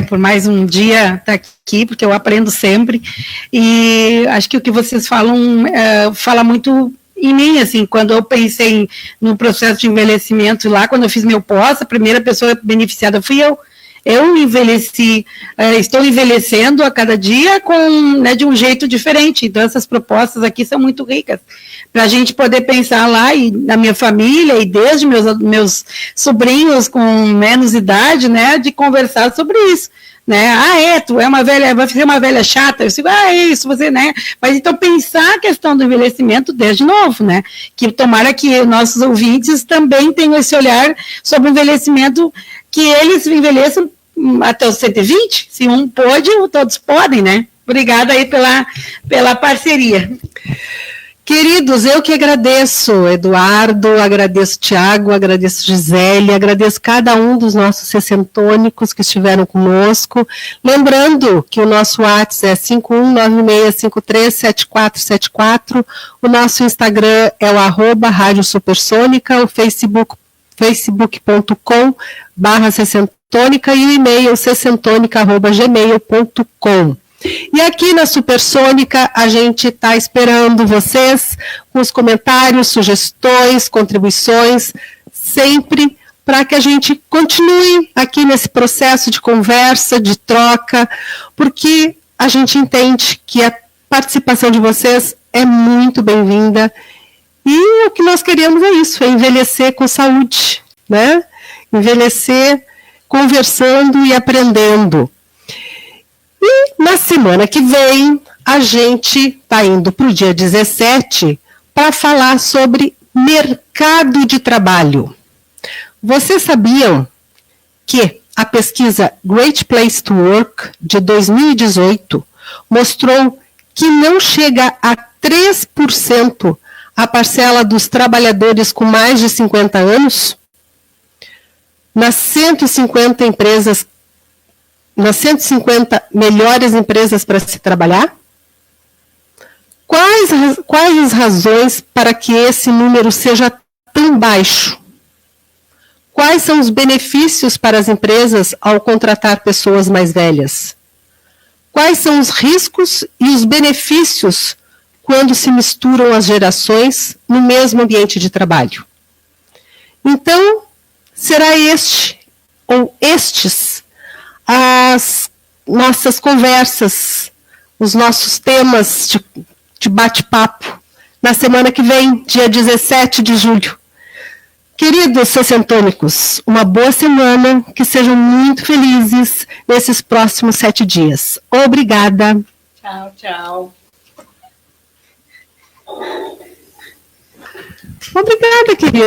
por mais um dia estar aqui, porque eu aprendo sempre. E acho que o que vocês falam fala muito em mim, assim, quando eu pensei no processo de envelhecimento lá, quando eu fiz meu pós, a primeira pessoa beneficiada fui eu. Eu envelheci, estou envelhecendo a cada dia de um jeito diferente. Então, essas propostas aqui são muito ricas, para a gente poder pensar lá, e na minha família, e desde meus sobrinhos com menos idade, né, de conversar sobre isso. Né? Tu é uma velha, vai ser uma velha chata. Eu digo, é isso, você, né? Mas então pensar a questão do envelhecimento desde novo, né? Que tomara que nossos ouvintes também tenham esse olhar sobre o envelhecimento, que eles envelheçam até os 120, se um pode, todos podem, né? Obrigada aí pela parceria. Queridos, eu que agradeço, Eduardo, agradeço Thiago, agradeço Gisele, agradeço cada um dos nossos sessentônicos que estiveram conosco. Lembrando que o nosso WhatsApp é 5196537474, o nosso Instagram é o @Rádio Supersônica, o facebook.com/sessentônica e o e-mail sessentônica@gmail.com. E aqui na Supersônica a gente está esperando vocês com os comentários, sugestões, contribuições, sempre para que a gente continue aqui nesse processo de conversa, de troca, porque a gente entende que a participação de vocês é muito bem-vinda E o que nós queremos é isso, é envelhecer com saúde, né? Envelhecer conversando e aprendendo. E na semana que vem, a gente está indo para o dia 17 para falar sobre mercado de trabalho. Vocês sabiam que a pesquisa Great Place to Work de 2018 mostrou que não chega a 3% a parcela dos trabalhadores com mais de 50 anos? Nas 150 empresas, nas 150 melhores empresas para se trabalhar? Quais as razões para que esse número seja tão baixo? Quais são os benefícios para as empresas ao contratar pessoas mais velhas? Quais são os riscos e os benefícios quando se misturam as gerações no mesmo ambiente de trabalho? Então, será este ou estes as nossas conversas, os nossos temas de bate-papo na semana que vem, dia 17 de julho. Queridos sessentônicos, uma boa semana, que sejam muito felizes nesses próximos 7 dias. Obrigada. Tchau, tchau. Obrigada, querido.